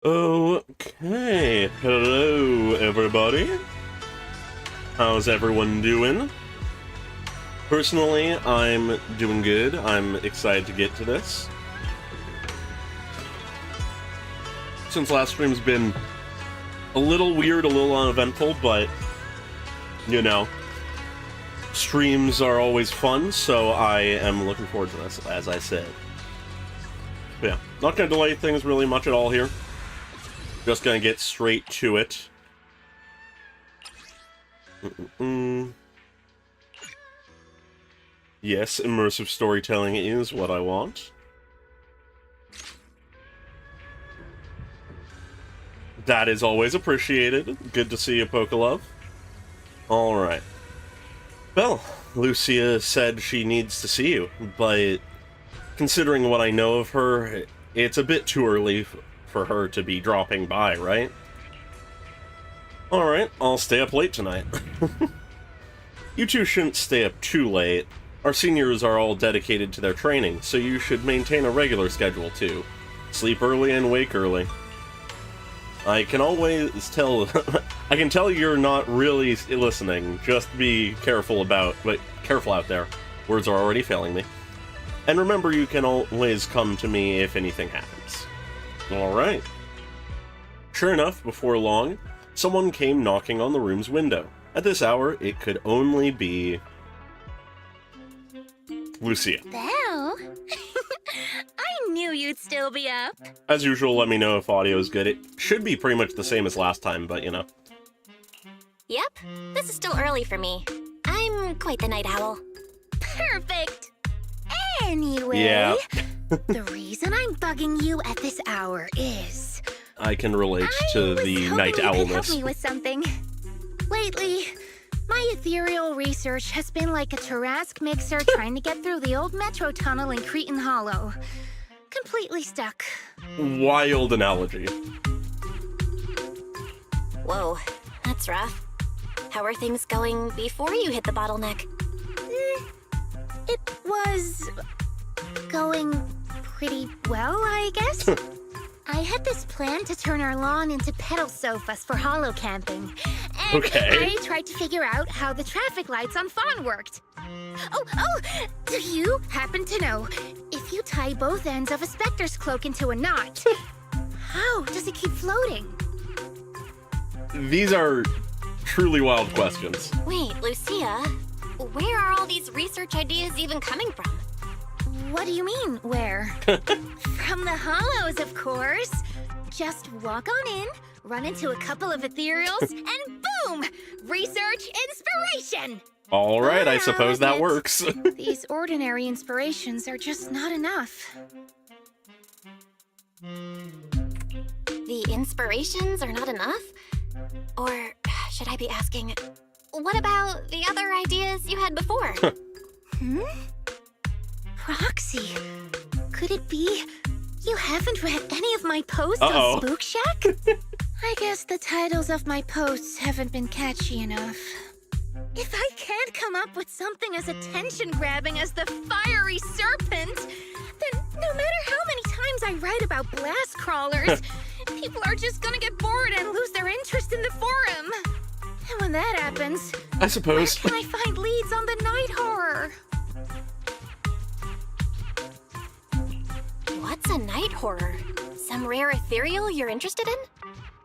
Okay, hello everybody. How's everyone doing? Personally, I'm doing good. I'm excited to get to this. Since last stream's been a little weird, a little uneventful, but, you know, streams are always fun, so I am looking forward to this, as I said. But yeah, not gonna delay things really much at all here. Just gonna get straight to it. Yes, immersive storytelling is what I want. That is always appreciated. Good to see you, Pokelove. Alright. Well, Lucia said she needs to see you, but considering what I know of her, it's a bit too early for her to be dropping by, right? Alright, I'll stay up late tonight. You two shouldn't stay up too late. Our seniors are all dedicated to their training, so you should maintain a regular schedule too. Sleep early and wake early. I can always tell... I can tell you're not really listening. Just be careful careful out there. Words are already failing me. And remember, you can always come to me if anything happens. Alright. Sure enough, before long, someone came knocking on the room's window. At this hour, it could only be... Lucia. Belle? I knew you'd still be up. As usual, let me know if audio is good. It should be pretty much the same as last time, but you know. Yep, this is still early for me. I'm quite the night owl. Perfect! Anyway, Yeah. the reason I'm bugging you at this hour is... I can relate to the night owlness. You could help me with something. Lately, my ethereal research has been like a Tarrasque mixer trying to get through the old metro tunnel in Cretan Hollow. Completely stuck. Wild analogy. Whoa, that's rough. How are things going before you hit the bottleneck? It was... going pretty well, I guess? I had this plan to turn our lawn into pedal sofas for hollow camping. And Okay. I tried to figure out how the traffic lights on Fawn worked. Oh, do you happen to know, if you tie both ends of a Spectre's cloak into a knot, how does it keep floating? These are truly wild questions. Wait, Lucia, where are all these research ideas even coming from? What do you mean, where? From the Hollows, of course. Just walk on in, run into a couple of ethereals, and boom! Research inspiration! Alright, I suppose that admit, works. These ordinary inspirations are just not enough. The inspirations are not enough? Or should I be asking, what about the other ideas you had before? Roxy, could it be you haven't read any of my posts on Spook Shack? I guess the titles of my posts haven't been catchy enough. If I can't come up with something as attention-grabbing as the fiery serpent, then no matter how many times I write about blast crawlers, people are just gonna get bored and lose their interest in the forum. And when that happens, I suppose. where can I find leads on the night horror? What's a night horror? Some rare ethereal you're interested in?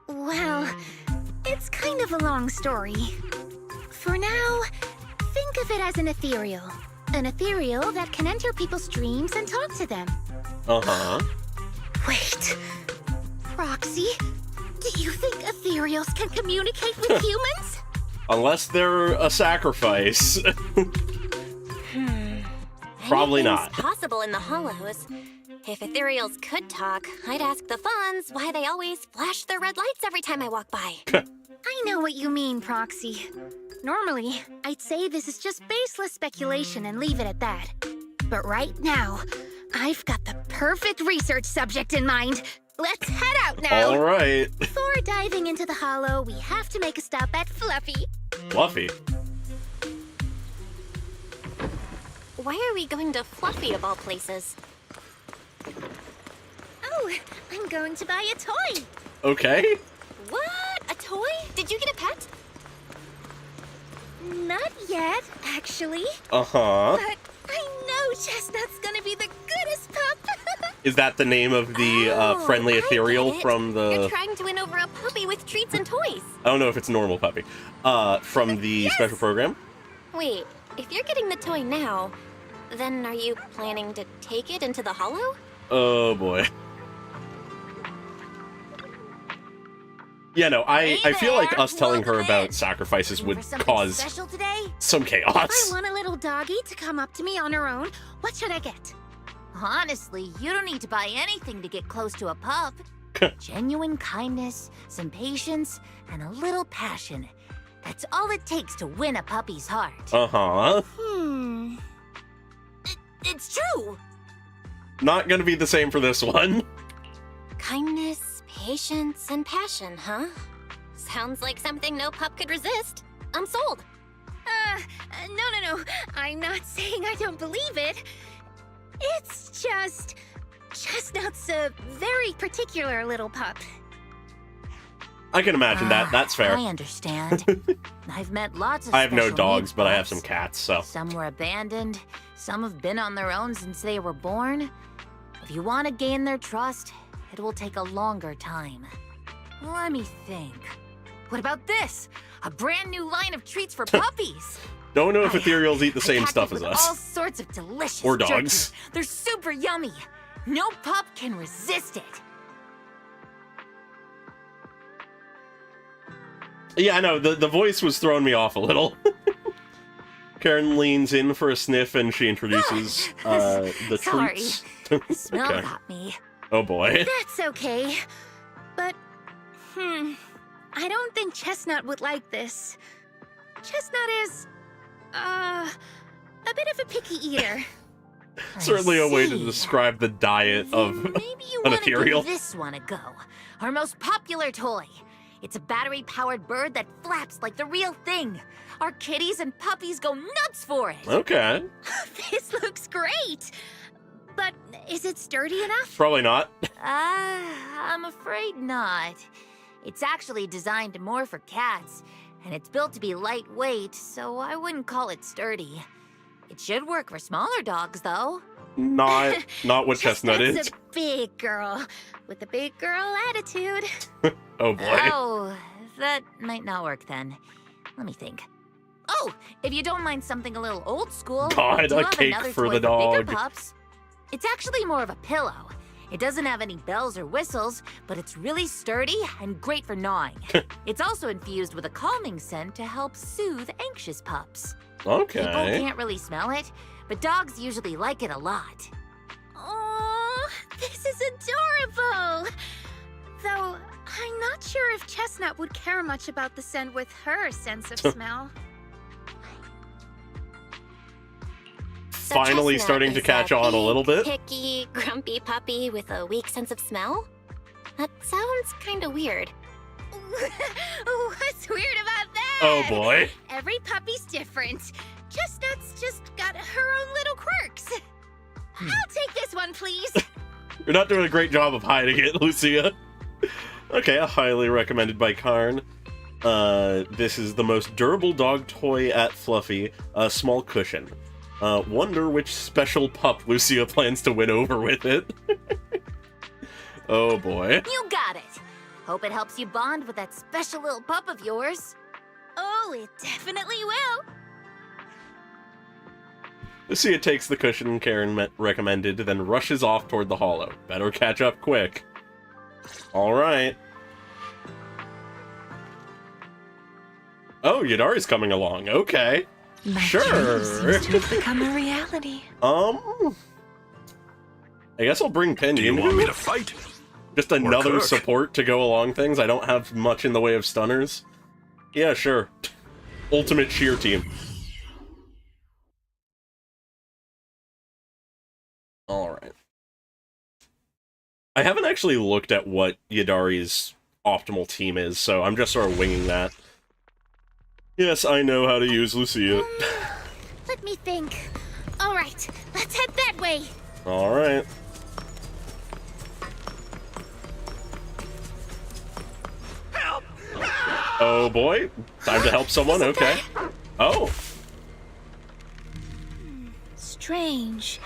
Well, it's kind of a long story. For now, think of it as an ethereal. An ethereal that can enter people's dreams and talk to them. Uh-huh. Wait, Roxy, do you think ethereals can communicate with humans? Unless they're a sacrifice. Probably not. Anything's possible in the Hollows. If ethereals could talk, I'd ask the Fawns why they always flash their red lights every time I walk by. I know what you mean, Proxy. Normally, I'd say this is just baseless speculation and leave it at that. But right now, I've got the perfect research subject in mind. Let's head out now! Alright. Before diving into the Hollow, we have to make a stop at Fluffy. Fluffy. Why are we going to Fluffy of all places? Oh, I'm going to buy a toy. Okay. What? A toy? Did you get a pet? Not yet, actually. Uh-huh. But I know Chestnut's gonna be the goodest pup. Is that the name of the friendly I get ethereal it. from the... You're trying to win over a puppy with treats and toys. I don't know if it's a normal puppy. From the special program? Wait, if you're getting the toy now, then are you planning to take it into the hollow? Oh, boy. Yeah, no, I feel like us telling her about sacrifices would cause special today? some chaos. If I want a little doggy to come up to me on her own, what should I get? Honestly, you don't need to buy anything to get close to a pup. Genuine kindness, some patience, and a little passion. That's all it takes to win a puppy's heart. Uh-huh. It's true! Not gonna be the same for this one. Kindness, patience, and passion, huh? Sounds like something no pup could resist. I'm sold. No. I'm not saying I don't believe it. It's just... Chestnut's a very particular little pup. I can imagine that. That's fair. I understand. I've met lots of I have no special dogs, needs but I have pups. some cats, so... Some were abandoned, some have been on their own since they were born. If you want to gain their trust, it will take a longer time. Let me think. What about this? A brand new line of treats for puppies! Don't know if ethereals eat the I same packed stuff it as with us. all sorts of delicious Or jerky. dogs. They're super yummy. No pup can resist it. Yeah, I know, the voice was throwing me off a little. Karen leans in for a sniff and she introduces the Sorry. treats. The smell Okay. got me. Oh boy. That's okay. But, I don't think Chestnut would like this. Chestnut is, a bit of a picky eater. Certainly a way to see. describe the diet of Maybe you an want to ethereal. give this one a go. Our most popular toy. It's a battery-powered bird that flaps like the real thing. Our kitties and puppies go nuts for it. Okay. This looks great. But is it sturdy enough? Probably not. I'm afraid not. It's actually designed more for cats, and it's built to be lightweight, so I wouldn't call it sturdy. It should work for smaller dogs, though. Not what Chestnut is. Chestnut's a big girl with a big girl attitude. Oh boy. Oh, that might not work then. Let me think. Oh, if you don't mind something a little old school, God, we do a have cake another for toy the bigger dog. pups. It's actually more of a pillow. It doesn't have any bells or whistles, but it's really sturdy and great for gnawing. It's also infused with a calming scent to help soothe anxious pups. People Okay. can't really smell it, but dogs usually like it a lot. Oh, this is adorable. Though, I'm not sure if Chestnut would care much about the scent with her sense of smell. So Finally Chestnut starting to is catch on a little bit. Picky, grumpy puppy with a weak sense of smell? That sounds kind of weird. What's weird about that? Oh boy. Every puppy's different. Chestnut's just got her own little quirks. I'll take this one, please. You're not doing a great job of hiding it, Lucia. Okay, highly recommended by Karn. This is the most durable dog toy at Fluffy, a small cushion. Wonder which special pup Lucia plans to win over with it. Oh boy. You got it. Hope it helps you bond with that special little pup of yours. Oh, it definitely will. Lucia takes the cushion Karen recommended, then rushes off toward the hollow. Better catch up quick. Alright. Oh, Yadari's coming along. Okay. My Sure. dream seems to have become a reality. I guess I'll bring Penny. Do you want me to fight? Just another cook? support to go along things. I don't have much in the way of stunners. Yeah, sure. Ultimate cheer team. Alright. I haven't actually looked at what Yadari's optimal team is, so I'm just sort of winging that. Yes, I know how to use Lucia. Let me think. All right, let's head that way. Alright. Oh boy, time to help someone. Okay. Oh. Strange.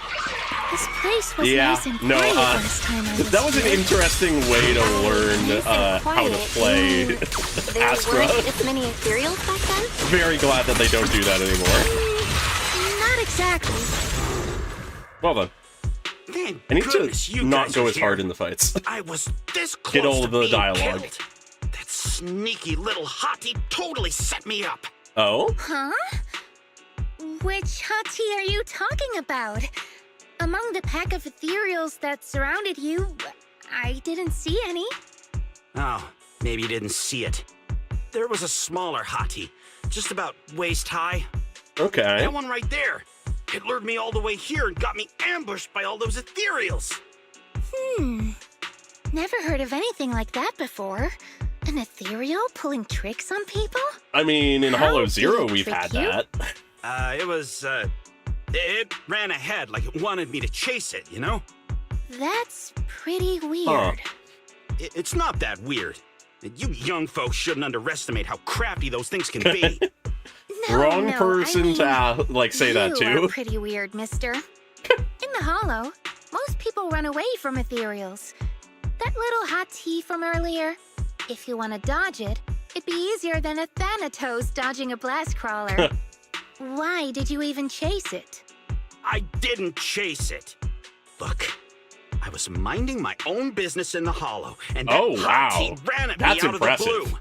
This place was Yeah, nice and no, quiet last time I was that was an here. interesting way to learn how to play There Astra. weren't as many ethereals back then? Very glad that they don't do that anymore. Not exactly. Well done. Thank I need goodness to you not guys go are as here. hard in the fights. I was this close Get all to the being dialogue. killed. That sneaky little hottie totally set me up. Oh? Huh? Which hottie are you talking about? Among the pack of ethereals that surrounded you, I didn't see any. Oh, maybe you didn't see it. There was a smaller hottie, just about waist high. Okay. That one right there. It lured me all the way here and got me ambushed by all those ethereals. Never heard of anything like that before. An ethereal pulling tricks on people? I mean, in How Hollow did Zero, it we've trick had you? that. It ran ahead like it wanted me to chase it, you know? That's pretty weird. Huh. It's not that weird. You young folks shouldn't underestimate how crafty those things can be. No, Wrong no, person I mean, to, say that You are too. pretty weird, mister. In the Hollow, most people run away from ethereals. That little hot tea from earlier, if you want to dodge it, it'd be easier than a Thanatos dodging a blast crawler. Why did you even chase it? I didn't chase it. Look, I was minding my own business in the Hollow, and that Oh, wow. hottie ran at That's me out impressive. of the blue,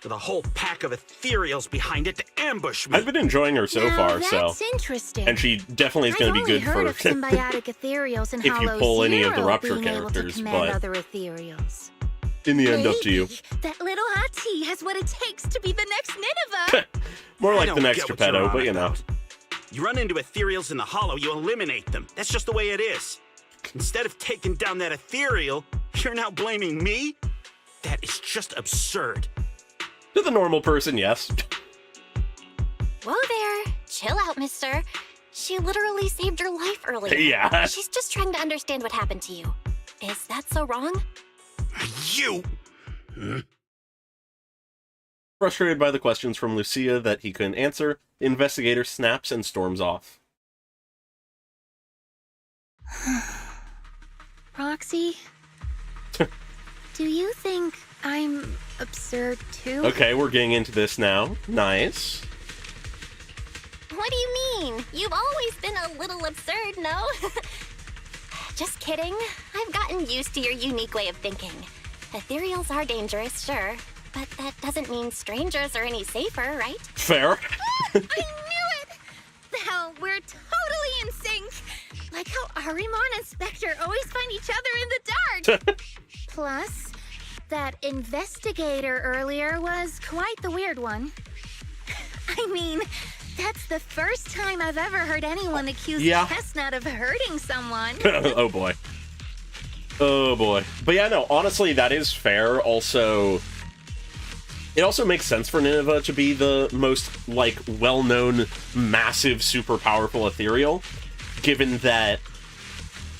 with a whole pack of ethereals behind it to ambush me. I've been enjoying her so Now, far, so. that's interesting. And she definitely is going to be good I've only heard for of symbiotic ethereals in if you Hollow pull any of the Zero Rupture being able to characters, command but- other ethereals. in the end, up to you. Maybe that little hot tea has what it takes to be the next Nineveh. More I like don't the next get what you're Geppetto, on but you know. about. You run into ethereals in the Hollow, you eliminate them. That's just the way it is. Instead of taking down that ethereal, you're now blaming me? That is just absurd. To the normal person, yes. Whoa there. Chill out, mister. She literally saved your life earlier. Yeah. She's just trying to understand what happened to you. Is that so wrong? You! Frustrated by the questions from Lucia that he couldn't answer, the investigator snaps and storms off. Roxy, do you think I'm absurd too? Okay, we're getting into this now. Nice. What do you mean? You've always been a little absurd, no? Just kidding. I've gotten used to your unique way of thinking. Ethereals are dangerous, sure, but that doesn't mean strangers are any safer, right? Fair. I knew it! Hell, we're totally in sync. Like how Arimon and Spectre always find each other in the dark. Plus, that investigator earlier was quite the weird one. I mean, that's the first time I've ever heard anyone accuse Yeah. Chestnut of hurting someone. Oh boy. Oh boy. But yeah, no, honestly, that is fair. Also, it also makes sense for Nineveh to be the most, well-known, massive, super powerful ethereal, given that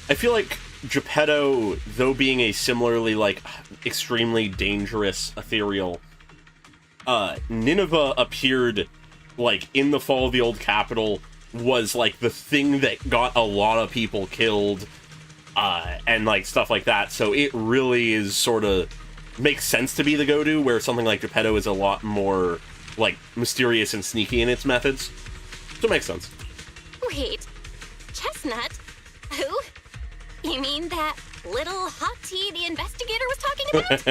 I feel like Geppetto, though being a similarly, extremely dangerous ethereal, Nineveh appeared, in the fall of the old capital, was, the thing that got a lot of people killed, and, stuff like that. So it really is sort of makes sense to be the go-to, where something like Geppetto is a lot more, mysterious and sneaky in its methods. So it makes sense. Wait, Chestnut? Who? You mean that little hot tea the investigator was talking about?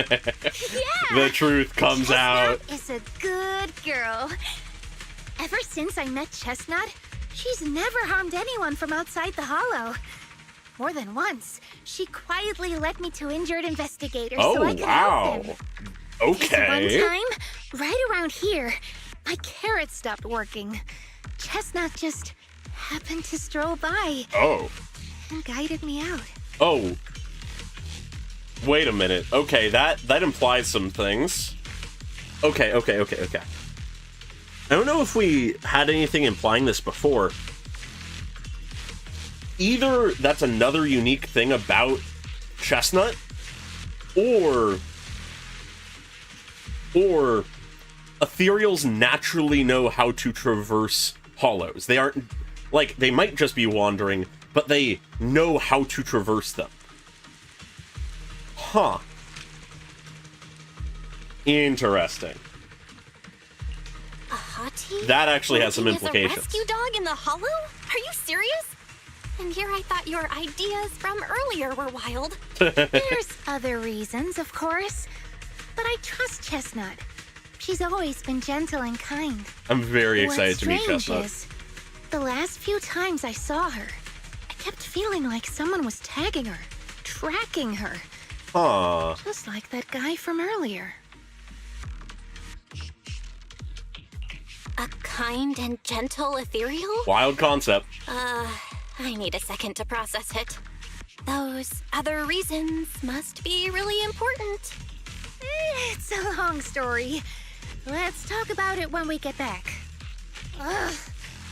Yeah! The truth comes out. Chestnut is a good girl. Ever since I met Chestnut, she's never harmed anyone from outside the Hollow. More than once, she quietly led me to injured investigators so I Oh, could help them. wow. This Okay. one time, right around here, my carrot stopped working. Chestnut just happened to stroll by Oh. and guided me out. Oh. Wait a minute. Okay, that implies some things. Okay. I don't know if we had anything implying this before. Either that's another unique thing about Chestnut, or ethereals naturally know how to traverse hollows. They aren't, like, they might just be wandering, but they know how to traverse them. Huh. Interesting. A hottie? That actually has some Working implications. As a rescue dog in the hollow? Are you serious? And here I thought your ideas from earlier were wild. There's other reasons, of course. But I trust Chestnut. She's always been gentle and kind. I'm very excited What's to meet strange Chestnut. is, the last few times I saw her, I kept feeling like someone was tagging her, tracking her. Huh. Just like that guy from earlier. A kind and gentle ethereal? Wild concept. I need a second to process it. Those other reasons must be really important. It's a long story. Let's talk about it when we get back. Ugh.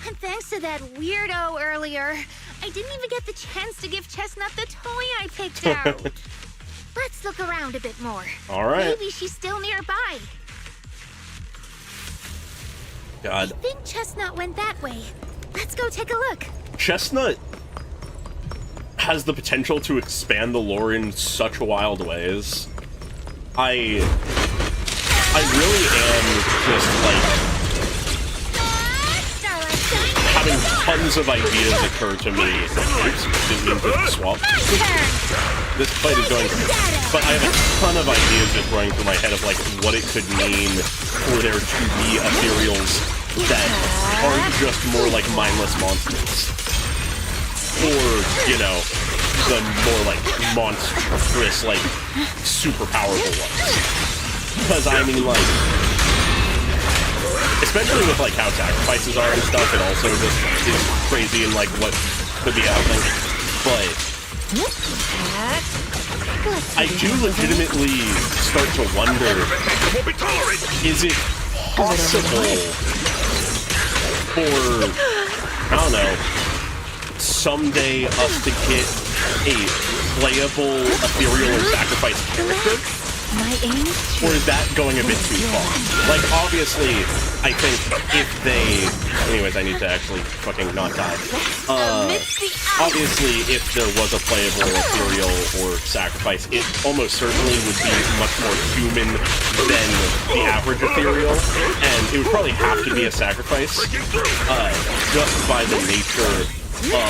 And thanks to that weirdo earlier, I didn't even get the chance to give Chestnut the toy I picked out. Let's look around a bit more. All right. Maybe she's still nearby. God. I think Chestnut went that way. Let's go take a look. Chestnut has the potential to expand the lore in such wild ways. I really am just, like, having tons of ideas occur to me. Oops, didn't mean to swap. This fight is going, but I have a ton of ideas just running through my head of, like, what it could mean for there to be ethereals that aren't just more like mindless monsters. Or, you know, the more, like, monstrous, like, super powerful ones. Because, I mean, like, especially with, like, how sacrifices are and stuff, it also just is crazy in, like, what could be happening. But I do legitimately start to wonder, is it possible for, I don't know, someday us to get a playable ethereal or sacrifice character? Or is that going a bit too far? Like, obviously, I think if they... Anyways, I need to actually fucking not die. Obviously, if there was a playable ethereal or sacrifice, it almost certainly would be much more human than the average ethereal, and it would probably have to be a sacrifice, just by the nature of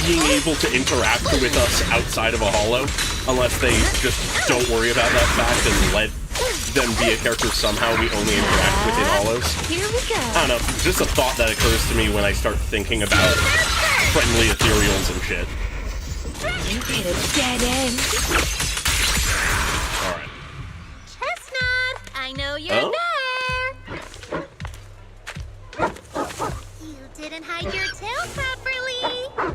being able to interact with us outside of a hollow, unless they just don't worry about that fact and let them be a character somehow we only interact with in hollows. Here we go. I don't know, just a thought that occurs to me when I start thinking about friendly ethereals and shit. You hit a dead end. Alright. Chestnut, I know you're there. You didn't hide your tail properly.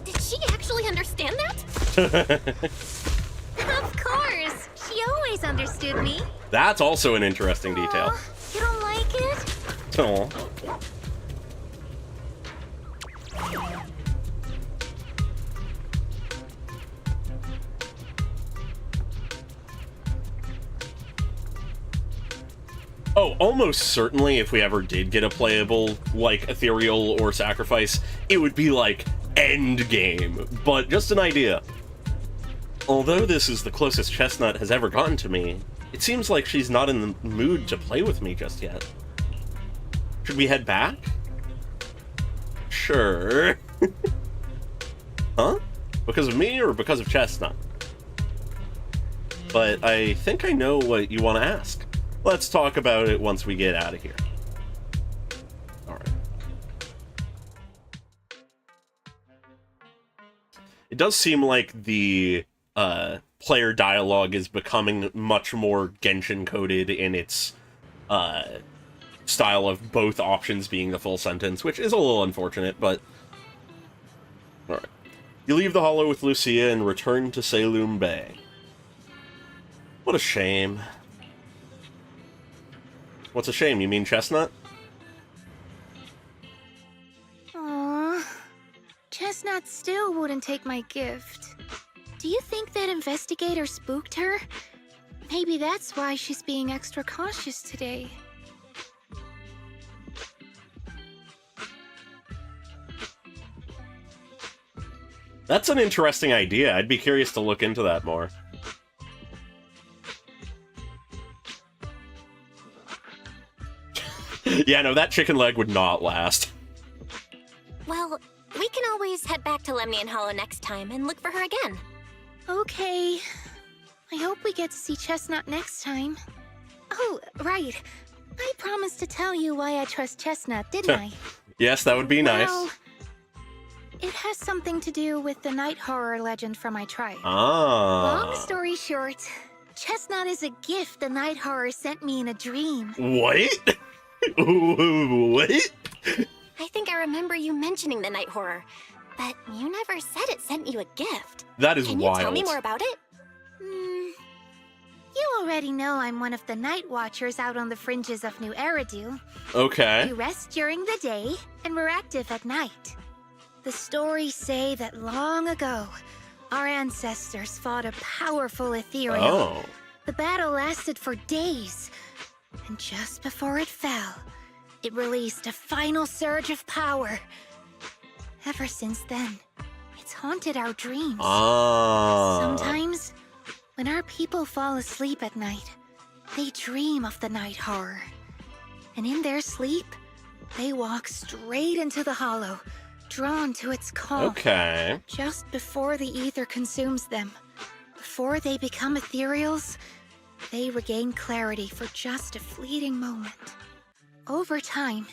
Did she actually understand that? Of course. She always understood me. That's also an interesting detail. Aw, you don't like it? Aw. Oh, almost certainly if we ever did get a playable, like, ethereal or sacrifice, it would be, like, end game. But just an idea. Although this is the closest Chestnut has ever gotten to me, it seems like she's not in the mood to play with me just yet. Should we head back? Sure. Huh? Because of me or because of Chestnut? But I think I know what you want to ask. Let's talk about it once we get out of here. Alright. It does seem like the player dialogue is becoming much more Genshin-coded in its style of both options being the full sentence, which is a little unfortunate, but... Alright. You leave the Hollow with Lucia and return to Salem Bay. What a shame. What's a shame? You mean Chestnut? Aww. Chestnut still wouldn't take my gift. Do you think that investigator spooked her? Maybe that's why she's being extra cautious today. That's an interesting idea. I'd be curious to look into that more. Yeah, no, that chicken leg would not last. Well, we can always head back to Lemnian Hollow next time and look for her again. Okay. I hope we get to see Chestnut next time. Oh, right. I promised to tell you why I trust Chestnut, didn't I? Yes, that would be nice. Well, it has something to do with the night horror legend from my tribe. Ah. Long story short, Chestnut is a gift the night horror sent me in a dream. What? What? I think I remember you mentioning the night horror, but you never said it sent you a gift. That is Can wild. you tell me more about it? You already know I'm one of the night watchers out on the fringes of New Eridu. Okay. We rest during the day, and we're active at night. The stories say that long ago, our ancestors fought a powerful ethereal. Oh. The battle lasted for days, and just before it fell, it released a final surge of power. Ever since then, it's haunted our dreams. Ah. Sometimes, when our people fall asleep at night, they dream of the night horror. And in their sleep, they walk straight into the hollow, drawn to its call. Okay. Just before the ether consumes them, before they become ethereals, they regain clarity for just a fleeting moment. Over time,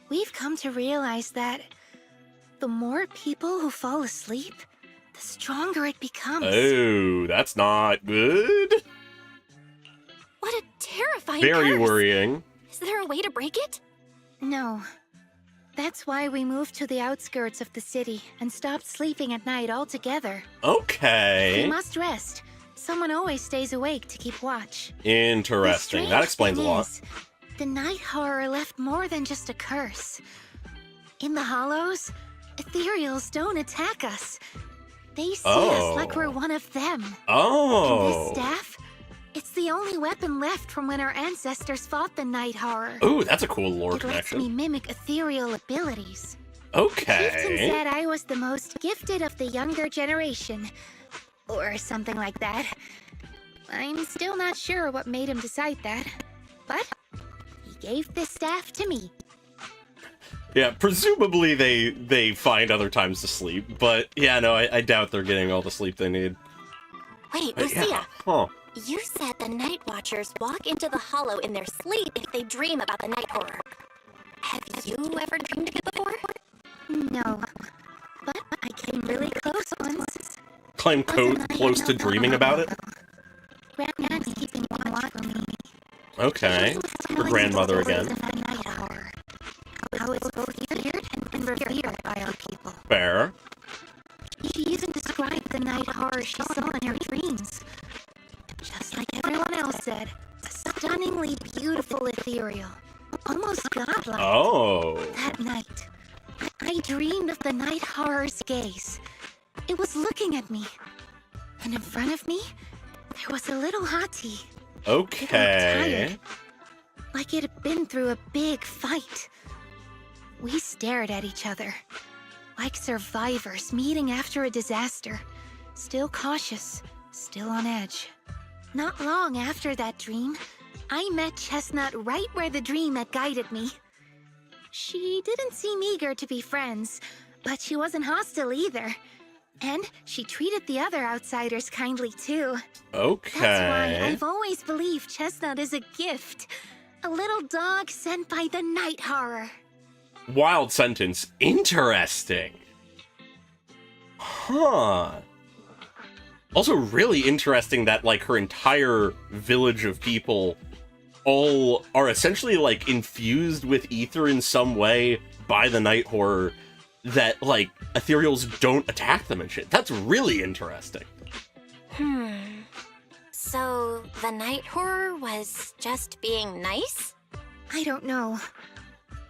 we've come to realize that the more people who fall asleep, the stronger it becomes. Oh, that's not good. What a terrifying Very curse. worrying. Is there a way to break it? No. That's why we moved to the outskirts of the city and stopped sleeping at night altogether. We Okay. must rest. Someone always stays awake to keep watch. Interesting. The That explains a strange lot. thing is, the night horror left more than just a curse. In the hollows, ethereals don't attack us. They see us like we're one of them. And Oh. this staff, it's the only weapon left from when our ancestors fought the night horror. Ooh, that's a cool lore It lets me connection. mimic ethereal abilities. Chieftain Okay. said I was the most gifted of the younger generation. Or something like that. I'm still not sure what made him decide that. But he gave this staff to me. Yeah, presumably they find other times to sleep, but yeah, no, I doubt they're getting all the sleep they need. Wait, But Lucia. yeah. Huh. You said the night watchers walk into the hollow in their sleep if they dream about the night horror. Have you ever dreamed of it before? No. But I came really close once. Claim close to dreaming about it? Grandma's keeping watch for me. Okay. Her grandmother again. Night horror. How it's both feared and revered by our people. Fair. She even described the night horror she saw in her dreams. Just like everyone else said, a stunningly beautiful ethereal. Almost godlike. Oh. That night, I dreamed of the night horror's gaze. It was looking at me. And in front of me, there was a little hottie. It looked Okay. tired, like it had been through a big fight. We stared at each other, like survivors meeting after a disaster, still cautious, still on edge. Not long after that dream, I met Chestnut right where the dream had guided me. She didn't seem eager to be friends, but she wasn't hostile either. And she treated the other outsiders kindly too. Okay. That's why I've always believed Chestnut is a gift. A little dog sent by the night horror. Wild sentence. Interesting. Huh. Also really interesting that, like, her entire village of people all are essentially, like, infused with ether in some way by the night horror, that, like, ethereals don't attack them and shit. That's really interesting. So, the night horror was just being nice? I don't know.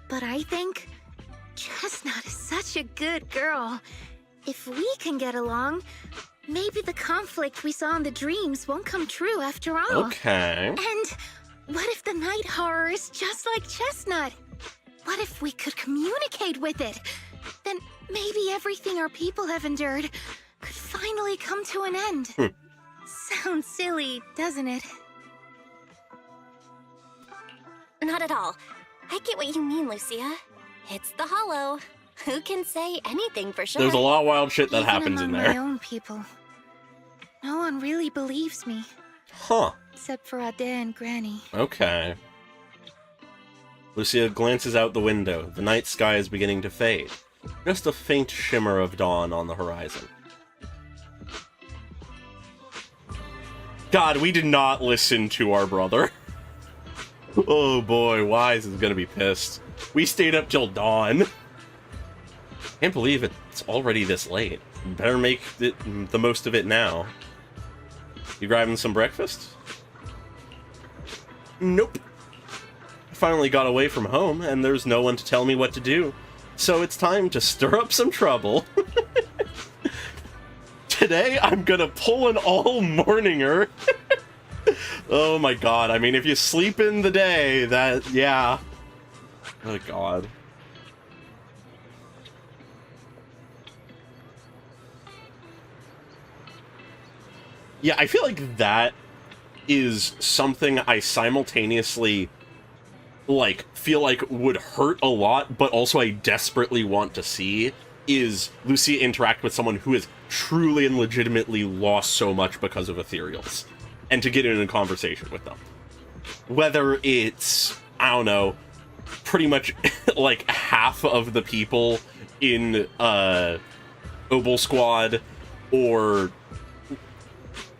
But I think Chestnut is such a good girl. If we can get along, maybe the conflict we saw in the dreams won't come true after all. Okay. And what if the night horror is just like Chestnut? What if we could communicate with it? Then maybe everything our people have endured could finally come to an end. Sounds silly, doesn't it? Not at all. I get what you mean, Lucia. It's the Hollow. Who can say anything for sure? There's a lot of wild shit that Even happens in among there. my own people, no one really believes me, Huh. except for Ade and Granny. Okay. Lucia glances out the window. The night sky is beginning to fade. Just a faint shimmer of dawn on the horizon. God, we did not listen to our brother. Oh boy, Wise is gonna be pissed. We stayed up till dawn. Can't believe it's already this late. Better make the most of it now. You grabbing some breakfast? Nope. I finally got away from home, and there's no one to tell me what to do. So it's time to stir up some trouble. Today, I'm gonna pull an all-morninger. Oh my god, I mean, if you sleep in the day, yeah. Oh god. Yeah, I feel like that is something I simultaneously, feel like would hurt a lot, but also I desperately want to see, is Lucia interact with someone who has truly and legitimately lost so much because of ethereals, and to get in a conversation with them. Whether it's, I don't know, pretty much, like, half of the people in, Obel Squad, or,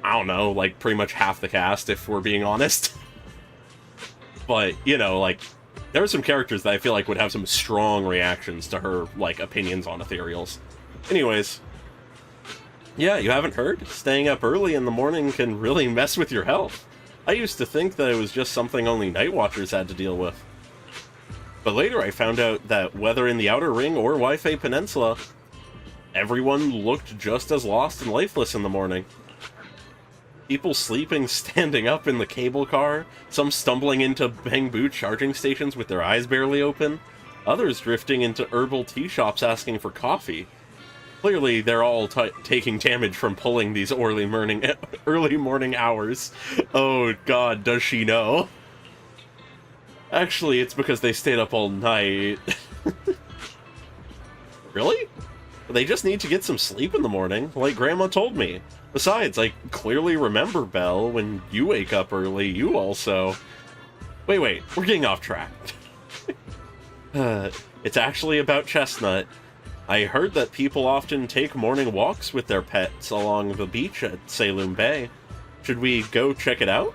I don't know, like, pretty much half the cast, if we're being honest. But, you know, like, there are some characters that I feel like would have some strong reactions to her, like, opinions on ethereals. Anyways, yeah, you haven't heard? Staying up early in the morning can really mess with your health. I used to think that it was just something only Night Watchers had to deal with. But later I found out that whether in the Outer Ring or Wi-Fi Peninsula, everyone looked just as lost and lifeless in the morning. People sleeping standing up in the cable car, some stumbling into Bangbu charging stations with their eyes barely open, others drifting into herbal tea shops asking for coffee. Clearly, they're all taking damage from pulling these early morning hours. Oh god, does she know? Actually, it's because they stayed up all night. Really? They just need to get some sleep in the morning, like Grandma told me. Besides, I clearly remember, Belle, when you wake up early, you also... Wait, we're getting off track. It's actually about Chestnut. I heard that people often take morning walks with their pets along the beach at Salem Bay. Should we go check it out?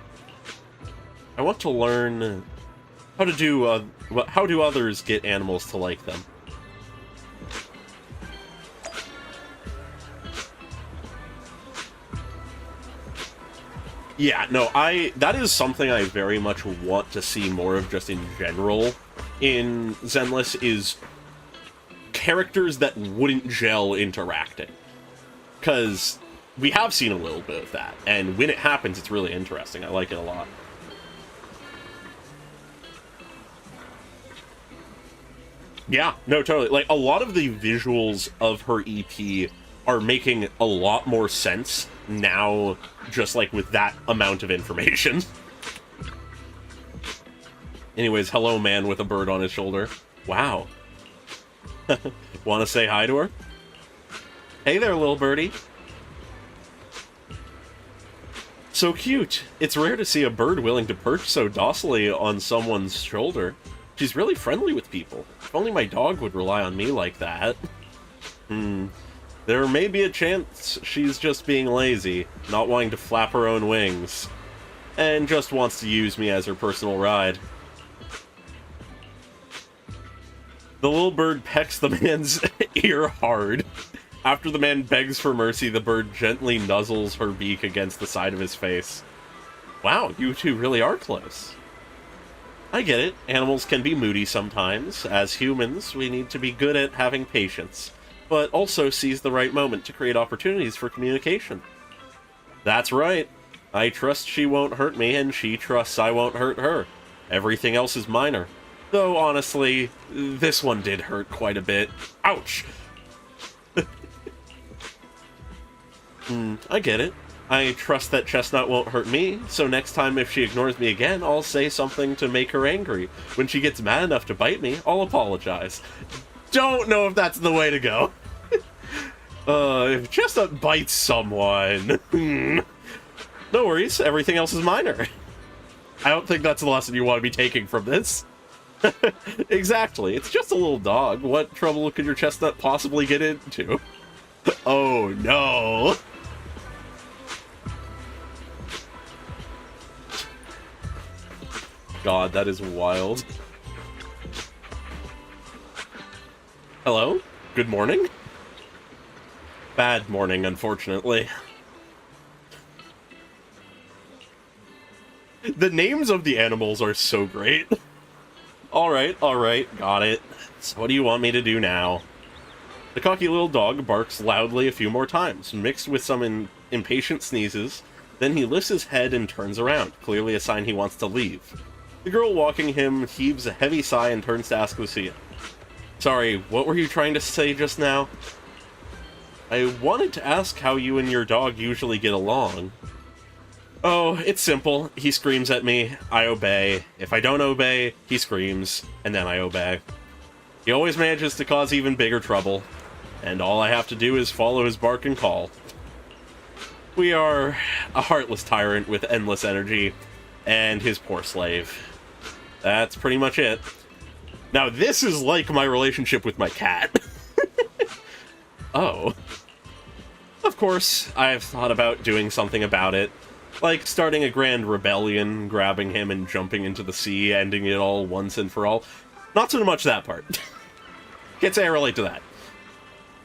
I want to learn how do others get animals to like them. Yeah, no, that is something I very much want to see more of just in general in Zenless, is characters that wouldn't gel interacting. Because we have seen a little bit of that, and when it happens, it's really interesting. I like it a lot. Yeah, no, totally. Like, a lot of the visuals of her EP are making a lot more sense now, just like with that amount of information. Anyways, hello man with a bird on his shoulder. Wow. Want to say hi to her? Hey there, little birdie. So cute. It's rare to see a bird willing to perch so docilely on someone's shoulder. She's really friendly with people. If only my dog would rely on me like that. There may be a chance she's just being lazy, not wanting to flap her own wings, and just wants to use me as her personal ride. The little bird pecks the man's ear hard. After the man begs for mercy, the bird gently nuzzles her beak against the side of his face. Wow, you two really are close. I get it. Animals can be moody sometimes. As humans, we need to be good at having patience. but also sees the right moment to create opportunities for communication. That's right. I trust she won't hurt me, and she trusts I won't hurt her. Everything else is minor. Though, honestly, this one did hurt quite a bit. Ouch! I get it. I trust that Chestnut won't hurt me, so next time if she ignores me again, I'll say something to make her angry. When she gets mad enough to bite me, I'll apologize. Don't know if that's the way to go. If Chestnut bites someone... No worries, everything else is minor. I don't think that's the lesson you want to be taking from this. Exactly, it's just a little dog. What trouble could your Chestnut possibly get into? Oh no! God, that is wild. Hello? Good morning? Bad morning, unfortunately. The names of the animals are so great. Alright, got it. So what do you want me to do now? The cocky little dog barks loudly a few more times, mixed with some impatient sneezes. Then he lifts his head and turns around, clearly a sign he wants to leave. The girl walking him heaves a heavy sigh and turns to ask Lucia. Sorry, what were you trying to say just now? I wanted to ask how you and your dog usually get along. Oh, it's simple. He screams at me, I obey. If I don't obey, he screams, and then I obey. He always manages to cause even bigger trouble, and all I have to do is follow his bark and call. We are a heartless tyrant with endless energy, and his poor slave. That's pretty much it. Now this is like my relationship with my cat. Oh. Of course, I've thought about doing something about it. Like starting a grand rebellion, grabbing him and jumping into the sea, ending it all once and for all. Not so much that part. Can't say I relate to that.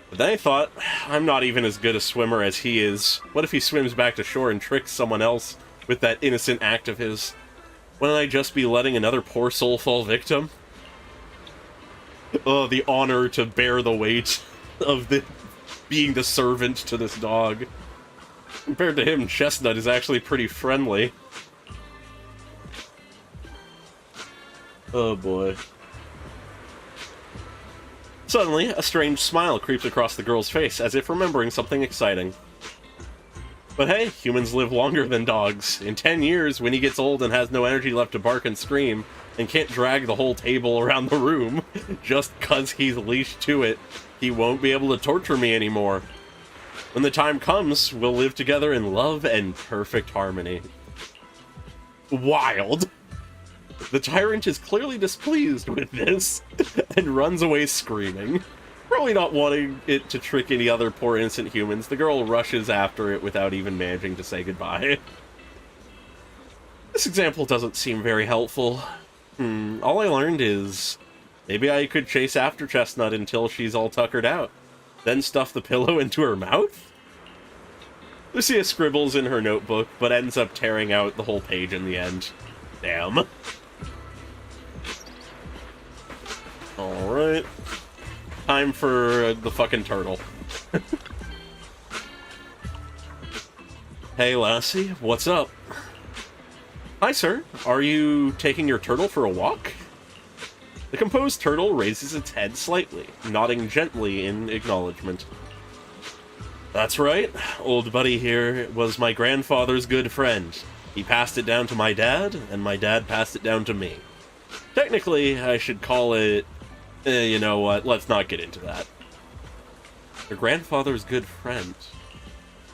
But then I thought, I'm not even as good a swimmer as he is. What if he swims back to shore and tricks someone else with that innocent act of his? Wouldn't I just be letting another poor soul fall victim? The honor to bear the weight of being the servant to this dog. Compared to him, Chestnut is actually pretty friendly. Oh boy. Suddenly, a strange smile creeps across the girl's face, as if remembering something exciting. But hey, humans live longer than dogs. In 10 years, when he gets old and has no energy left to bark and scream, and can't drag the whole table around the room, just 'cause he's leashed to it, he won't be able to torture me anymore. When the time comes, we'll live together in love and perfect harmony. Wild. The tyrant is clearly displeased with this, and runs away screaming. Probably not wanting it to trick any other poor innocent humans, the girl rushes after it without even managing to say goodbye. This example doesn't seem very helpful. All I learned is maybe I could chase after Chestnut until she's all tuckered out, then stuff the pillow into her mouth? Lucia scribbles in her notebook, but ends up tearing out the whole page in the end. Damn. Alright. Time for the fucking turtle. Hey, lassie, what's up? Hi, sir. Are you taking your turtle for a walk? The composed turtle raises its head slightly, nodding gently in acknowledgement. That's right. Old buddy here was my grandfather's good friend. He passed it down to my dad, and my dad passed it down to me. Technically, I should call it... you know what, let's not get into that. Your grandfather's good friend.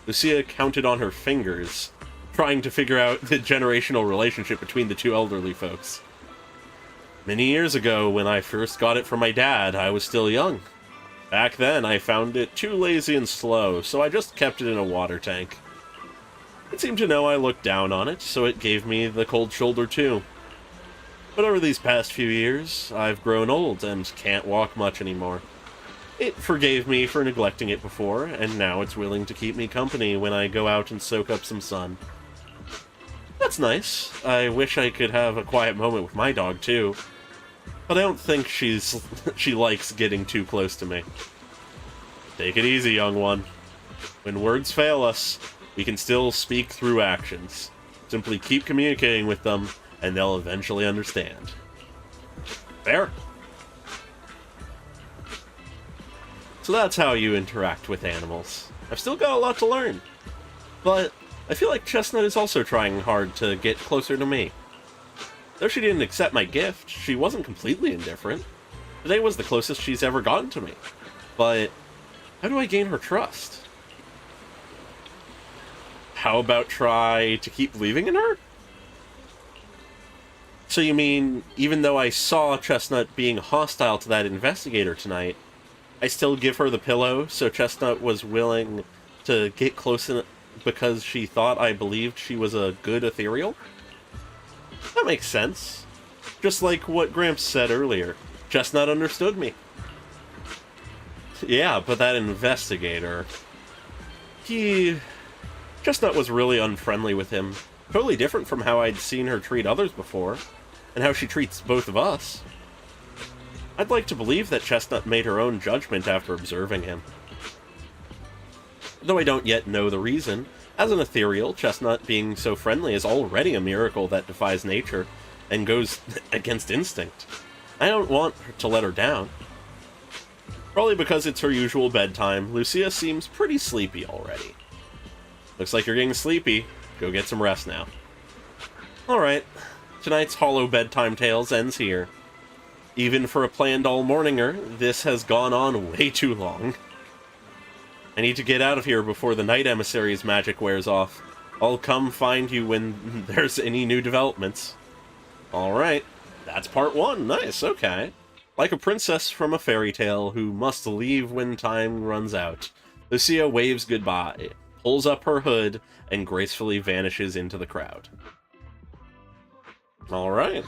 Lucia counted on her fingers, trying to figure out the generational relationship between the two elderly folks. Many years ago, when I first got it from my dad, I was still young. Back then, I found it too lazy and slow, so I just kept it in a water tank. It seemed to know I looked down on it, so it gave me the cold shoulder too. But over these past few years, I've grown old and can't walk much anymore. It forgave me for neglecting it before, and now it's willing to keep me company when I go out and soak up some sun. That's nice. I wish I could have a quiet moment with my dog too. But I don't think she likes getting too close to me. Take it easy, young one. When words fail us, we can still speak through actions. Simply keep communicating with them, and they'll eventually understand. Fair? So that's how you interact with animals. I've still got a lot to learn. But I feel like Chestnut is also trying hard to get closer to me. Though she didn't accept my gift, she wasn't completely indifferent. Today was the closest she's ever gotten to me. But how do I gain her trust? How about try to keep believing in her? So you mean, even though I saw Chestnut being hostile to that investigator tonight, I still give her the pillow, so Chestnut was willing to get close because she thought I believed she was a good ethereal? That makes sense. Just like what Gramps said earlier. Chestnut understood me. Yeah, but that investigator... Chestnut was really unfriendly with him. Totally different from how I'd seen her treat others before, and how she treats both of us. I'd like to believe that Chestnut made her own judgment after observing him. Though I don't yet know the reason, as an ethereal, Chestnut being so friendly is already a miracle that defies nature and goes against instinct. I don't want to let her down. Probably because it's her usual bedtime, Lucia seems pretty sleepy already. Looks like you're getting sleepy. Go get some rest now. Alright, tonight's Hollow Bedtime Tales ends here. Even for a planned all-morninger, this has gone on way too long. I need to get out of here before the Night Emissary's magic wears off. I'll come find you when there's any new developments. Alright, that's part 1. Nice, okay. Like a princess from a fairy tale who must leave when time runs out, Lucia waves goodbye, pulls up her hood, and gracefully vanishes into the crowd. Alright.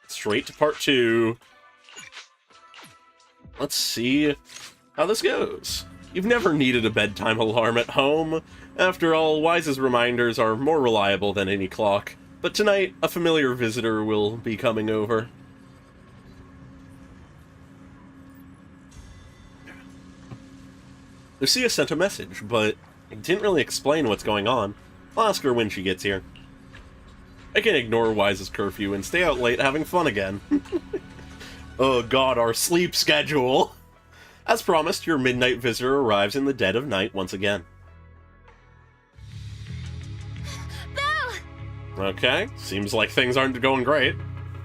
Straight to part 2. Let's see how this goes. You've never needed a bedtime alarm at home. After all, Wise's reminders are more reliable than any clock. But tonight, a familiar visitor will be coming over. Lucia sent a message, but it didn't really explain what's going on. I'll ask her when she gets here. I can ignore Wise's curfew and stay out late having fun again. Oh god, our sleep schedule! As promised, your midnight visitor arrives in the dead of night once again. Belle! Okay, seems like things aren't going great.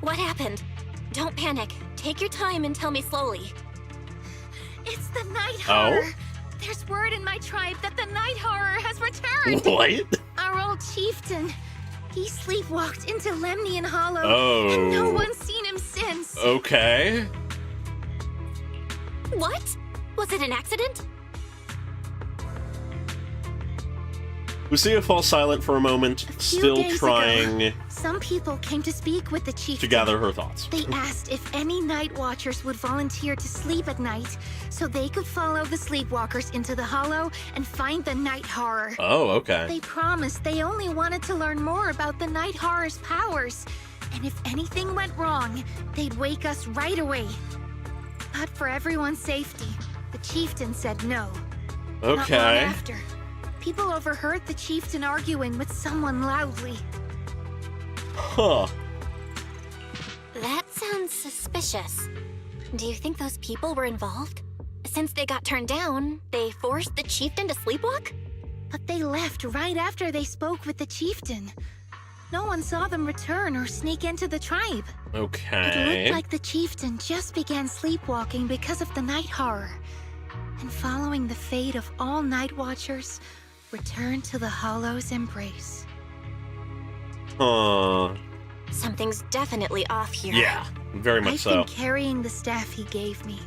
What happened? Don't panic. Take your time and tell me slowly. It's the Night Horror. Oh? There's word in my tribe that the Night Horror has returned. What? Our old chieftain. He sleepwalked into Lemnian Hollow, Oh. and no one's seen him since. Okay. What? Was it an accident? Lucia falls silent for a moment, A few still days trying ago, some people came to speak with the chieftain. to gather her thoughts. They asked if any night watchers would volunteer to sleep at night so they could follow the sleepwalkers into the hollow and find the Night Horror. Oh, okay. They promised they only wanted to learn more about the Night Horror's powers, and if anything went wrong, they'd wake us right away. But for everyone's safety, the chieftain said no. Not long Okay. after, people overheard the chieftain arguing with someone loudly. Huh. That sounds suspicious. Do you think those people were involved? Since they got turned down, they forced the chieftain to sleepwalk? But they left right after they spoke with the chieftain. No one saw them return or sneak into the tribe. It Okay. looked like the chieftain just began sleepwalking because of the Night Horror. And following the fate of all night watchers, returned to the Hollow's embrace. Huh. Something's definitely off here. Yeah, very much I've so. been carrying the staff he gave me,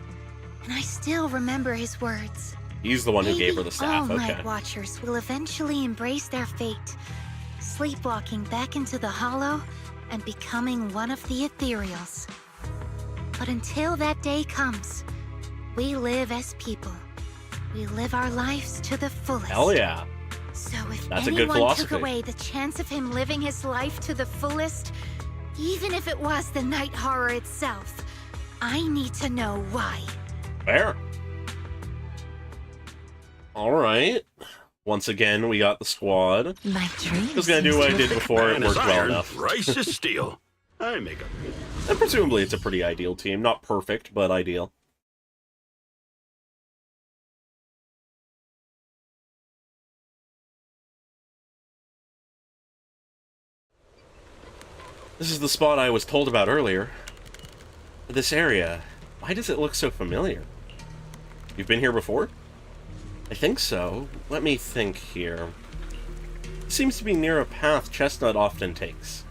and I still remember his words. He's the one who gave her the Maybe staff, all okay. night watchers will eventually embrace their fate, sleepwalking back into the Hollow and becoming one of the ethereals. But until that day comes, we live as people. We live our lives to the fullest. Hell yeah. So if That's a good anyone took philosophy. away the chance of him living his life to the fullest, even if it was the Night Horror itself, I need to know why. Fair. Alright. Once again, we got the squad. My dream. Just gonna do what I did before. It Man is worked well iron, enough. rice is steel. I make a... And presumably it's a pretty ideal team. Not perfect, but ideal. This is the spot I was told about earlier. This area. Why does it look so familiar? You've been here before? I think so. Let me think here. It seems to be near a path Chestnut often takes.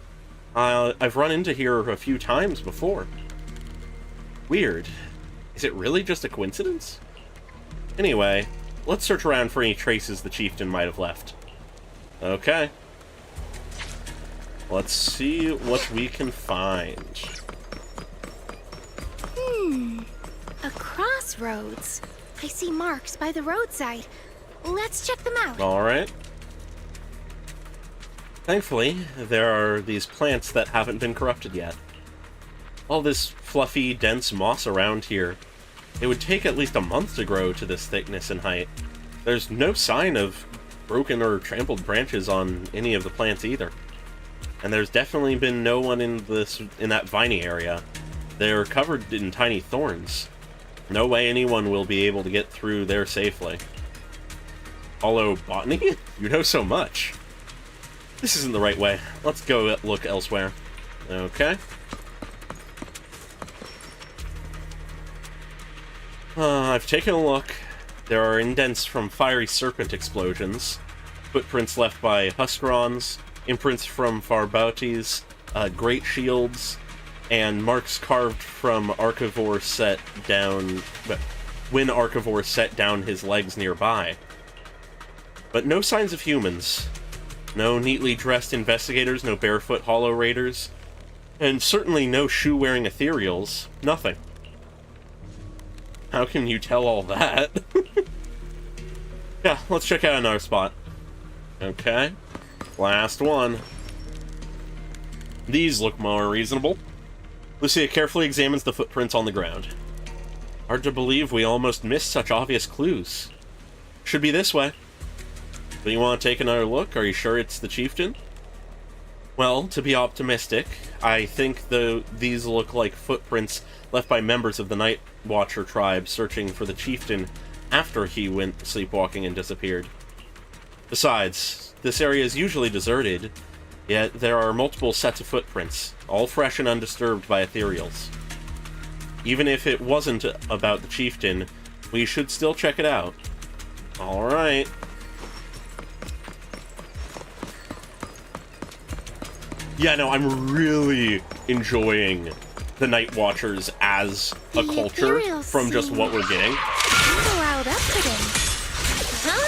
I've run into here a few times before. Weird. Is it really just a coincidence? Anyway, let's search around for any traces the chieftain might have left. Okay. Let's see what we can find. A crossroads. I see marks by the roadside. Let's check them out. Alright. Thankfully, there are these plants that haven't been corrupted yet. All this fluffy, dense moss around here. It would take at least a month to grow to this thickness and height. There's no sign of broken or trampled branches on any of the plants either. And there's definitely been no one in that viney area. They're covered in tiny thorns. No way anyone will be able to get through there safely. Hollow botany? You know so much. This isn't the right way. Let's go look elsewhere. Okay. I've taken a look. There are indents from fiery serpent explosions, footprints left by Huskarons, imprints from Farbautes, great shields, and marks carved from Archivore set down... when Archivore set down his legs nearby. But no signs of humans. No neatly dressed investigators, no barefoot hollow raiders, and certainly no shoe-wearing ethereals. Nothing. How can you tell all that? Yeah, let's check out another spot. Okay. Last one. These look more reasonable. Lucia carefully examines the footprints on the ground. Hard to believe we almost missed such obvious clues. Should be this way. Do you want to take another look? Are you sure it's the chieftain? Well, to be optimistic, I think these look like footprints left by members of the Night Watcher tribe searching for the chieftain after he went sleepwalking and disappeared. Besides, this area is usually deserted, yet there are multiple sets of footprints, all fresh and undisturbed by ethereals. Even if it wasn't about the chieftain, we should still check it out. Alright. Yeah, no, I'm really enjoying the Night Watchers as a culture from just what we're getting. Wild up today. Huh?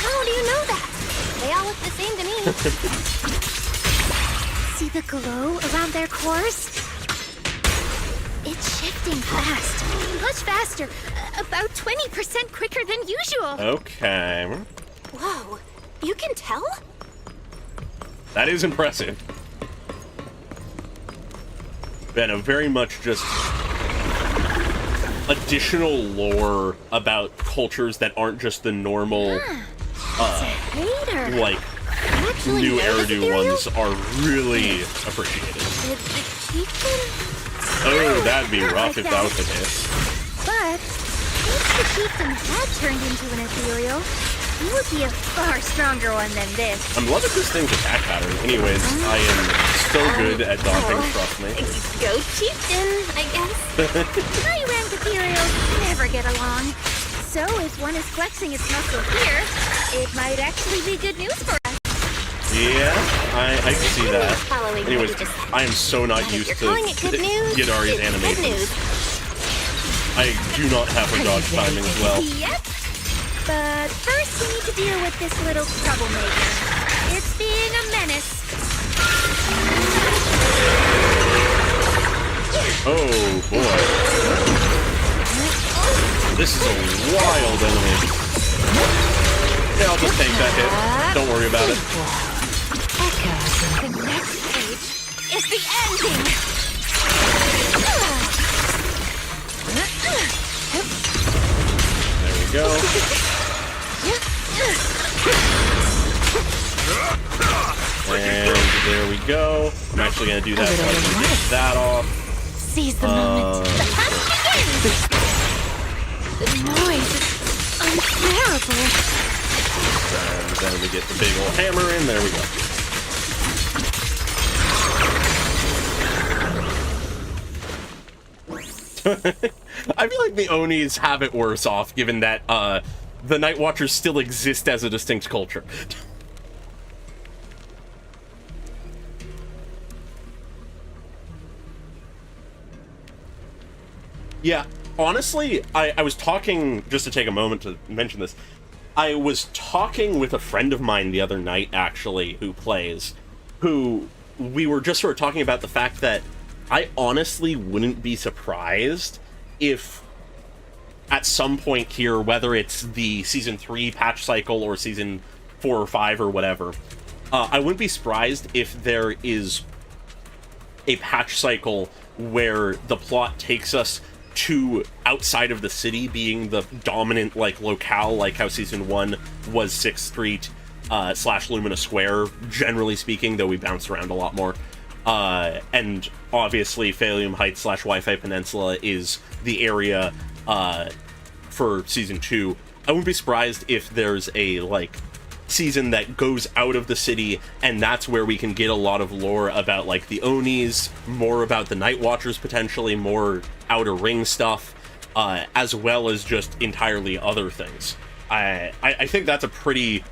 How do you know that? They all look the same to me. See the glow around their cores? It's shifting fast. Much faster. About 20% quicker than usual. Okay. Whoa, you can tell? That is impressive. Benno, very much just additional lore about cultures that aren't just the normal, Later. like, Actually, new know this Eridu ethereal? ones are really appreciated. Did the chieftain? Oh, that'd be rough if that was the case. But if the chieftain had turned into an ethereal, he would be a far stronger one than this. I'm loving this thing's attack pattern. Anyways, I am so good at dodging, trust me. Go chieftain, I guess. High-rank ethereals never get along. So if one is flexing its muscle here, it might actually be good news for us. Yeah, I can see that. Following Anyways, what you just said. I am so not And if used you're to calling it good news, Yadari's it's good animations. news. I do not have her dodge timing as well. Yep. But first we need to deal with this little troublemaker. It's being a menace. Oh boy. This is a wild enemy. Yeah, I'll just take that hit. Don't worry about it. The next page is the ending. go. I'm actually going to do that so I can get that off. Seize the moment. The hunt begins! The noise is unbearable. And then we get the big old hammer in. There we go. I feel like the Onis have it worse off, given that the Night Watchers still exist as a distinct culture. Yeah, honestly, I was talking, just to take a moment to mention this, I was talking with a friend of mine the other night, actually, who plays, who we were just sort of talking about the fact that I honestly wouldn't be surprised if at some point here, whether it's the Season 3 patch cycle or Season 4 or 5 or whatever, I wouldn't be surprised if there is a patch cycle where the plot takes us to outside of the city being the dominant, like, locale, like how Season 1 was 6th Street / Lumina Square, generally speaking, though we bounced around a lot more. And obviously, Phalium Heights / Wi-Fi Peninsula is the area for Season 2. I wouldn't be surprised if there's a, like, season that goes out of the city, and that's where we can get a lot of lore about, like, the Onis, more about the Night Watchers, potentially, more Outer Ring stuff, as well as just entirely other things. I think that's a pretty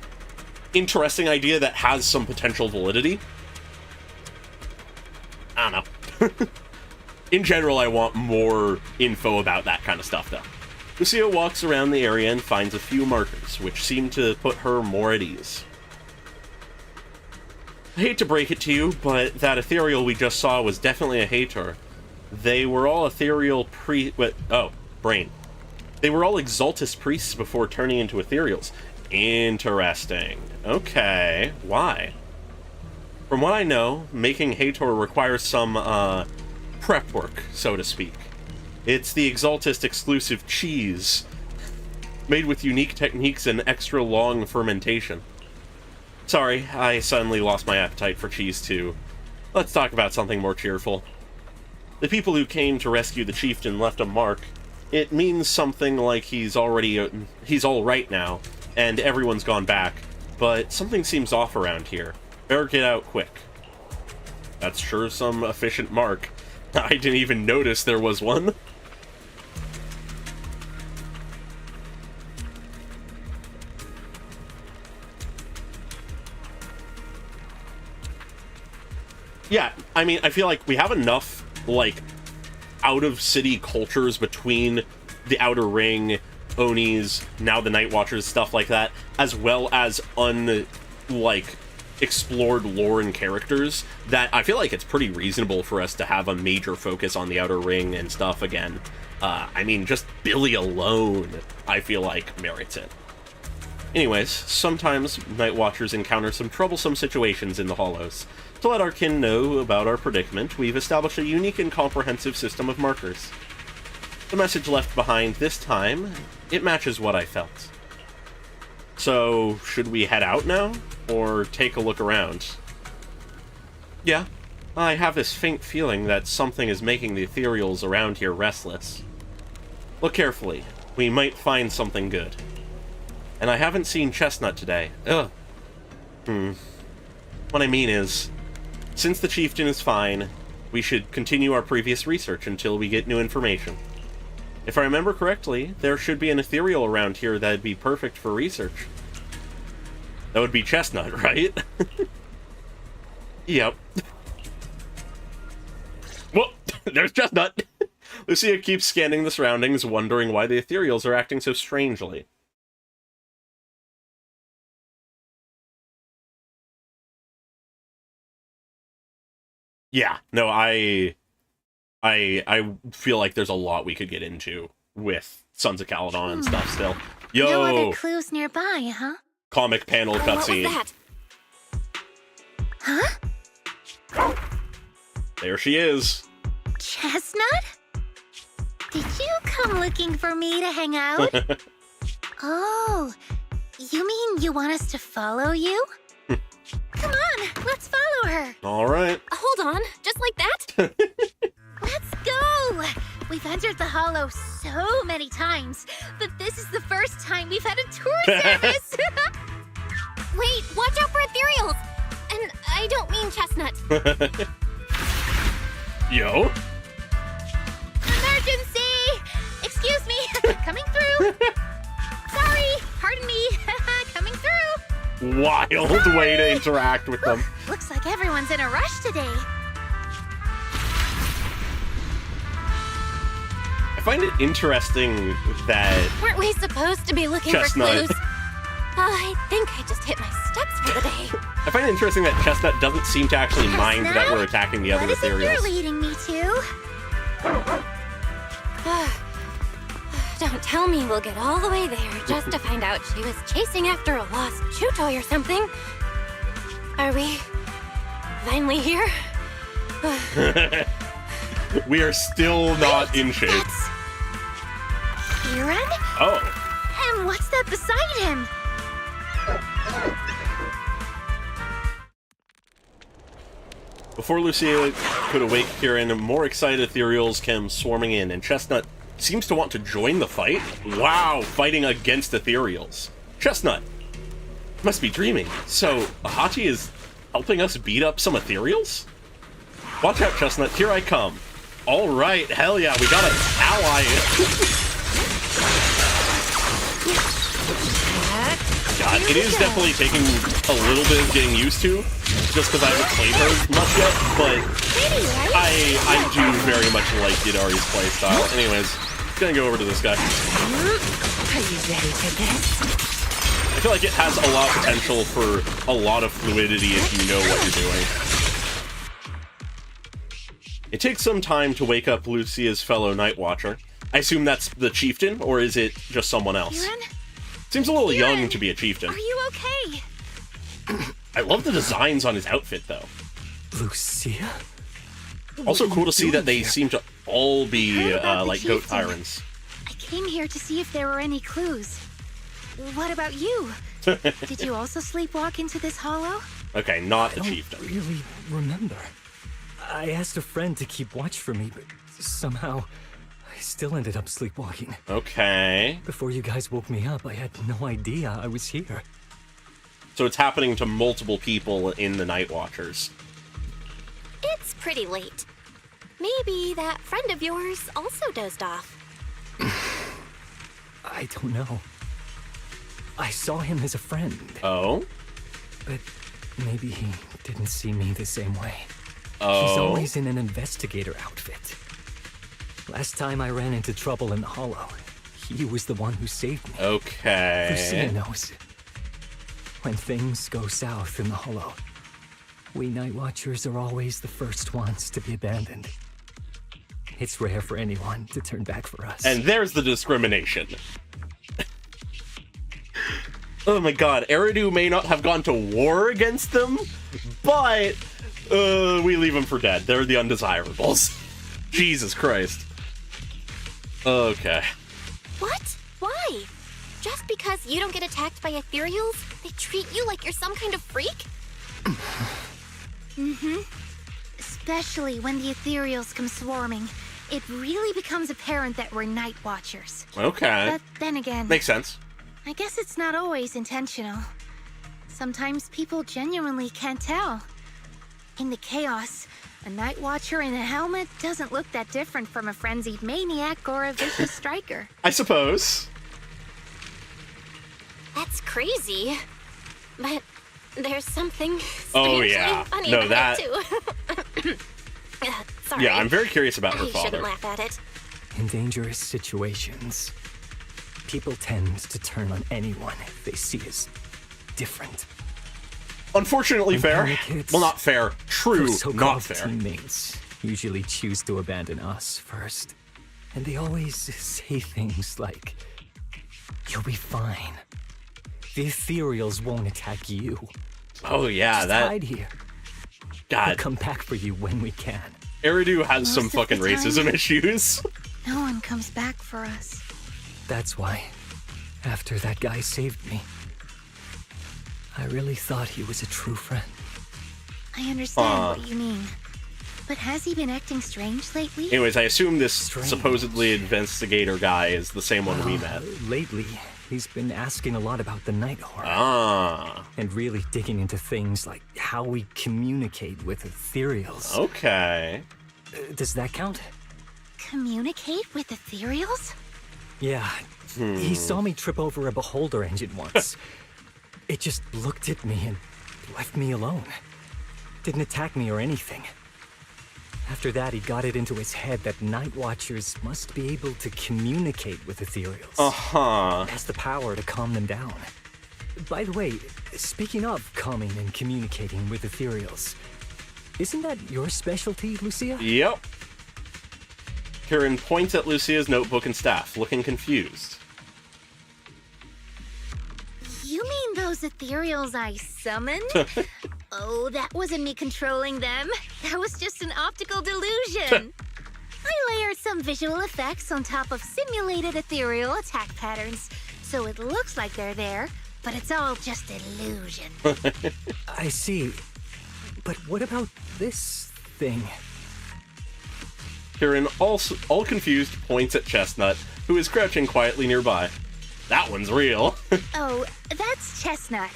interesting idea that has some potential validity. I don't know. In general, I want more info about that kind of stuff, though. Lucia walks around the area and finds a few markers, which seem to put her more at ease. I hate to break it to you, but that ethereal we just saw was definitely a Hator. They were all ethereal brain. They were all Exaltus priests before turning into ethereals. Interesting. Okay, why? From what I know, making Hator requires some, prep work, so to speak. It's the Exaltist exclusive cheese, made with unique techniques and extra long fermentation. Sorry, I suddenly lost my appetite for cheese too. Let's talk about something more cheerful. The people who came to rescue the chieftain left a mark. It means something like he's all right now, and everyone's gone back, but something seems off around here. Better get out quick. That's sure some efficient mark. I didn't even notice there was one. Yeah, I mean, I feel like we have enough, like, out-of-city cultures between the Outer Ring, Onis, now the Night Watchers, stuff like that, as well as explored lore and characters, that I feel like it's pretty reasonable for us to have a major focus on the Outer Ring and stuff again. I mean, just Billy alone, I feel like, merits it. Anyways, sometimes Night Watchers encounter some troublesome situations in the Hollows. To let our kin know about our predicament, we've established a unique and comprehensive system of markers. The message left behind this time, it matches what I felt. So, should we head out now? Or take a look around? Yeah, I have this faint feeling that something is making the ethereals around here restless. Look carefully. We might find something good. And I haven't seen Chestnut today. Ugh. What I mean is, since the chieftain is fine, we should continue our previous research until we get new information. If I remember correctly, there should be an ethereal around here that'd be perfect for research. That would be Chestnut, right? Yep. Well, there's Chestnut! Lucia keeps scanning the surroundings, wondering why the ethereals are acting so strangely. Yeah, no, I feel like there's a lot we could get into with Sons of Caledon and stuff still. Yo! No other clues nearby, huh? Comic panel cutscene. What was that? Huh? There she is. Chestnut? Did you come looking for me to hang out? Oh, you mean you want us to follow you? Come on, Let's follow her. All right. Hold on, just like that? Let's go. We've entered the Hollow so many times, but this is the first time we've had a tour service. Wait, watch out for ethereals! And I don't mean Chestnut. Yo. Emergency! Excuse me. Coming through. Sorry. Pardon me. Coming through. Wild way to interact with them. Looks like everyone's in a rush today. I find it interesting that Weren't we supposed to be looking Chestnut. for clues? I think I just hit my steps for the day. I find it interesting that Chestnut doesn't seem to actually mind that we're attacking the other What is it you're ethereals. leading me to? Don't tell me we'll get all the way there just to find out she was chasing after a lost chew toy or something. Are we finally here? We are still not in shape. That's... Kieran? Oh. And what's that beside him? Before Lucia could awake Kieran, more excited ethereals came swarming in, and Chestnut seems to want to join the fight. Wow, fighting against ethereals. Chestnut must be dreaming. So, Ahachi is helping us beat up some ethereals? Watch out, Chestnut, here I come. Alright, hell yeah, we got an ally. God, it is definitely taking a little bit of getting used to, just because I haven't played her much yet, but I do very much like Yidari's playstyle. Anyways, gonna go over to this guy. Are you ready for this? I feel like it has a lot of potential for a lot of fluidity if you know what you're doing. It takes some time to wake up Lucia's fellow Night Watcher. I assume that's the chieftain, or is it just someone else? Kieran? Seems a little Kieran, young to be a chieftain. Are you okay? I love the designs on his outfit, though. Lucia? Also cool to see that they seem to all be Heard about the like goat chieftain. tyrants. I came here to see if there were any clues. What about you? Did you also sleepwalk into this hollow? Okay, not I the don't chieftain. really remember. I asked a friend to keep watch for me, but somehow I still ended up sleepwalking. Okay. Before you guys woke me up, I had no idea I was here. So it's happening to multiple people in the Night Watchers. It's pretty late. Maybe that friend of yours also dozed off. I don't know. I saw him as a friend, Oh? but maybe he didn't see me the same way. Oh? He's always in an investigator outfit. Last time I ran into trouble in the Hollow, he was the one who saved me. Lucia Okay. knows. When things go south in the Hollow, we Night Watchers are always the first ones to be abandoned. It's rare for anyone to turn back for us. And there's the discrimination. Oh my god, Eridu may not have gone to war against them, but we leave them for dead. They're the undesirables. Jesus Christ. Okay. What? Why? Just because you don't get attacked by ethereals, they treat you like you're some kind of freak? Especially when the ethereals come swarming. It really becomes apparent that we're Night Watchers. Okay. But then again, Makes sense. I guess it's not always intentional. Sometimes people genuinely can't tell. In the chaos, a Night Watcher in a helmet doesn't look that different from a frenzied maniac or a vicious striker. I suppose. That's crazy. But there's something Oh, strangely yeah. funny No, about that- it too. Sorry. Yeah, I'm very curious about her You father. shouldn't laugh at it. in dangerous situations, people tend to turn on anyone they see as different. Unfortunately, fair. Panic Well, not fair. True, Those so-called not fair. teammates usually choose to abandon us first. And they always say things like, "You'll be fine. The ethereals won't attack you. Oh yeah, Just that hide here. We'll God. come back for you when we can." Eridu has some Most of the fucking racism time. issues. No one comes back for us. That's why, after that guy saved me, I really thought he was a true friend. I understand what you mean. But has he been acting strange lately? Anyways, I assume this Strange. supposedly investigator guy is the same one we met. Lately, he's been asking a lot about the night horror. Ah, And really digging into things like how we communicate with ethereals. okay. Does that count? Communicate with ethereals? Yeah. He saw me trip over a beholder engine once. It just looked at me and left me alone. Didn't attack me or anything. After that, he got it into his head that Night Watchers must be able to communicate with ethereals. Uh-huh. Has the power to calm them down. By the way, speaking of calming and communicating with ethereals, isn't that your specialty, Lucia? Yep. Kieran points at Lucia's notebook and staff, looking confused. You mean those ethereals I summoned? Oh, that wasn't me controlling them. That was just an optical delusion. I layered some visual effects on top of simulated ethereal attack patterns, so it looks like they're there, but it's all just illusion. I see. But what about this thing? Kieran, all confused, points at Chestnut, who is crouching quietly nearby. That one's real. Oh, that's Chestnut.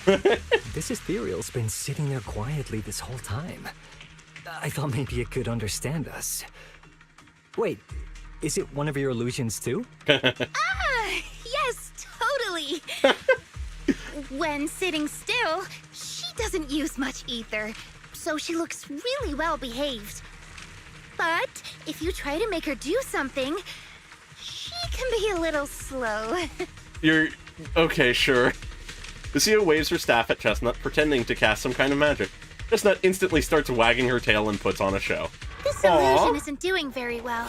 This ethereal's been sitting there quietly this whole time. I thought maybe it could understand us. Wait, is it one of your illusions too? Yes, totally. When sitting still, she doesn't use much ether, so she looks really well behaved. But if you try to make her do something, she can be a little slow. You're... okay, sure. Lucia waves her staff at Chestnut, pretending to cast some kind of magic. Chestnut instantly starts wagging her tail and puts on a show. This Aw. illusion isn't doing very well.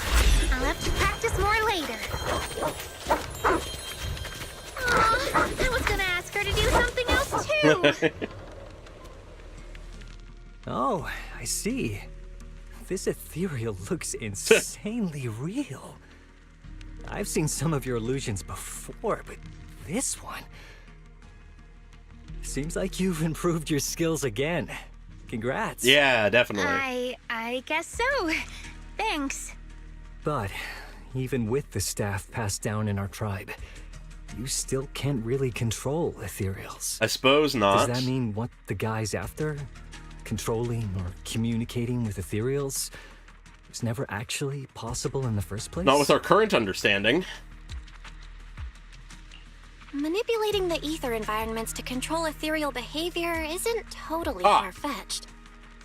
I'll have to practice more later. Aw, I was gonna ask her to do something else too. Oh, I see. This ethereal looks insanely real. I've seen some of your illusions before, but this one... Seems like you've improved your skills again. Congrats. Yeah, definitely. I guess so. Thanks. But even with the staff passed down in our tribe, you still can't really control ethereals. I suppose not. Does that mean what the guy's after? Controlling or communicating with ethereals was never actually possible in the first place? Not with our current understanding. Manipulating the ether environments to control ethereal behavior isn't totally far-fetched.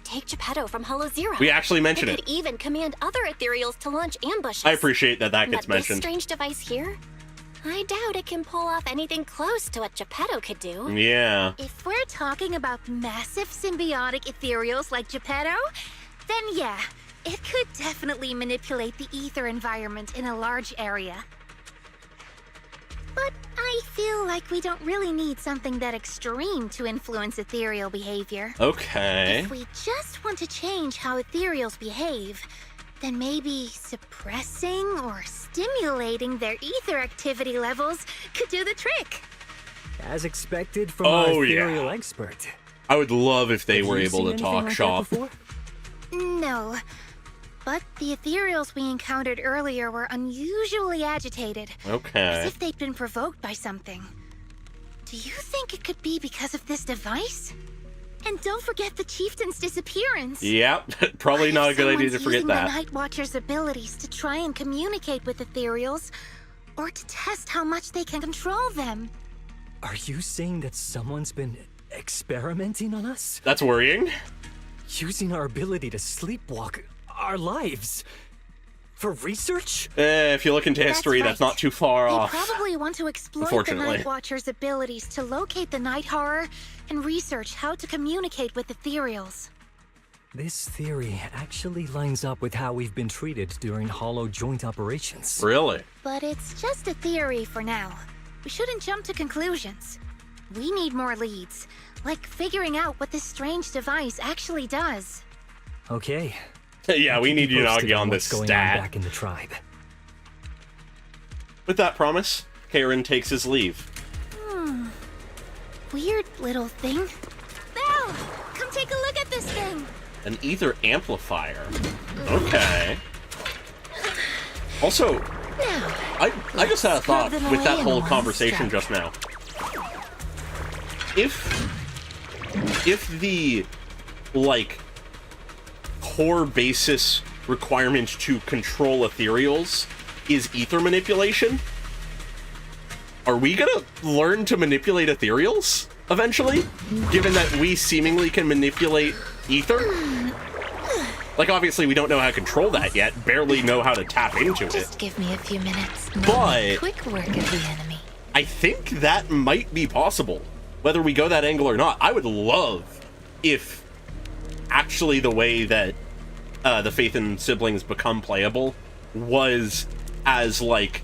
Take Geppetto from Hollow Zero. We actually mentioned It could even command other ethereals to launch ambushes. I appreciate that that gets But this mentioned. strange device here, I doubt it can pull off anything close to what Geppetto could do. Yeah. If we're talking about massive symbiotic ethereals like Geppetto, then yeah, it could definitely manipulate the ether environment in a large area. But I feel like we don't really need something that extreme to influence ethereal behavior. Okay. If we just want to change how ethereals behave, then maybe suppressing or stimulating their ether activity levels could do the trick. As expected from our Oh, yeah. ethereal expert. I would love if they Have were you able seen to anything talk like that shop. before? No. But the ethereals we encountered earlier were unusually agitated, as Okay. if they'd been provoked by something. Do you think it could be because of this device? And don't forget the chieftain's disappearance. Yep. Probably What not a if good idea to someone's forget using that. the Night Watcher's abilities to try and communicate with ethereals, or to test how much they can control them? Are you saying that someone's been experimenting on us? That's worrying. Using our ability to sleepwalk our lives? For research? If you look into history, that's right. not too far They off. probably want to exploit the Unfortunately. Night Watcher's abilities to locate the night horror and research how to communicate with ethereals. This theory actually lines up with how we've been treated during Hollow joint operations. Really? But it's just a theory for now. We shouldn't jump to conclusions. We need more leads, like figuring out what this strange device actually does. Okay. Yeah, we need Posted Unagi on this what's going on stat. back in the tribe. With that promise, Karen takes his leave. Weird little thing. Belle, come take a look at this thing. An ether amplifier. Okay. Also, I just had a thought with that whole conversation just now. If the, like, core basis requirement to control ethereals is ether manipulation, are we gonna learn to manipulate ethereals eventually? Given that we seemingly can manipulate ether? Like, obviously we don't know how to control that yet, barely know how to tap into it. Just give me a few minutes. But Quick work of the enemy. I think that might be possible, whether we go that angle or not. I would love if actually the way that the Faith and siblings become playable was as, like,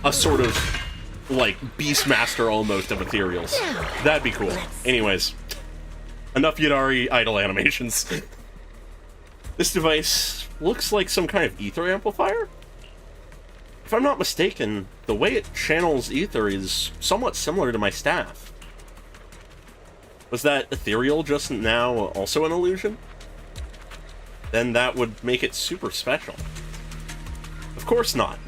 a sort of, like, Beastmaster almost of ethereals. That'd be cool. Anyways, enough Yadari idle animations. This device looks like some kind of ether amplifier? If I'm not mistaken, the way it channels ether is somewhat similar to my staff. Was that ethereal just now also an illusion? Then that would make it super special. Of course not.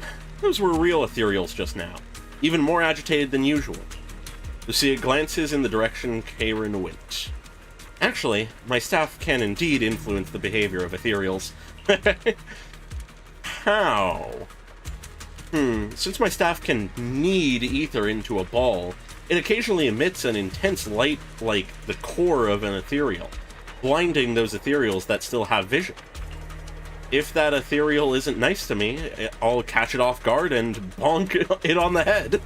Those were real ethereals just now, even more agitated than usual. Lucia glances in the direction Karen went. Actually, my staff can indeed influence the behavior of ethereals. How? Since my staff can knead ether into a ball, it occasionally emits an intense light like the core of an ethereal, blinding those ethereals that still have vision. If that ethereal isn't nice to me, I'll catch it off guard and bonk it on the head.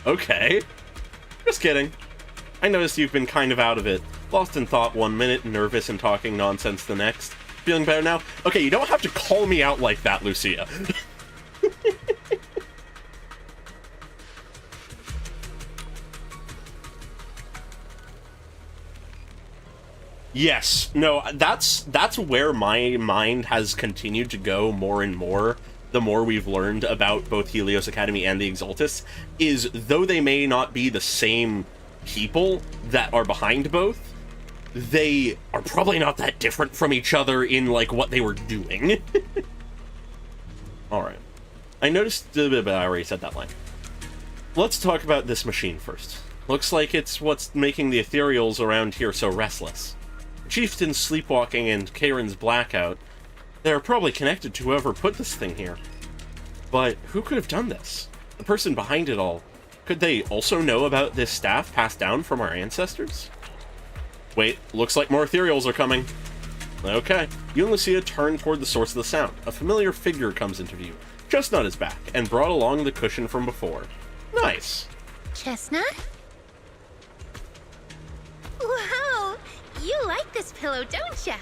Okay. Just kidding. I noticed you've been kind of out of it. Lost in thought 1 minute, nervous and talking nonsense the next. Feeling better now? Okay, you don't have to call me out like that, Lucia. Yes, no, that's where my mind has continued to go more and more, the more we've learned about both Helios Academy and the Exaltists, is though they may not be the same people that are behind both, they are probably not that different from each other in, like, what they were doing. Alright. I noticed, I already said that line. Let's talk about this machine first. Looks like it's what's making the ethereals around here so restless. Chieftain's sleepwalking and Karen's blackout, they're probably connected to whoever put this thing here. But who could have done this? The person behind it all. Could they also know about this staff passed down from our ancestors? Wait, looks like more ethereals are coming. Okay, you and Lucia turn toward the source of the sound. A familiar figure comes into view. Chestnut is back, and brought along the cushion from before. Nice. Chestnut? Wow! You like this pillow, don't ya?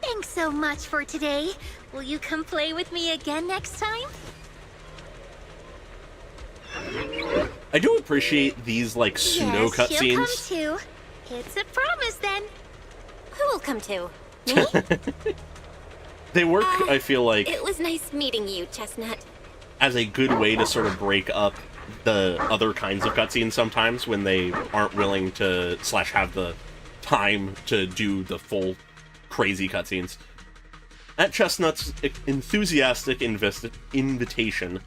Thanks so much for today. Will you come play with me again next time? I do appreciate these, like, pseudo Yes, she'll come cutscenes. too. It's a promise then. Who will come to? Me? They work, I feel like, It was nice meeting you, Chestnut. as a good way to sort of break up the other kinds of cutscenes sometimes when they aren't willing to / have the time to do the full crazy cutscenes. At Chestnut's enthusiastic invitation,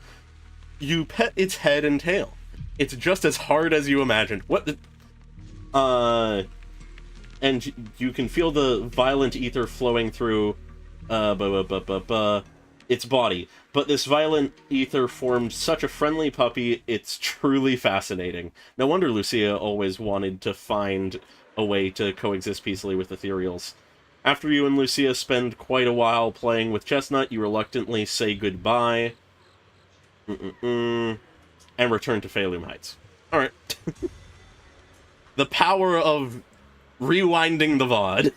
you pet its head and tail. It's just as hard as you imagined. What the... And you can feel the violent ether flowing through its body. But this violent ether formed such a friendly puppy, it's truly fascinating. No wonder Lucia always wanted to find a way to coexist peacefully with ethereals. After you and Lucia spend quite a while playing with Chestnut, you reluctantly say goodbye. And return to Phalum Heights. Alright. The power of rewinding the VOD.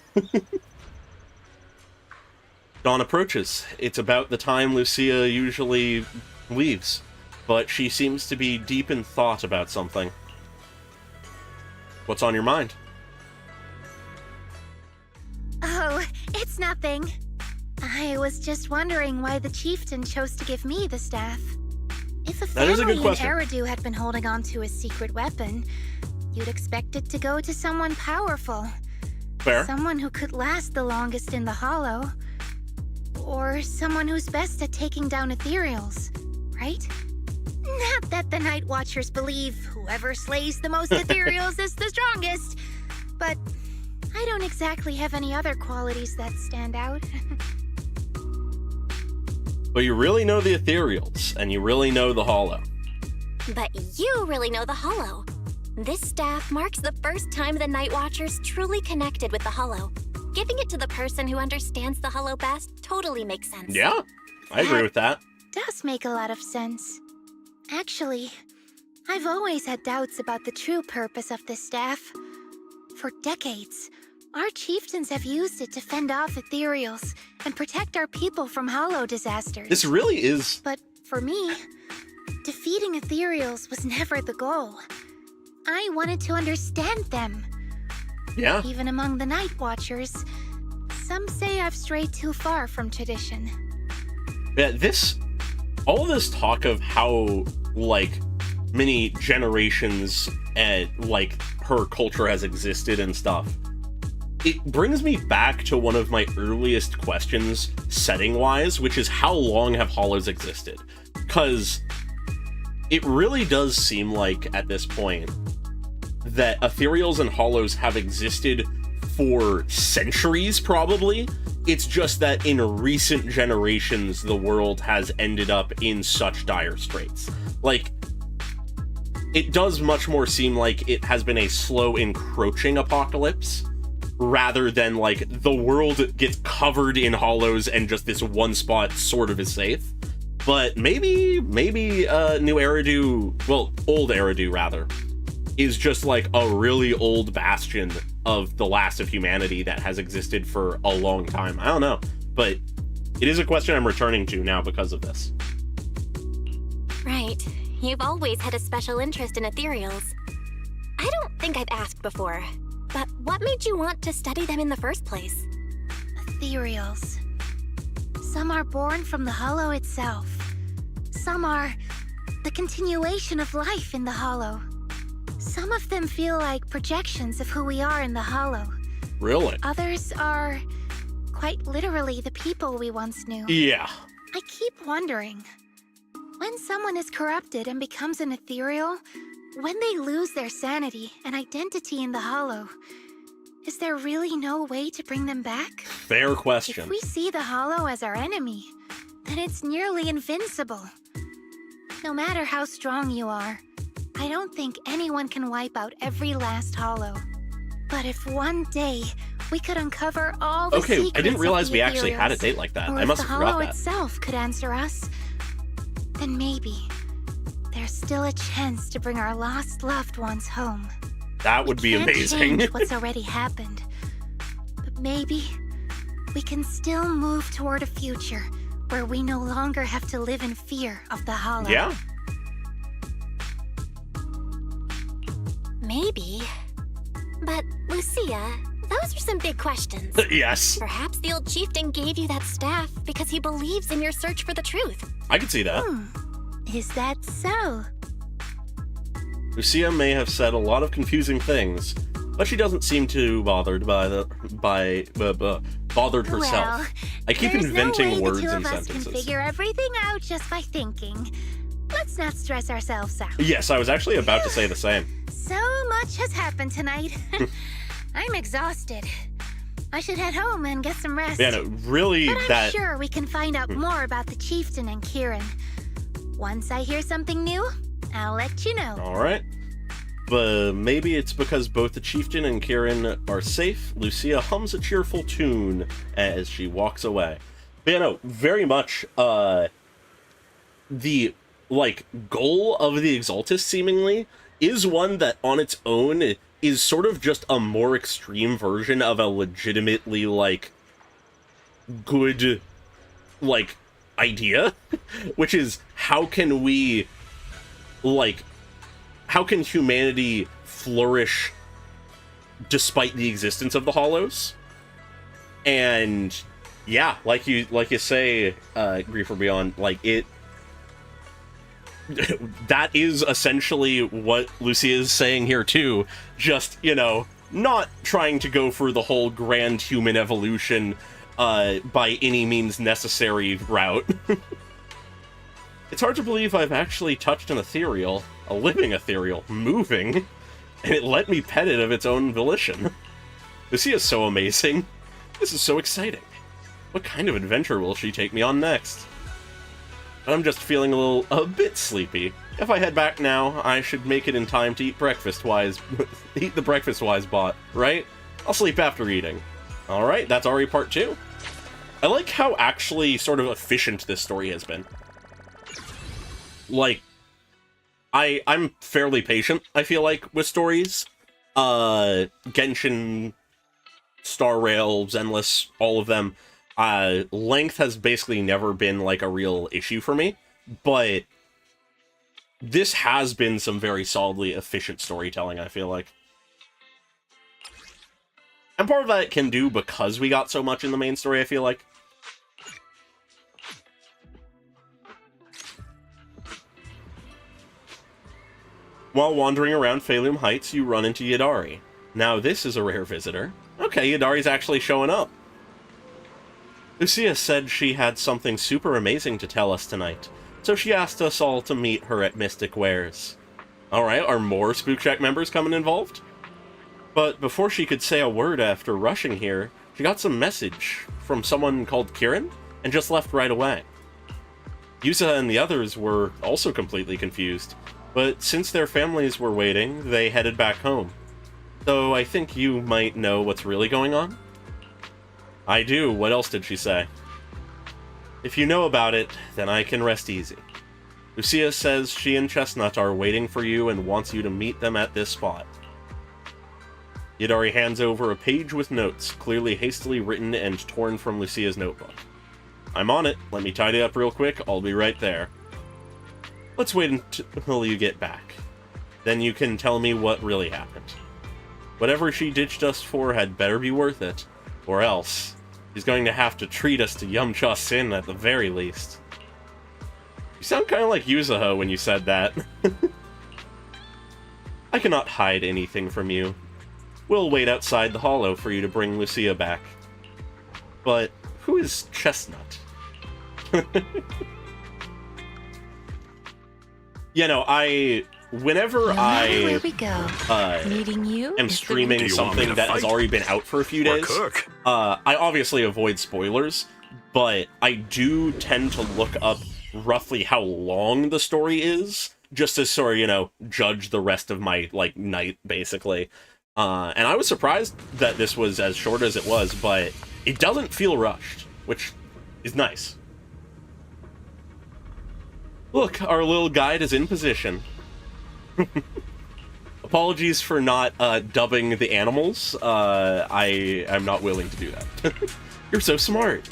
Dawn approaches. It's about the time Lucia usually leaves, but she seems to be deep in thought about something. What's on your mind? Oh, it's nothing. I was just wondering why the chieftain chose to give me the staff. If a That is a family good in question. Eridu had been holding on to a secret weapon, You'd expect it to go to someone powerful. Fair. Someone who could last the longest in the Hollow. Or someone who's best at taking down ethereals, right? Not that the Night Watchers believe whoever slays the most ethereals is the strongest, but I don't exactly have any other qualities that stand out. But you really know the ethereals, and you really know the Hollow. But you really know the Hollow. This staff marks the first time the Night Watchers truly connected with the Hollow. Giving it to the person who understands the Hollow best totally makes sense. Yeah, I agree with that. Does make a lot of sense. Actually, I've always had doubts about the true purpose of this staff. For decades, our chieftains have used it to fend off ethereals and protect our people from Hollow disasters. This really is... But for me, defeating ethereals was never the goal. I wanted to understand them. Yeah. Even among the Night Watchers, some say I've strayed too far from tradition. Yeah, all this talk of how, like, many generations and, like, her culture has existed and stuff, it brings me back to one of my earliest questions, setting-wise, which is how long have Hollows existed? Because it really does seem like, at this point, that ethereals and Hollows have existed for centuries, probably. It's just that in recent generations, the world has ended up in such dire straits. Like, it does much more seem like it has been a slow encroaching apocalypse, rather than, like, the world gets covered in Hollows and just this one spot sort of is safe. But maybe New Eridu, well, Old Eridu, rather, is just like a really old bastion of the last of humanity that has existed for a long time. I don't know, but it is a question I'm returning to now because of this. Right. You've always had a special interest in ethereals. I don't think I've asked before, but what made you want to study them in the first place? Ethereals. Some are born from the Hollow itself. Some are the continuation of life in the Hollow. Some of them feel like projections of who we are in the Hollow. Really? Others are quite literally the people we once knew. Yeah. I keep wondering, when someone is corrupted and becomes an ethereal, when they lose their sanity and identity in the Hollow, is there really no way to bring them back? Fair question. If we see the Hollow as our enemy, then it's nearly invincible. No matter how strong you are, I don't think anyone can wipe out every last Hollow. But if one day we could uncover all the secrets I didn't realize of the we actually had a ethereals, date like that. or I must if the have forgot Hollow that. itself could answer us, then maybe there's still a chance to bring our lost loved ones home. That would be Can't amazing. change what's already happened, but maybe we can still move toward a future where we no longer have to live in fear of the Hollow. Yeah. Maybe. But, Lucia, those are some big questions. Yes. Perhaps the old chieftain gave you that staff because he believes in your search for the truth. I could see that. Is that so? Lucia may have said a lot of confusing things, but she doesn't seem too bothered bothered herself. Well, I keep there's inventing no way words the two and of us sentences. can figure everything out just by thinking. Let's not stress ourselves out. Yes, I was actually about to say the same. So much has happened tonight. I'm exhausted. I should head home and get some rest. Yeah, no, really, but I'm sure we can find out more about the chieftain and Kieran. Once I hear something new, I'll let you know. All right. But maybe it's because both the chieftain and Kieran are safe. Lucia hums a cheerful tune as she walks away. But yeah, no, very much the, like, goal of the Exaltus, seemingly, is one that on its own is sort of just a more extreme version of a legitimately, like, good, like, idea, which is how can we, like, how can humanity flourish despite the existence of the Hollows? And yeah, like you say, Griefer Beyond, like, that is essentially what Lucia is saying here too. Just, you know, not trying to go for the whole grand human evolution by any means necessary route. It's hard to believe I've actually touched an ethereal, a living ethereal, moving, and it let me pet it of its own volition. Lucia's so amazing. This is so exciting. What kind of adventure will she take me on next? I'm just feeling a bit sleepy. If I head back now, I should make it in time to eat eat the breakfast-wise bot, right? I'll sleep after eating. Alright, that's already part 2. I like how actually sort of efficient this story has been. Like, I'm fairly patient, I feel like, with stories. Genshin, Star Rail, Zenless, all of them. Length has basically never been, like, a real issue for me, but this has been some very solidly efficient storytelling, I feel like. And part of that it can do because we got so much in the main story, I feel like. While wandering around Phalum Heights, you run into Yadari. Now this is a rare visitor. Okay, Yadari's actually showing up. Lucia said she had something super amazing to tell us tonight, so she asked us all to meet her at Mystic Wares. Alright, are more Spook Shack members coming involved? But before she could say a word after rushing here, she got some message from someone called Kieran, and just left right away. Yusa and the others were also completely confused, but since their families were waiting, they headed back home. So I think you might know what's really going on? I do. What else did she say? If you know about it, then I can rest easy. Lucia says she and Chestnut are waiting for you and wants you to meet them at this spot. Yadari hands over a page with notes, clearly hastily written and torn from Lucia's notebook. I'm on it. Let me tidy up real quick. I'll be right there. Let's wait until you get back. Then you can tell me what really happened. Whatever she ditched us for had better be worth it, or else she's going to have to treat us to Yum-Cha Sin at the very least. You sound kind of like Yuzuha when you said that. I cannot hide anything from you. We'll wait outside the hollow for you to bring Lucia back. But who is Chestnut? You know, whenever where we go. Meeting you am streaming something that has already been out for a few days, I obviously avoid spoilers, but I do tend to look up roughly how long the story is, just to sort of, you know, judge the rest of my, like, night, basically. And I was surprised that this was as short as it was, but it doesn't feel rushed, which is nice. Look, our little guide is in position. Apologies for not dubbing the animals. I am not willing to do that. You're so smart.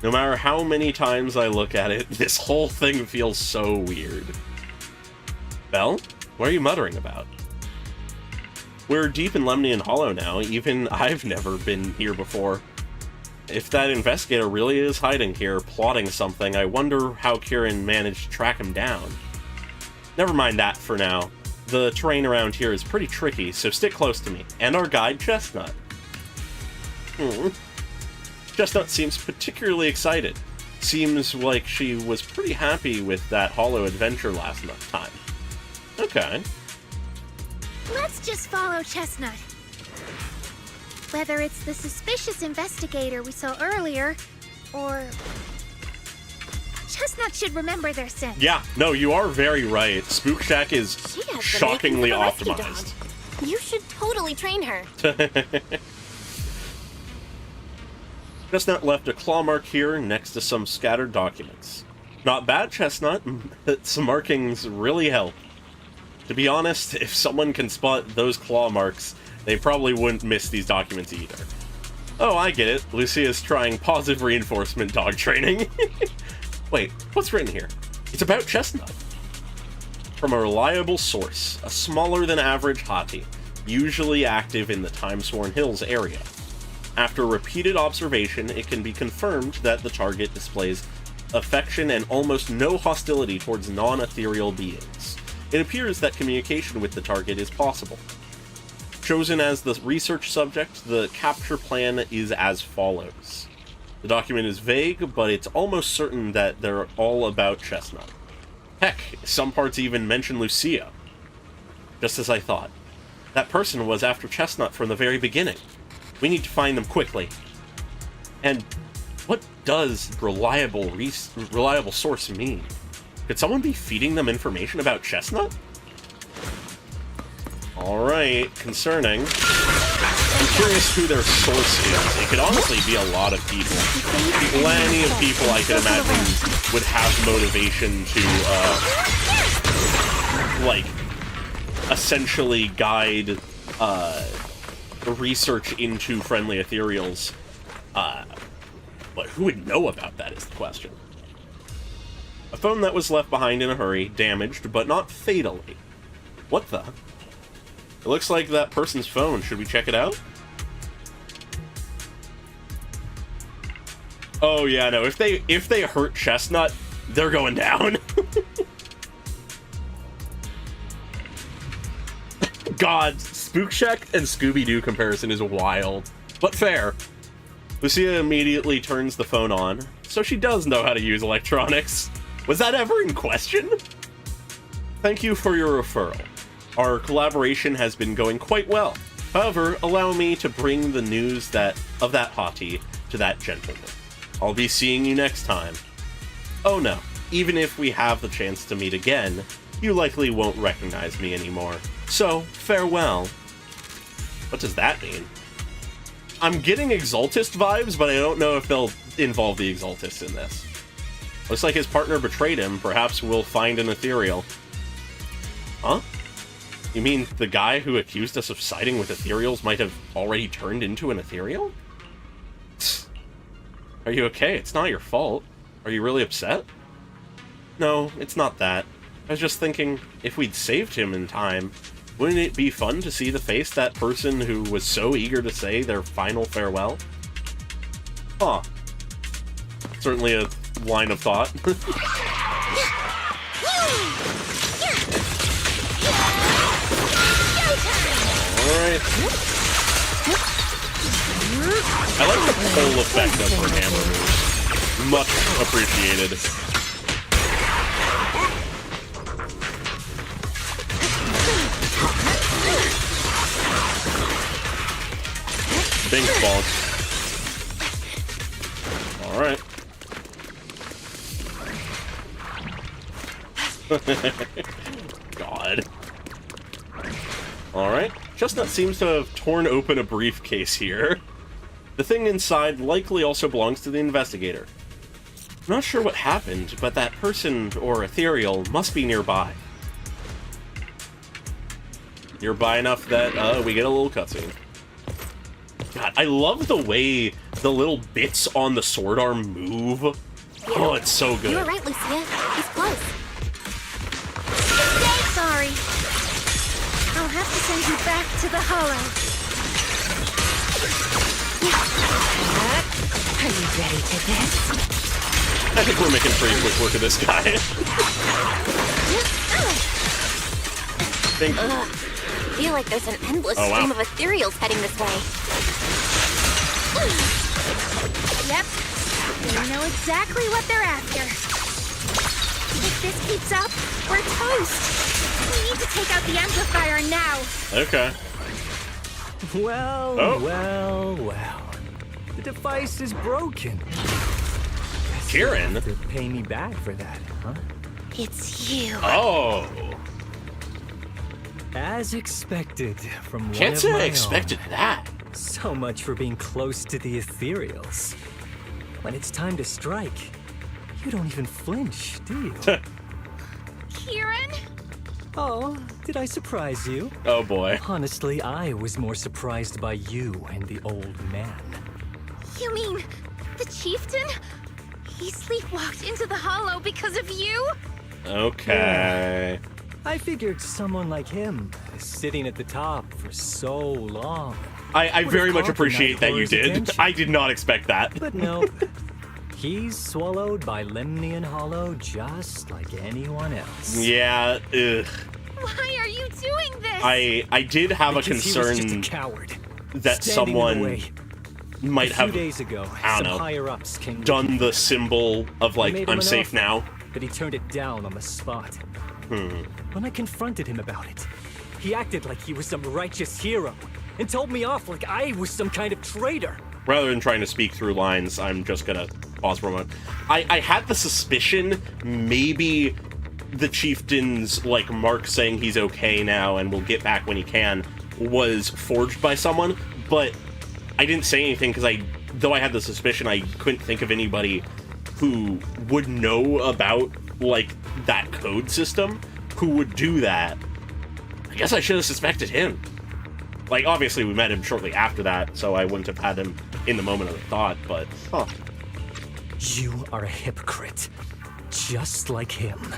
No matter how many times I look at it, this whole thing feels so weird. Belle, what are you muttering about? We're deep in Lemnian Hollow now. Even I've never been here before. If that investigator really is hiding here, plotting something, I wonder how Kieran managed to track him down. Never mind that for now. The terrain around here is pretty tricky, so stick close to me. And our guide, Chestnut. Chestnut seems particularly excited. Seems like she was pretty happy with that hollow adventure last time. Okay. Let's just follow Chestnut. Whether it's the suspicious investigator we saw earlier, or... Chestnut should remember their sin. Yeah, no, you are very right. Spook Shack is shockingly optimized. You should totally train her. Chestnut left a claw mark here next to some scattered documents. Not bad, Chestnut. Some markings really help. To be honest, if someone can spot those claw marks, they probably wouldn't miss these documents either. Oh, I get it. Lucia's trying positive reinforcement dog training. Wait, what's written here? It's about Chestnut. From a reliable source, a smaller than average hottie, usually active in the Timesworn Hills area. After repeated observation, it can be confirmed that the target displays affection and almost no hostility towards non-ethereal beings. It appears that communication with the target is possible. Chosen as the research subject, the capture plan is as follows. The document is vague, but it's almost certain that they're all about Chestnut. Heck, some parts even mention Lucia. Just as I thought. That person was after Chestnut from the very beginning. We need to find them quickly. And what does reliable source mean? Could someone be feeding them information about Chestnut? Alright, concerning. I'm curious who their source is. It could honestly be a lot of people. Plenty of people I could imagine would have motivation to, like, essentially guide, research into friendly ethereals. But who would know about that is the question. A phone that was left behind in a hurry, damaged, but not fatally. What the? It looks like that person's phone. Should we check it out? Oh yeah, no. If they hurt Chestnut, they're going down. God, Spook Shack and Scooby-Doo comparison is wild, but fair. Lucia immediately turns the phone on, so she does know how to use electronics. Was that ever in question? Thank you for your referral. Our collaboration has been going quite well. However, allow me to bring the news of that hottie to that gentleman. I'll be seeing you next time. Oh no, even if we have the chance to meet again, you likely won't recognize me anymore. So, farewell. What does that mean? I'm getting Exaltist vibes, but I don't know if they'll involve the Exaltist in this. Looks like his partner betrayed him. Perhaps we'll find an ethereal. Huh? You mean the guy who accused us of siding with ethereals might have already turned into an ethereal? Are you okay? It's not your fault. Are you really upset? No, it's not that. I was just thinking, if we'd saved him in time, wouldn't it be fun to see the face that person who was so eager to say their final farewell? Huh. Certainly a line of thought. Alright. I like the pull effect of her hammer moves. Much appreciated. Bing bonk. Alright. God. Alright. Chestnut seems to have torn open a briefcase here. The thing inside likely also belongs to the investigator. I'm not sure what happened, but that person, or ethereal, must be nearby. Nearby enough that, we get a little cutscene. God, I love the way the little bits on the sword arm move. Yeah. Oh, it's so good. You were right, Lucia. He's close. Sorry. I'll have to send you back to the Hollow. Are you ready for this? I think we're making pretty quick work of this guy. I feel like there's an endless stream of ethereals heading this way. Yep. They know exactly what they're after. If this keeps up, we're toast. We need to take out the amplifier now. Okay. Well, well. The device is broken. Kieran? You have to pay me back for that, huh? It's you. Oh. As expected from Can't one of say my I expected own. that. So much for being close to the ethereals. When it's time to strike, you don't even flinch, do you? Kieran? Oh, did I surprise you? Oh boy. Honestly, I was more surprised by you and the old man. You mean the chieftain? He sleepwalked into the Hollow because of you? Okay. I figured someone like him, sitting at the top for so long. I very much appreciate that you his did. attention. I did not expect that. But no, He's swallowed by Lemnian Hollow just like anyone else. Yeah, ugh. Why are you doing this? I did have a Because he was just a concern coward, that standing in the someone way. might A few have days ago, I some don't know, higher-ups came done looking the for him. symbol of, They like, made him I'm an safe offer, now. but he turned it down on the spot. When I confronted him about it, he acted like he was some righteous hero and told me off like I was some kind of traitor. Rather than trying to speak through lines, I'm just gonna pause for a moment. I had the suspicion maybe the chieftain's, like, mark saying he's okay now and will get back when he can was forged by someone, but I didn't say anything because though I had the suspicion, I couldn't think of anybody who would know about, like, that code system who would do that. I guess I should have suspected him. Like, obviously we met him shortly after that, so I wouldn't have had him in the moment of the thought, but, huh. You are a hypocrite, just like him.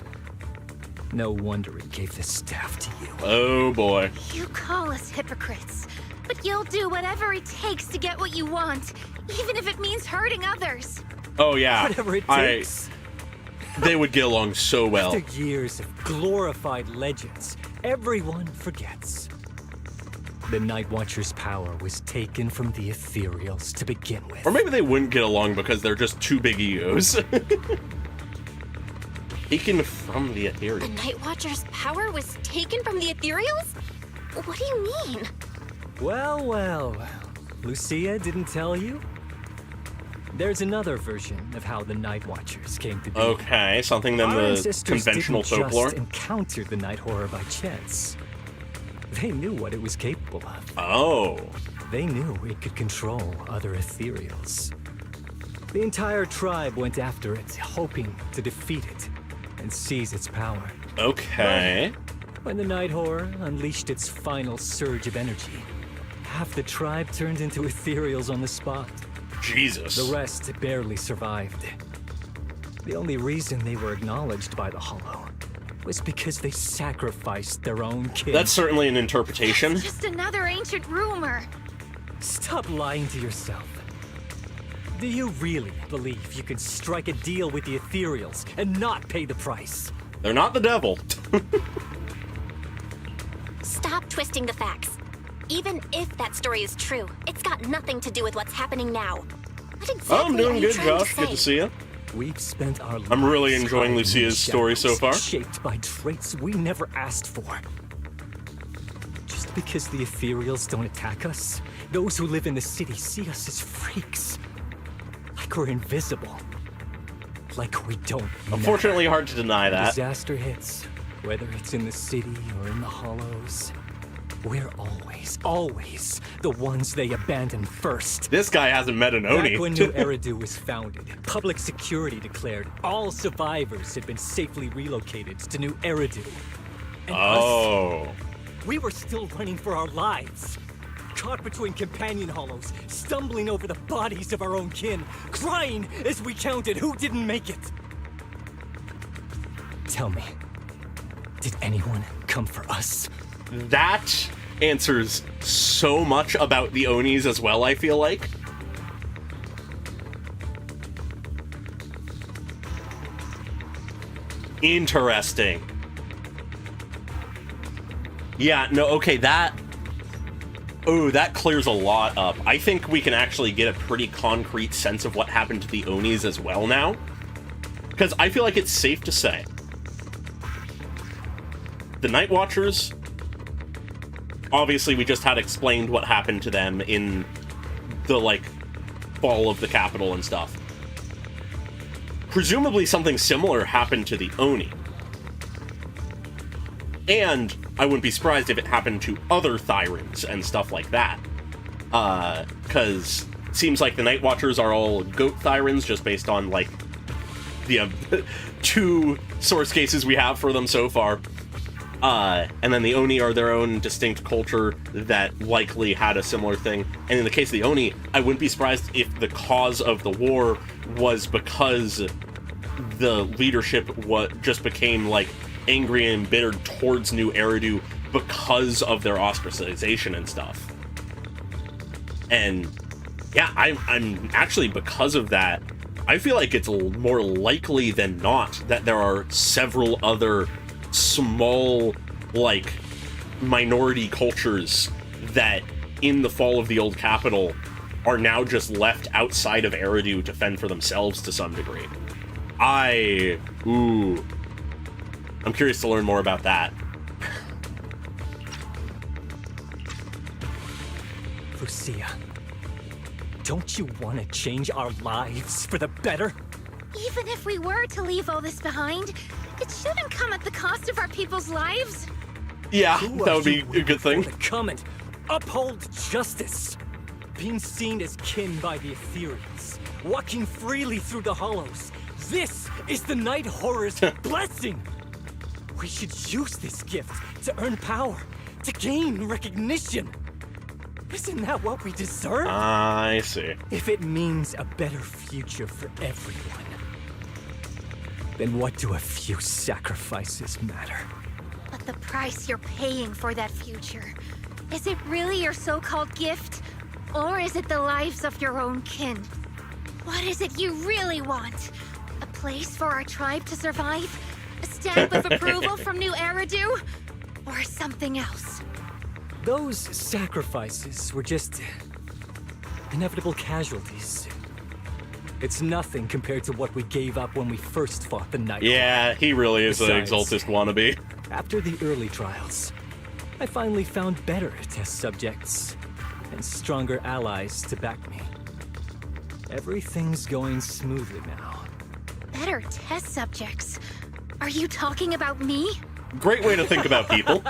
No wonder he gave this staff to you. Oh boy. You call us hypocrites, but you'll do whatever it takes to get what you want, even if it means hurting others. Oh yeah. Whatever it takes. They would get along so well. After years of glorified legends, everyone forgets. The Night Watcher's power was taken from the Ethereals to begin with. Or maybe they wouldn't get along because they're just two big egos. Taken from the The Ethereal. Night Watcher's power was taken from the Ethereals? What do you mean? Well, well, well. Lucia didn't tell you? There's another version of how the Night Watchers came to be. Okay, something than Our the ancestors conventional didn't folklore. just encounter the Night Horror by chance. They knew what it was capable of. Oh. They knew it could control other ethereals. The entire tribe went after it, hoping to defeat it and seize its power. Okay. When the Night Horror unleashed its final surge of energy, half the tribe turned into ethereals on the spot. Jesus. The rest barely survived. The only reason they were acknowledged by the Hollow was because they sacrificed their own kin. That's certainly an interpretation. Just another ancient rumor. Stop lying to yourself. Do you really believe you can strike a deal with the Ethereals and not pay the price? They're not the devil. Stop twisting the facts. Even if that story is true, it's got nothing to do with what's happening now. What exactly I'm are doing you good, trying Josh. Good to see you. We've spent our I'm really lives enjoying hiding in Lucia's the story so shadows, far. shaped by traits we never asked for. Just because the Ethereals don't attack us, those who live in the city see us as freaks. Like we're invisible. Like we don't matter. Unfortunately, hard to deny that. Disaster hits, whether it's in the city or in the hollows. We're always the ones they abandon first. This guy hasn't met an Oni. Back when New Eridu was founded, public security declared all survivors had been safely relocated to New Eridu. And Oh. we were still running for our lives. Caught between companion hollows, stumbling over the bodies of our own kin, crying as we counted who didn't make it. Tell me, did anyone come for us? That answers so much about the Onis as well, I feel like. Interesting. Yeah, no, okay, that clears a lot up. I think we can actually get a pretty concrete sense of what happened to the Onis as well now. Because I feel like it's safe to say the Night Watchers, obviously we just had explained what happened to them in the, like, fall of the capital and stuff. Presumably something similar happened to the Oni. And I wouldn't be surprised if it happened to other Thyrans and stuff like that. Because it seems like the Night Watchers are all goat Thyrans, just based on, like, the 2 source cases we have for them so far. And then the Oni are their own distinct culture that likely had a similar thing. And in the case of the Oni, I wouldn't be surprised if the cause of the war was because the leadership just became, like, angry and embittered towards New Eridu because of their ostracization and stuff. And yeah, I'm actually, because of that, I feel like it's more likely than not that there are several other small, like, minority cultures that, in the fall of the old capital, are now just left outside of Eridu to fend for themselves to some degree. I'm curious to learn more about that. Lucia, don't you want to change our lives for the better? Even if we were to leave all this behind, it shouldn't come at the cost of our people's lives. Yeah, Who that are would be you a good thing. to come and uphold justice? Being seen as kin by the Ethereals, walking freely through the hollows. This is the Night Horror's blessing! We should use this gift to earn power, to gain recognition. Isn't that what we deserve? I see. If it means a better future for everyone, then what do a few sacrifices matter? But the price you're paying for that future, is it really your so-called gift? Or is it the lives of your own kin? What is it you really want? A place for our tribe to survive? A stamp of approval from New Eridu? Or something else? Those sacrifices were just inevitable casualties. It's nothing compared to what we gave up when we first fought the Night Horror. Yeah, he really is an Besides, exaltist wannabe. After the early trials, I finally found better test subjects and stronger allies to back me. Everything's going smoothly now. Better test subjects? Are you talking about me? Great way to think about people.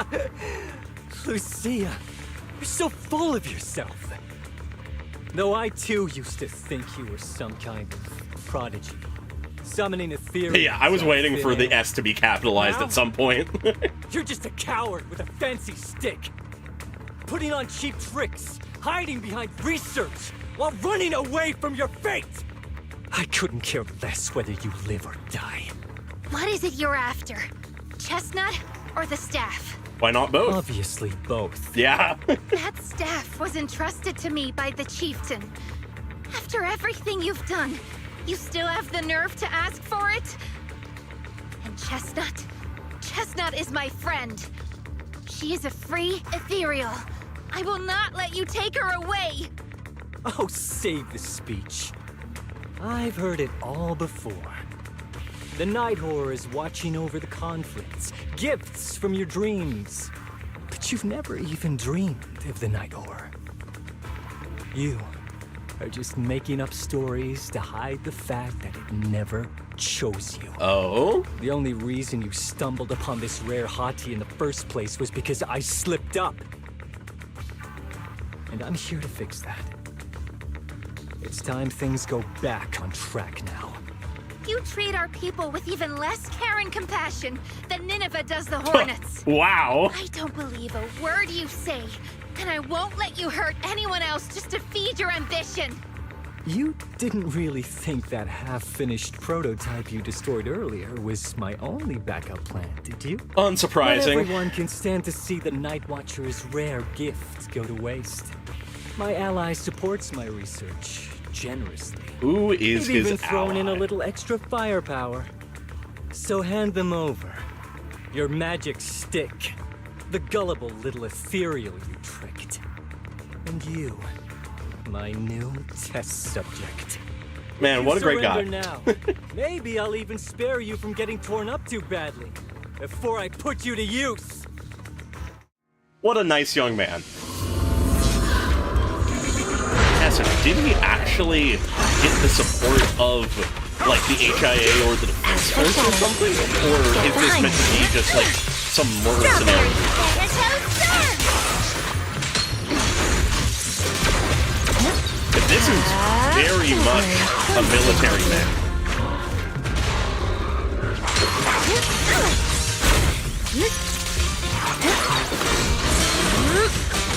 Lucia, you're so full of yourself. Though I too used to think you were some kind of prodigy, summoning Ethereals. Yeah, I was waiting for the S to be capitalized at some point. You're just a coward with a fancy stick. Putting on cheap tricks, hiding behind research, while running away from your fate. I couldn't care less whether you live or die. What is it you're after? Chestnut or the staff? Why not both? Obviously both. Yeah. That staff was entrusted to me by the chieftain. After everything you've done, you still have the nerve to ask for it? And Chestnut? Chestnut is my friend. She is a free ethereal. I will not let you take her away! Oh, save the speech. I've heard it all before. The Night Horror is watching over the conflicts, gifts from your dreams. But you've never even dreamed of the Night Horror. You are just making up stories to hide the fact that it never chose you. Oh? The only reason you stumbled upon this rare hottie in the first place was because I slipped up. And I'm here to fix that. It's time things go back on track now. You treat our people with even less care and compassion than Nineveh does the Hornets. Wow. I don't believe a word you say, and I won't let you hurt anyone else just to feed your ambition. You didn't really think that half-finished prototype you destroyed earlier was my only backup plan, did you? Unsurprising. Not everyone can stand to see the Night Watcher's rare gift go to waste. My ally supports my research generously. Who is They've his even thrown in a ally? little extra firepower. So hand them over. Your magic stick. The gullible little ethereal you tricked. And you, my new test subject. Man, what a great guy. Surrender now. Maybe I'll even spare you from getting torn up too badly before I put you to use. What a nice young man. Tessa, did he actually get the support of, like, the HIA or the Defense Force or something? Or is this meant to be just, like, some mercenary? But this is very much a military man.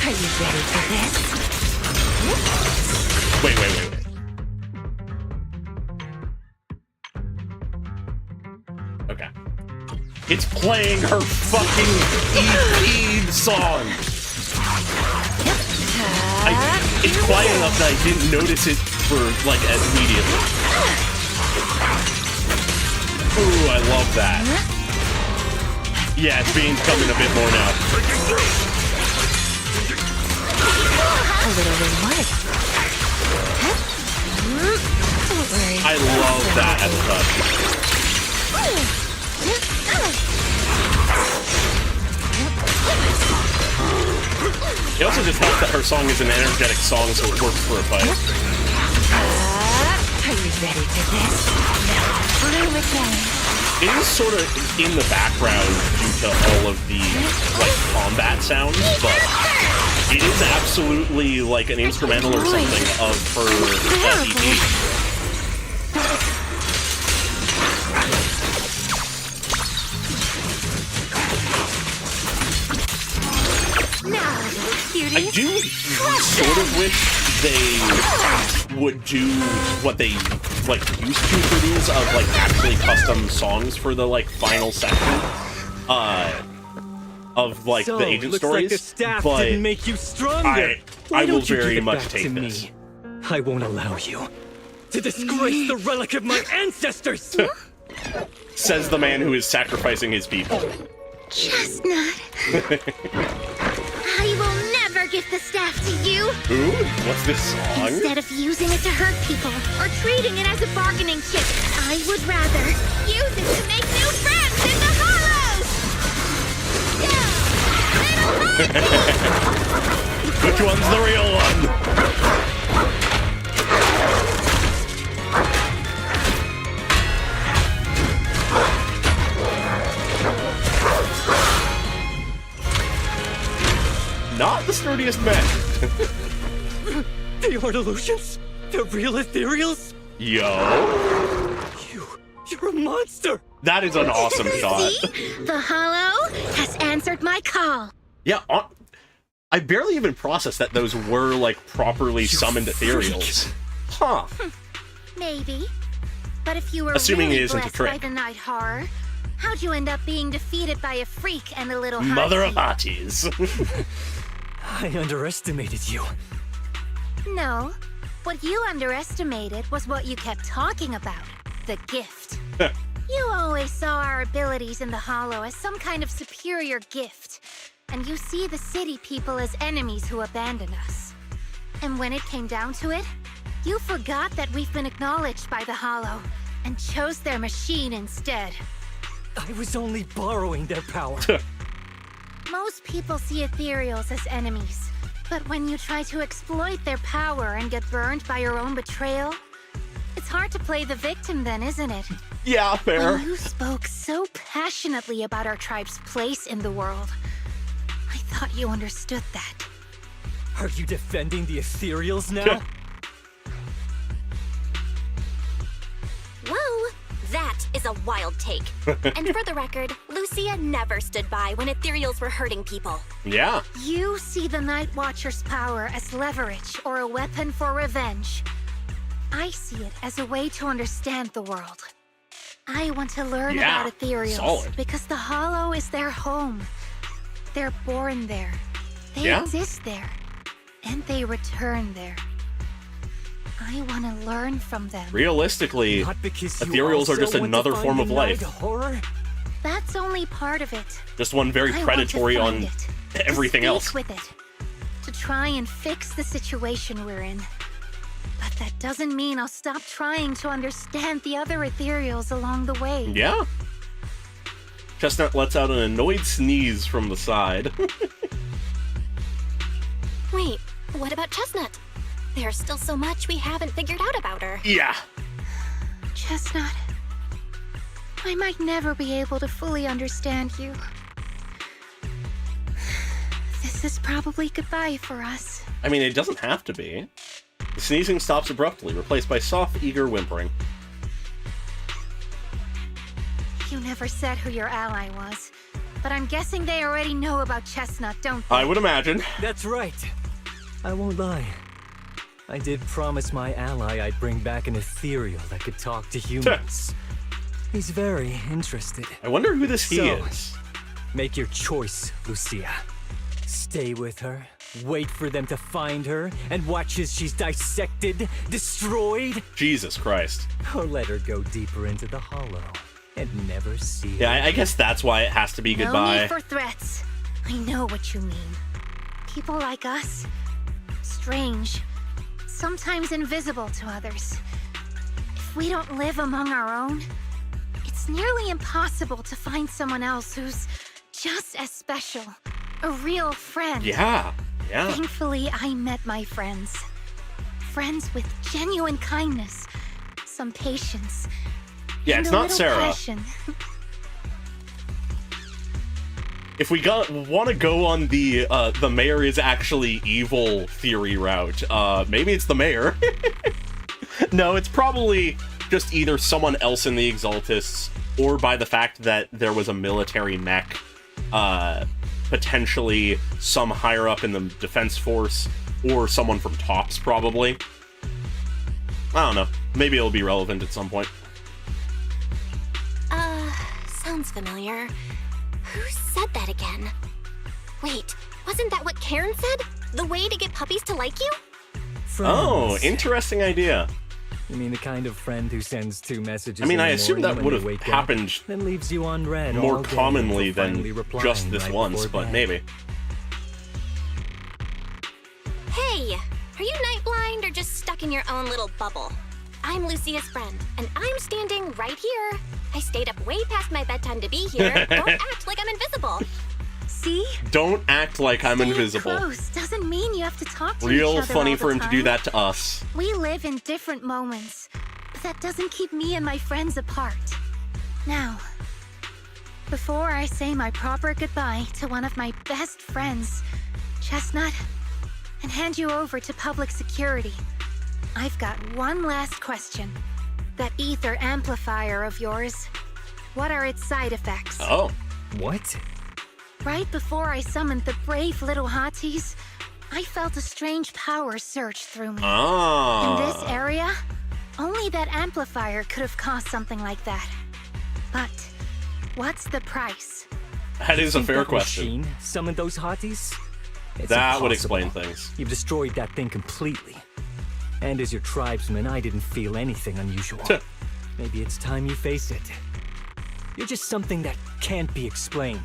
Are you ready for this? Wait. Okay. It's playing her fucking EP song! It's quiet enough that I didn't notice it for, like, immediately. Ooh, I love that. Yeah, it's becoming a bit more now. A little reward. Don't worry. I love that as a touch. It also just helps that her song is an energetic song, so it works for a fight. Are you ready for this? Now, bloom again. It is sort of in the background due to all of the, like, combat sounds, but it is absolutely, like, an instrumental or something of her EP. I do sort of wish they would do what they like used to for these, of like actually custom songs for the like final section of like the agent stories. Like the staff but didn't make you stronger. I will very much take to this. Me. I won't allow you to disgrace the relic of my ancestors. Says the man who is sacrificing his people. Chestnut. I will never give the staff to you. Ooh, what's this song? Instead of using it to hurt people or treating it as a bargaining chip, I would rather use it to make new friends in the hollows. Yeah, Which one's the real one? Not the sturdiest men. They are illusions? They're real ethereals? Yo. You're a monster! That is an awesome shot. See? The hollow has answered my call. Yeah, I barely even processed that those were, like, properly summoned ethereals. Huh. Maybe. But if you were Assuming really it isn't a blessed trick. by the night horror, how'd you end up being defeated by a freak and a little Mother of heartbeat? Hotties. I underestimated you. No. What you underestimated was what you kept talking about. The gift. You always saw our abilities in the Hollow as some kind of superior gift. And you see the city people as enemies who abandon us. And when it came down to it, you forgot that we've been acknowledged by the Hollow and chose their machine instead. I was only borrowing their power. Most people see ethereals as enemies. But when you try to exploit their power and get burned by your own betrayal, it's hard to play the victim then, isn't it? Yeah, fair. When you spoke so passionately about our tribe's place in the world, I thought you understood that. Are you defending the ethereals now? Whoa, that is a wild take. And for the record, Lucia never stood by when ethereals were hurting people. Yeah. You see the Night Watcher's power as leverage or a weapon for revenge. I see it as a way to understand the world. I want to learn about ethereals solid. because the Hollow is their home. They're born there. They exist there. And they return there. I want to learn from them. Realistically, Not because you ethereals are also just want to another find form the of night life. Horror? That's only part of it. Just one very I want predatory to find on it, everything to else. speak with it, to try and fix the situation we're in. But that doesn't mean I'll stop trying to understand the other ethereals along the way. Yeah. Chestnut lets out an annoyed sneeze from the side. Wait, what about Chestnut? There's still so much we haven't figured out about her. Yeah. Chestnut, I might never be able to fully understand you. This is probably goodbye for us. I mean, it doesn't have to be. The sneezing stops abruptly, replaced by soft, eager whimpering. You never said who your ally was, but I'm guessing they already know about Chestnut, don't they? I would imagine. That's right. I won't lie. I did promise my ally I'd bring back an ethereal that could talk to humans. He's very interested. I wonder who this he So, is. Make your choice, Lucia. Stay with her, Wait for them to find her and watch as she's dissected, destroyed? Jesus Christ. Or let her go deeper into the hollow and never see her. Yeah, I guess that's why it has to be No goodbye. need for threats. I know what you mean. People like us, strange, sometimes invisible to others. If we don't live among our own, it's nearly impossible to find someone else who's just as special. A real friend. Yeah. Thankfully, I met my friends. Friends with genuine kindness, some patience. Yeah, and it's a not little Sarah. passion. If we want to go on the mayor is actually evil theory route, maybe it's the mayor. No, it's probably just either someone else in the Exaltists, or by the fact that there was a military mech, potentially some higher up in the defense force, or someone from TOPS, probably. I don't know. Maybe it'll be relevant at some point. Sounds familiar. Who said that again? Wait, wasn't that what Karen said? The way to get puppies to like you? Friends. Oh, interesting idea. You mean the kind of friend who sends 2 messages? I mean, in I the assume morning that when would they have wake happened up, then leaves you on red more all day commonly before than finally replying just this right once, before but bed. maybe. Hey, are you night blind or just stuck in your own little bubble? I'm Lucia's friend, and I'm standing right here. I stayed up way past my bedtime to be here. Don't act like I'm invisible. See? Don't act like I'm Staying invisible. close doesn't mean you have to talk to each Real other funny all for the him to do time. that to us. We live in different moments, but that doesn't keep me and my friends apart. Now, before I say my proper goodbye to one of my best friends, Chestnut, and hand you over to public security, I've got one last question. That ether amplifier of yours, what are its side effects? Oh. What? Right before I summoned the brave little hotties, I felt a strange power surge through me. Ah. In this area, only that amplifier could have caused something like that. But what's the price? That is a Think fair that question. Machine summoned those hotties? It's That would impossible. explain things. You've destroyed that thing completely. And as your tribesman, I didn't feel anything unusual. Maybe it's time you face it. You're just something that can't be explained.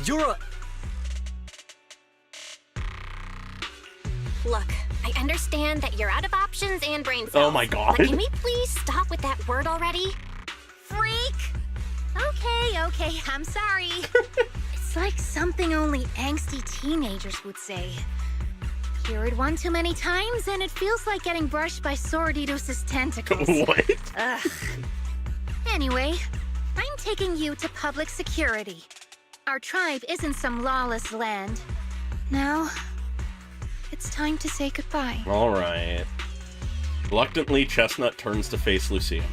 You're a... Look, I understand that you're out of options and brain cells. Oh my God. But can we please stop with that word already? Freak! Okay, I'm sorry. It's like something only angsty teenagers would say. Hear it one too many times, and it feels like getting brushed by Swordidus' tentacles. What? Ugh. Anyway, I'm taking you to public security. Our tribe isn't some lawless land. Now, it's time to say goodbye. Alright. Reluctantly, Chestnut turns to face Lucia.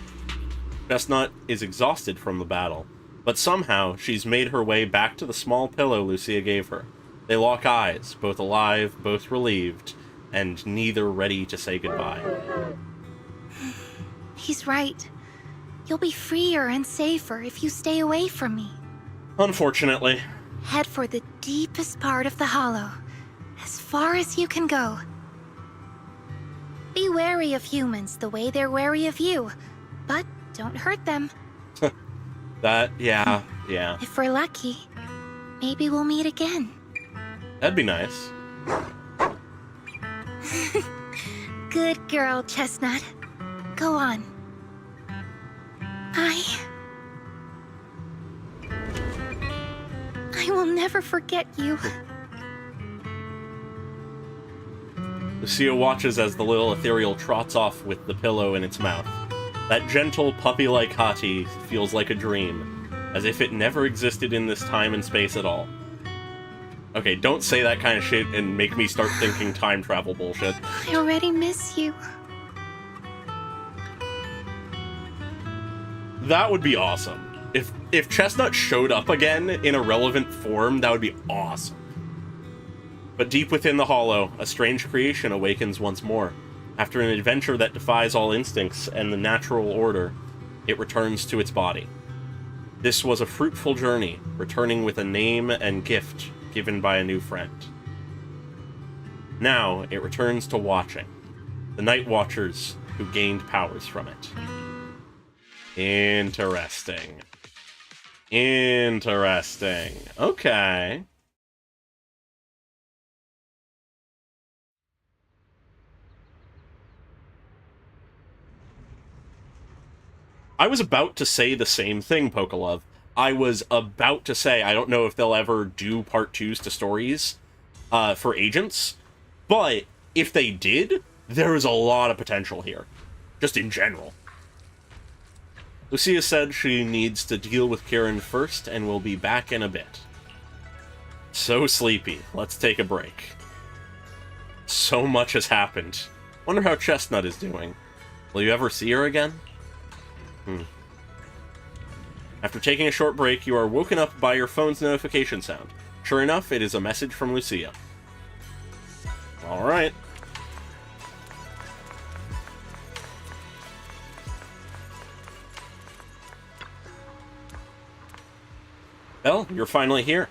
Chestnut is exhausted from the battle, but somehow she's made her way back to the small pillow Lucia gave her. They lock eyes, both alive, both relieved, and neither ready to say goodbye. He's right. You'll be freer and safer if you stay away from me. Unfortunately. Head for the deepest part of the hollow, as far as you can go. Be wary of humans the way they're wary of you, but don't hurt them. Yeah. If we're lucky, maybe we'll meet again. That'd be nice. Good girl, Chestnut. Go on. I will never forget you. Lucia watches as the little ethereal trots off with the pillow in its mouth. That gentle, puppy-like hottie feels like a dream, as if it never existed in this time and space at all. Okay, don't say that kind of shit and make me start thinking time travel bullshit. I already miss you. That would be awesome. If Chestnut showed up again in a relevant form, that would be awesome. But deep within the hollow, a strange creation awakens once more. After an adventure that defies all instincts and the natural order, it returns to its body. This was a fruitful journey, returning with a name and gift given by a new friend. Now, it returns to watching. The Night Watchers who gained powers from it. Interesting. Interesting. Okay. I was about to say the same thing, Pokelove. I was about to say, I don't know if they'll ever do part 2s to stories for agents, but if they did, there is a lot of potential here, just in general. Lucia said she needs to deal with Kieran first and will be back in a bit. So sleepy. Let's take a break. So much has happened. Wonder how Chestnut is doing. Will you ever see her again? After taking a short break, you are woken up by your phone's notification sound. Sure enough, it is a message from Lucia. Alright. Well, you're finally here.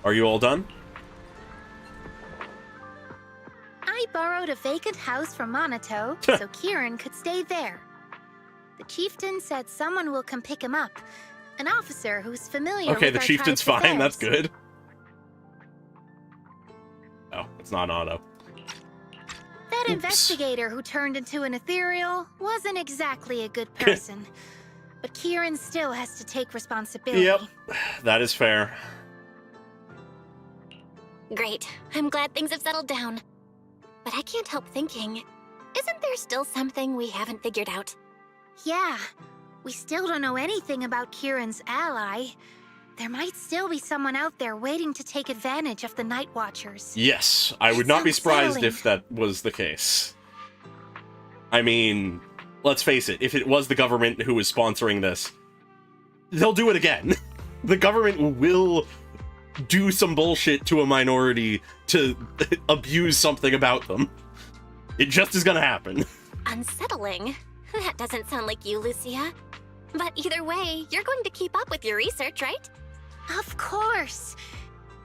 Are you all done? I borrowed a vacant house from Monato so Kieran could stay there. The chieftain said someone will come pick him up. An officer who's familiar with Okay, the our chieftain's tribe's fine. That's affairs. good. Oh, it's not auto. That Oops. investigator who turned into an ethereal wasn't exactly a good person. But Kieran still has to take responsibility. Yep, that is fair. Great. I'm glad things have settled down. But I can't help thinking, isn't there still something we haven't figured out? Yeah, we still don't know anything about Kieran's ally. There might still be someone out there waiting to take advantage of the Night Watchers. Yes, I would It's not be surprised unsettling. if that was the case. I mean, let's face it, if it was the government who was sponsoring this, they'll do it again. The government will do some bullshit to a minority to abuse something about them. It just is gonna happen. Unsettling? That doesn't sound like you, Lucia. But either way, you're going to keep up with your research, right? Of course.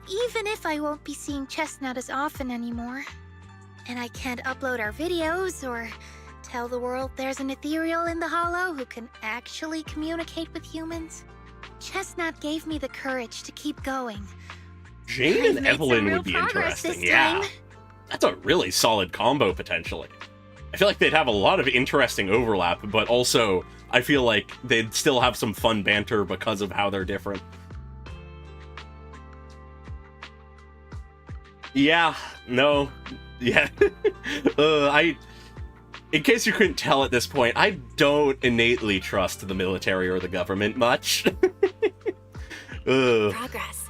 Even if I won't be seeing Chestnut as often anymore. And I can't upload our videos or tell the world there's an ethereal in the Hollow who can actually communicate with humans. Chestnut gave me the courage to keep going. Jane I've and made some Evelyn real would be progress interesting, this yeah. time. That's a really solid combo, potentially. I feel like they'd have a lot of interesting overlap, but also, I feel like they'd still have some fun banter because of how they're different. Yeah, no, yeah. In case you couldn't tell at this point, I don't innately trust the military or the government much. Progress.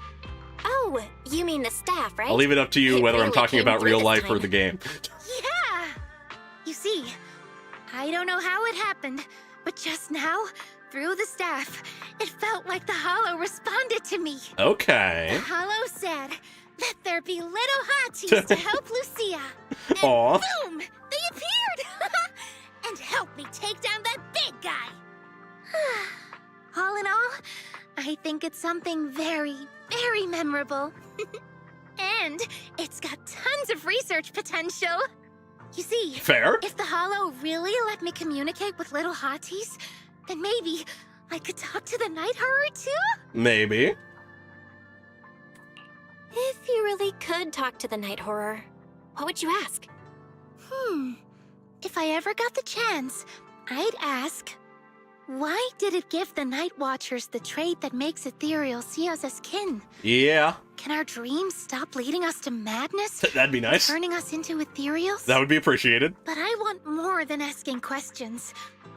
Oh, you mean the staff, right? I'll leave it up to you It whether I'm really talking came about through real this life or time. the game. Yeah! You see, I don't know how it happened, but just now, through the staff, it felt like the Hollow responded to me. Okay. The Hollow said, "Let there be little hotties to help Lucia." And Aw. boom! They appeared! And helped me take down that big guy. All in all, I think it's something very, very memorable. And it's got tons of research potential. You see, Fair. if the Hollow really let me communicate with little hotties, then maybe I could talk to the Night Horror too? Maybe. If you really could talk to the Night Horror, what would you ask? If I ever got the chance, I'd ask, why did it give the Night Watchers the trait that makes ethereal see us as kin? Yeah, Can our dreams stop leading us to madness? that'd be nice. Turning us into ethereals? That would be appreciated. But I want more than asking questions.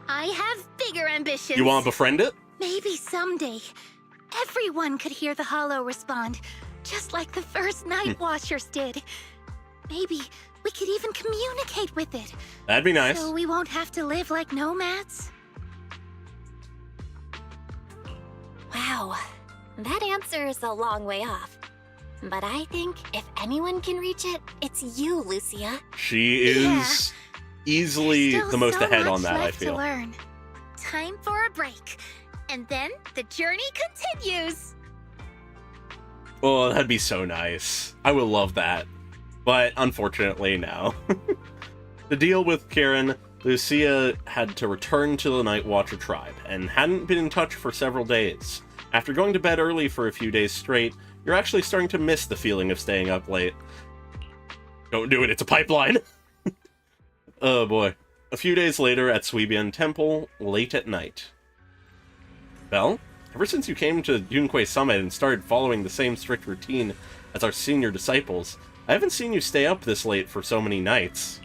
I have bigger ambitions. You want to befriend it? Maybe someday, everyone could hear the Hollow respond, just like the first Night Watchers did. Maybe we could even communicate with it, That'd be nice. so we won't have to live like nomads. Wow, that answer is a long way off. But I think if anyone can reach it, it's you, Lucia. She is easily Still the most so ahead much on that, I left to feel. learn. Time for a break, and then the journey continues. Oh, that'd be so nice. I would love that. But unfortunately, no. To deal with Karen, Lucia had to return to the Night Watcher tribe, and hadn't been in touch for several days. After going to bed early for a few days straight, you're actually starting to miss the feeling of staying up late. Don't do it, it's a pipeline! Oh boy. A few days later at Suibian Temple, late at night. Belle, ever since you came to Yunque Summit and started following the same strict routine as our senior disciples, I haven't seen you stay up this late for so many nights.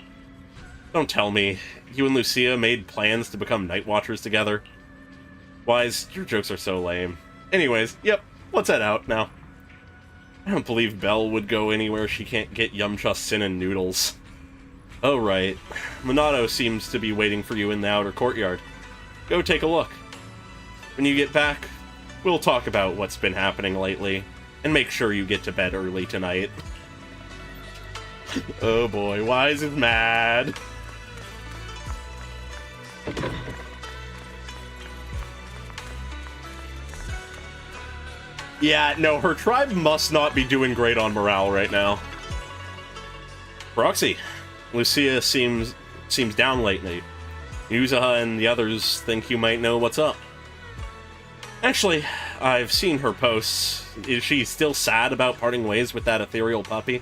Don't tell me, you and Lucia made plans to become Night Watchers together? Wise, your jokes are so lame. Anyways, yep, let's head out now. I don't believe Belle would go anywhere she can't get Yumcha Cinnamon noodles. Oh right, Minato seems to be waiting for you in the outer courtyard. Go take a look. When you get back, we'll talk about what's been happening lately, and make sure you get to bed early tonight. Oh boy, Wise is mad. Yeah, no, her tribe must not be doing great on morale right now. Roxy, Lucia seems down lately. Yuzaha and the others think you might know what's up. Actually, I've seen her posts. Is she still sad about parting ways with that ethereal puppy?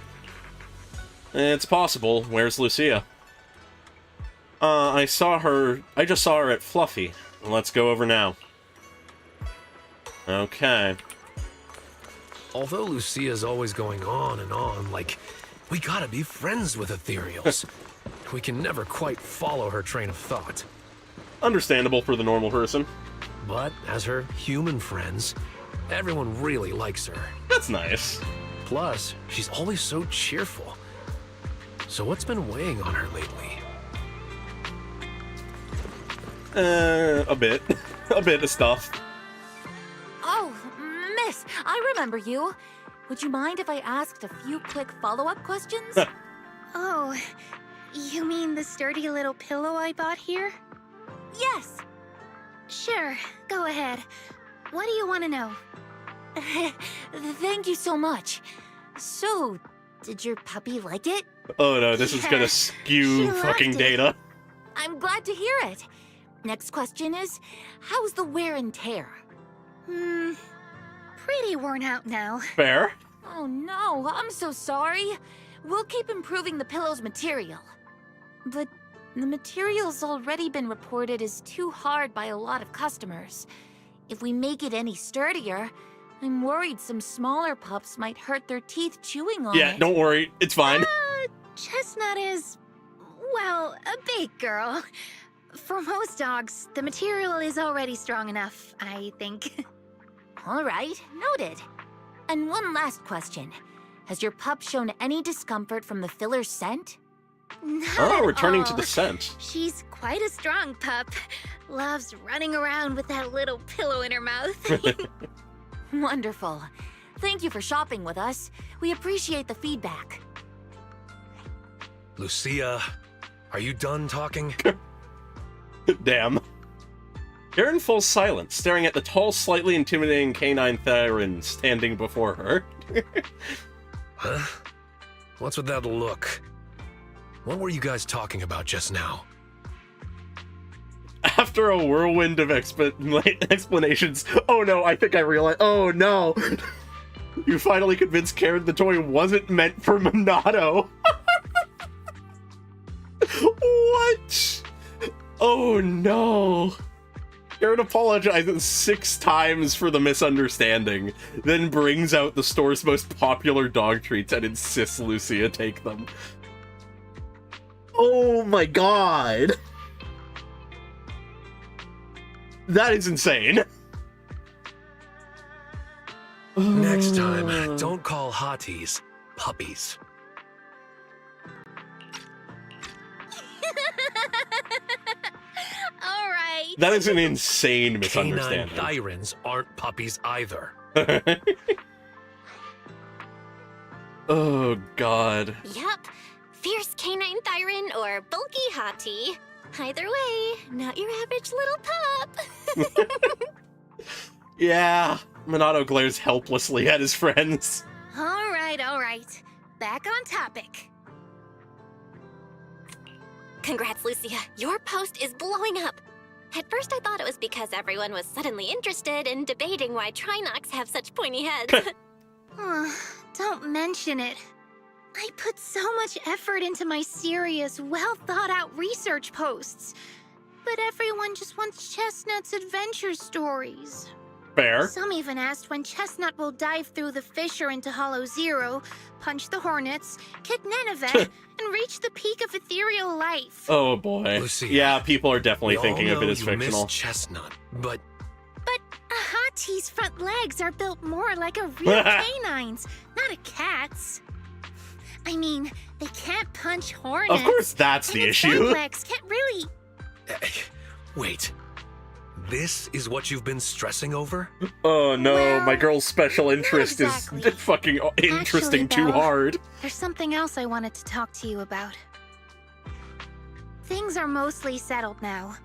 It's possible. Where's Lucia? I just saw her at Fluffy. Let's go over now. Okay. Although Lucia's always going on and on, like, we gotta be friends with ethereals. We can never quite follow her train of thought. Understandable for the normal person. But as her human friends, everyone really likes her. That's nice. Plus, she's always so cheerful. So what's been weighing on her lately? A bit. A bit of stuff. Oh, miss, I remember you. Would you mind if I asked a few quick follow-up questions? Oh, you mean the sturdy little pillow I bought here? Yes. Sure, go ahead. What do you want to know? Thank you so much. So, did your puppy like it? Oh no, this is gonna skew She fucking loved it. data. I'm glad to hear it. Next question is, how's the wear and tear? Pretty worn out now. Fair. Oh no, I'm so sorry. We'll keep improving the pillow's material. But the material's already been reported as too hard by a lot of customers. If we make it any sturdier, I'm worried some smaller pups might hurt their teeth chewing on it. Yeah, don't worry, it's fine. Chestnut is, well, a big girl. For most dogs, the material is already strong enough, I think. All right, noted. And one last question. Has your pup shown any discomfort from the filler's scent? Not Oh, at returning to all. the scent. She's quite a strong pup. Loves running around with that little pillow in her mouth. Wonderful. Thank you for shopping with us. We appreciate the feedback. Lucia, are you done talking? Damn. Karen falls silent, staring at the tall, slightly intimidating canine Theron standing before her. Huh? What's with that look? What were you guys talking about just now? After a whirlwind of explanations, oh no, I think I realized. Oh no! You finally convinced Karen the toy wasn't meant for Minato. What? Oh no! Karen apologizes 6 times for the misunderstanding, then brings out the store's most popular dog treats and insists Lucia take them. Oh my god! That is insane. Next time, don't call hotties puppies. All right. That is an insane Canine misunderstanding. Thyrans aren't puppies either. Oh god. Yup. Fierce canine Thyron or bulky hottie. Either way, not your average little pup. Yeah, Minato glares helplessly at his friends. All right, all right. back on topic. Congrats, Lucia. Your post is blowing up. At first, I thought it was because everyone was suddenly interested in debating why Trinocs have such pointy heads. Don't mention it. I put so much effort into my serious, well-thought-out research posts. But everyone just wants Chestnut's adventure stories. Fair. Some even asked when Chestnut will dive through the fissure into Hollow Zero, punch the Hornets, kick Nineveh, and reach the peak of ethereal life. Oh boy. Lucia, yeah, people are definitely thinking of it as you fictional. miss Chestnut, but But a Hati's front legs are built more like a real canine's, not a cat's. I mean, they can't punch Hornets. Of course that's and the its issue. front legs can't really... wait. This is what you've been stressing over? Oh no, Well, my girl's special interest exactly. is fucking interesting Actually, too Belle, hard. There's something else I wanted to talk to you about. Things are mostly settled now.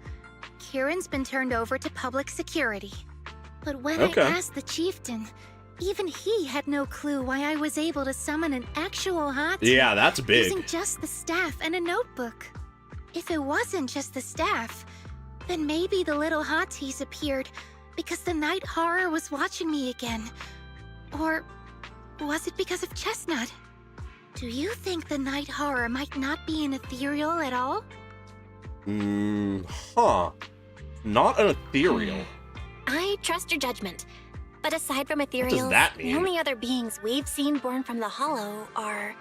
Kieran's been turned over to public security. But when Okay. I asked the chieftain, even he had no clue why I was able to summon an actual Hati Yeah, that's big. using just the staff and a notebook. If it wasn't just the staff, then maybe the little Hatis appeared because the night horror was watching me again. Or was it because of Chestnut? Do you think the night horror might not be an ethereal at all? Huh. Not an ethereal. I trust your judgment. But aside from does ethereals, that the mean? only other beings we've seen born from the Hollow are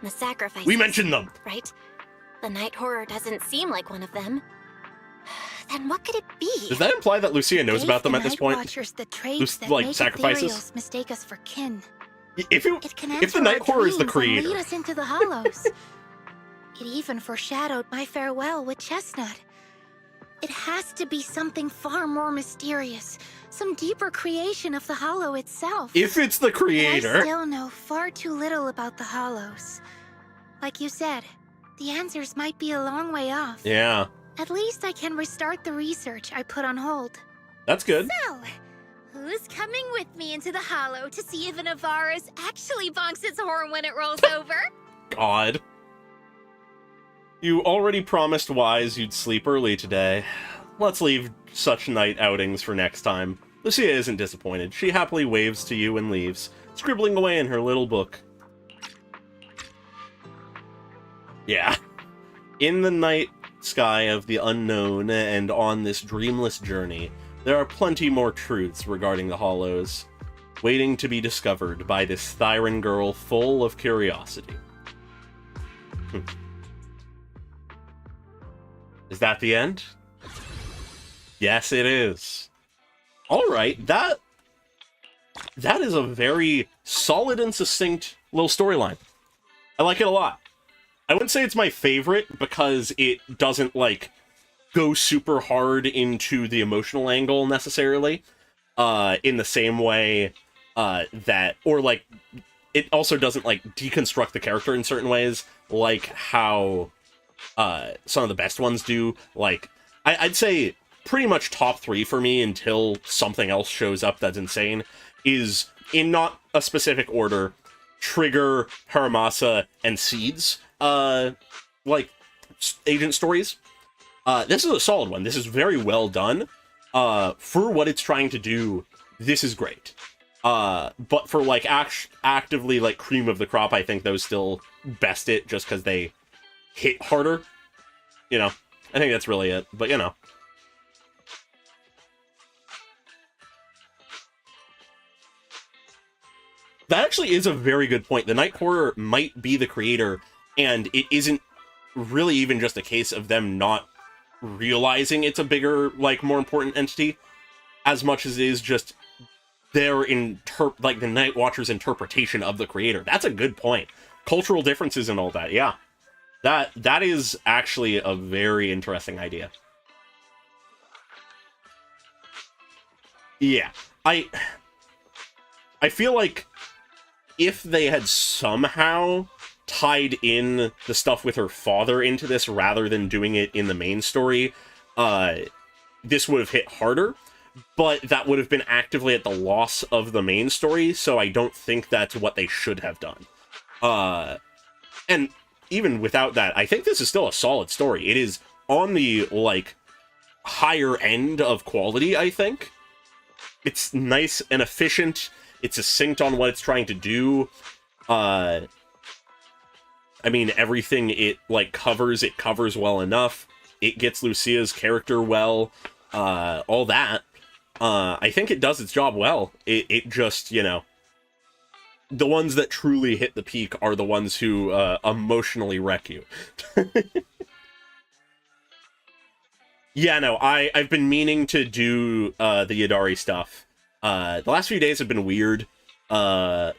the sacrifices. We mentioned them. Right? The night horror doesn't seem like one of them. Then what could it be? Does that imply that Lucia knows Gave about them the at this Night point? Watchers the traits that like make sacrifices? ethereals mistake us for kin. If It can the enter night our horror is the dreams and creator, lead us into the hollows. It even foreshadowed my farewell with Chestnut. It has to be something far more mysterious, some deeper creation of the Hollow itself. if it's the But I creator, still know far too little about the Hollows. Like you said, the answers might be a long way off. yeah, At least I can restart the research I put on hold. that's good. So, who's coming with me into the Hollow to see if an Avaris actually bonks its horn when it rolls over? God. You already promised Wise you'd sleep early today. Let's leave such night outings for next time. Lucia isn't disappointed. She happily waves to you and leaves, scribbling away in her little book. Yeah. In the night sky of the unknown and on this dreamless journey, there are plenty more truths regarding the Hollows, waiting to be discovered by this Thyran girl full of curiosity. Is that the end? Yes, it is. Alright, that is a very solid and succinct little storyline. I like it a lot. I wouldn't say it's my favorite because it doesn't, like, go super hard into the emotional angle necessarily, in the same way or, like, it also doesn't, like, deconstruct the character in certain ways, like how some of the best ones do. Like, I'd say pretty much top 3 for me until something else shows up that's insane is, in not a specific order, Trigger, Haramasa, and Seeds, like, agent stories. This is a solid one. This is very well done. For what it's trying to do, this is great. But for, like, actively, like, cream of the crop, I think those still best it just because they hit harder. You know, I think that's really it. But, you know. That actually is a very good point. The Night Horror might be the creator, and it isn't really even just a case of them not realizing it's a bigger, like, more important entity, as much as it is just their like the Night Watcher's interpretation of the creator. That's a good point. Cultural differences and all that, yeah. That is actually a very interesting idea. Yeah, I feel like if they had somehow tied in the stuff with her father into this rather than doing it in the main story, this would have hit harder, but that would have been actively at the loss of the main story, so I don't think that's what they should have done. And even without that, I think this is still a solid story. It is on the, like, higher end of quality, I think. It's nice and efficient. It's succinct on what it's trying to do. I mean, everything it, like, covers well enough. It gets Lucia's character well. All that. I think it does its job well. It just, you know, the ones that truly hit the peak are the ones who emotionally wreck you. Yeah, no, I've been meaning to do the Yadari stuff. The last few days have been weird, but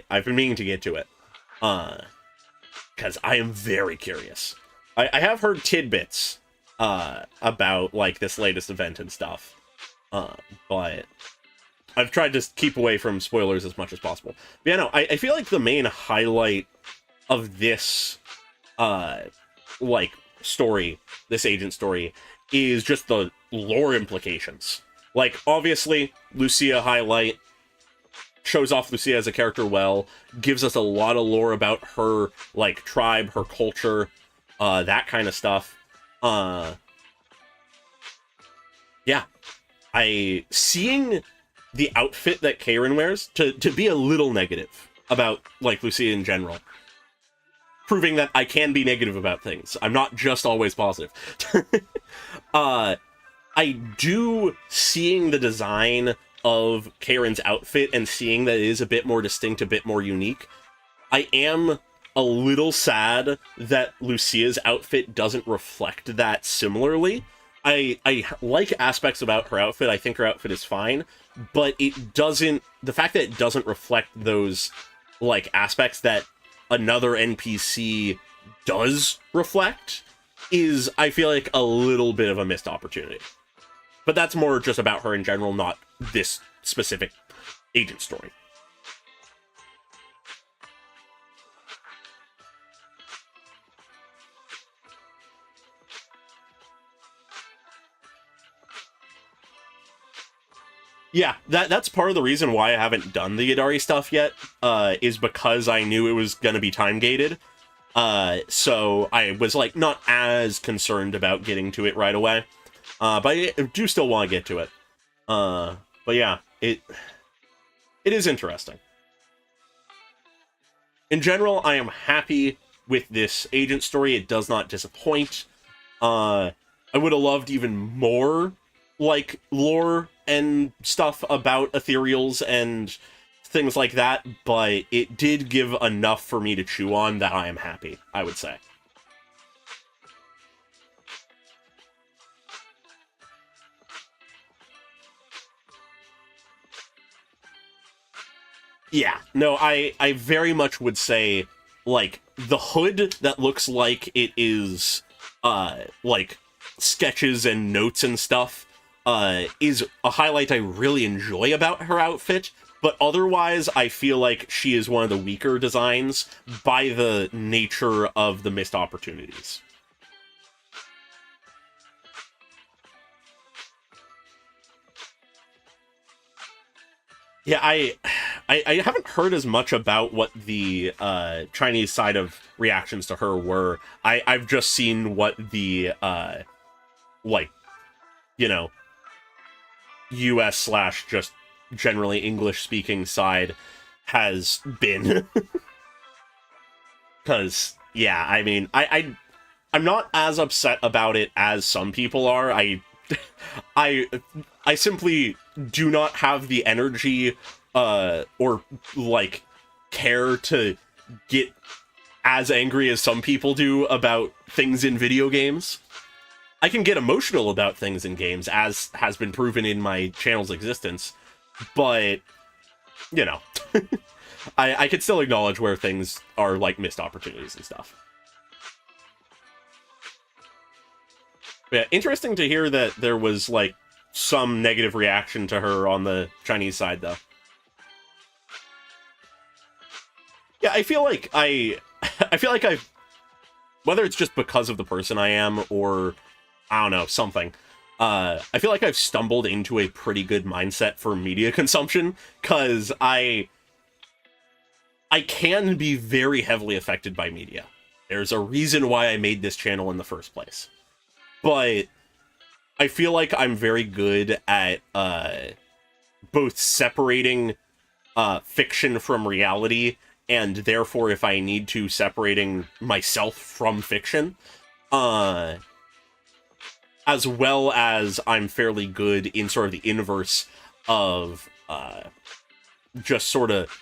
I've been meaning to get to it. Because I am very curious. I have heard tidbits about, like, this latest event and stuff. But I've tried to keep away from spoilers as much as possible. But yeah, no, I feel like the main highlight of this, like, story, this agent story, is just the lore implications. Like, obviously, Lucia highlight, shows off Lucia as a character well, gives us a lot of lore about her, like, tribe, her culture, that kind of stuff. Yeah. Seeing the outfit that Karen wears, to be a little negative about, like, Lucia in general, proving that I can be negative about things. I'm not just always positive. I do, seeing the design of Karen's outfit and seeing that it is a bit more distinct, a bit more unique, I am a little sad that Lucia's outfit doesn't reflect that similarly. I like aspects about her outfit. I think her outfit is fine, but it doesn't, the fact that it doesn't reflect those, like, aspects that another NPC does reflect is, I feel like, a little bit of a missed opportunity. But that's more just about her in general, not this specific agent story. Yeah, that's part of the reason why I haven't done the Yadari stuff yet, is because I knew it was going to be time-gated. So I was, like, not as concerned about getting to it right away. But I do still want to get to it. But yeah, it is interesting. In general, I am happy with this agent story. It does not disappoint. I would have loved even more, like, lore and stuff about ethereals and things like that, but it did give enough for me to chew on that I am happy, I would say. Yeah, no, I very much would say, like, the hood that looks like it is, like, sketches and notes and stuff, is a highlight I really enjoy about her outfit, but otherwise I feel like she is one of the weaker designs by the nature of the missed opportunities. Yeah, I haven't heard as much about what the Chinese side of reactions to her were. I've just seen what the, like, you know, US / just generally English-speaking side has been. Because, yeah, I mean, I'm not as upset about it as some people are. I simply do not have the energy, or, like, care to get as angry as some people do about things in video games. I can get emotional about things in games, as has been proven in my channel's existence, but, you know, I could still acknowledge where things are, like, missed opportunities and stuff. Yeah, interesting to hear that there was, like, some negative reaction to her on the Chinese side, though. Yeah, I feel like I've, whether it's just because of the person I am, or, I don't know, something, I feel like I've stumbled into a pretty good mindset for media consumption, because I I can be very heavily affected by media. There's a reason why I made this channel in the first place. But I feel like I'm very good at both separating fiction from reality, and therefore, if I need to, separating myself from fiction. As well as I'm fairly good in sort of the inverse of just sort of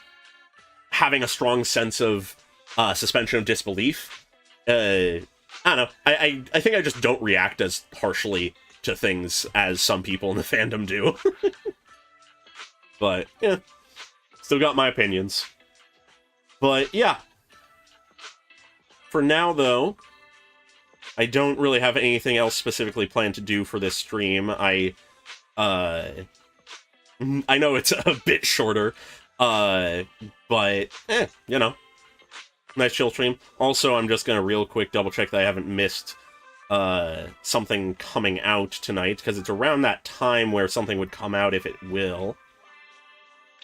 having a strong sense of suspension of disbelief. I don't know. I think I just don't react as harshly to things as some people in the fandom do. But, yeah. Still got my opinions. But, yeah. For now, though, I don't really have anything else specifically planned to do for this stream. I know it's a bit shorter, but, you know. Nice chill stream. Also, I'm just gonna real quick double check that I haven't missed something coming out tonight, because it's around that time where something would come out if it will.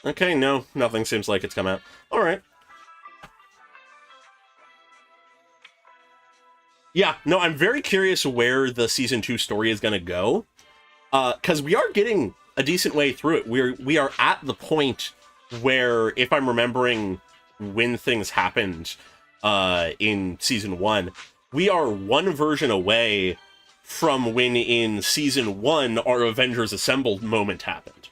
Okay, no, nothing seems like it's come out. Alright. Yeah, no, I'm very curious where the Season 2 story is gonna go, because we are getting a decent way through it. We are at the point where, if I'm remembering when things happened in Season 1, we are one version away from when in Season 1 our Avengers Assembled moment happened.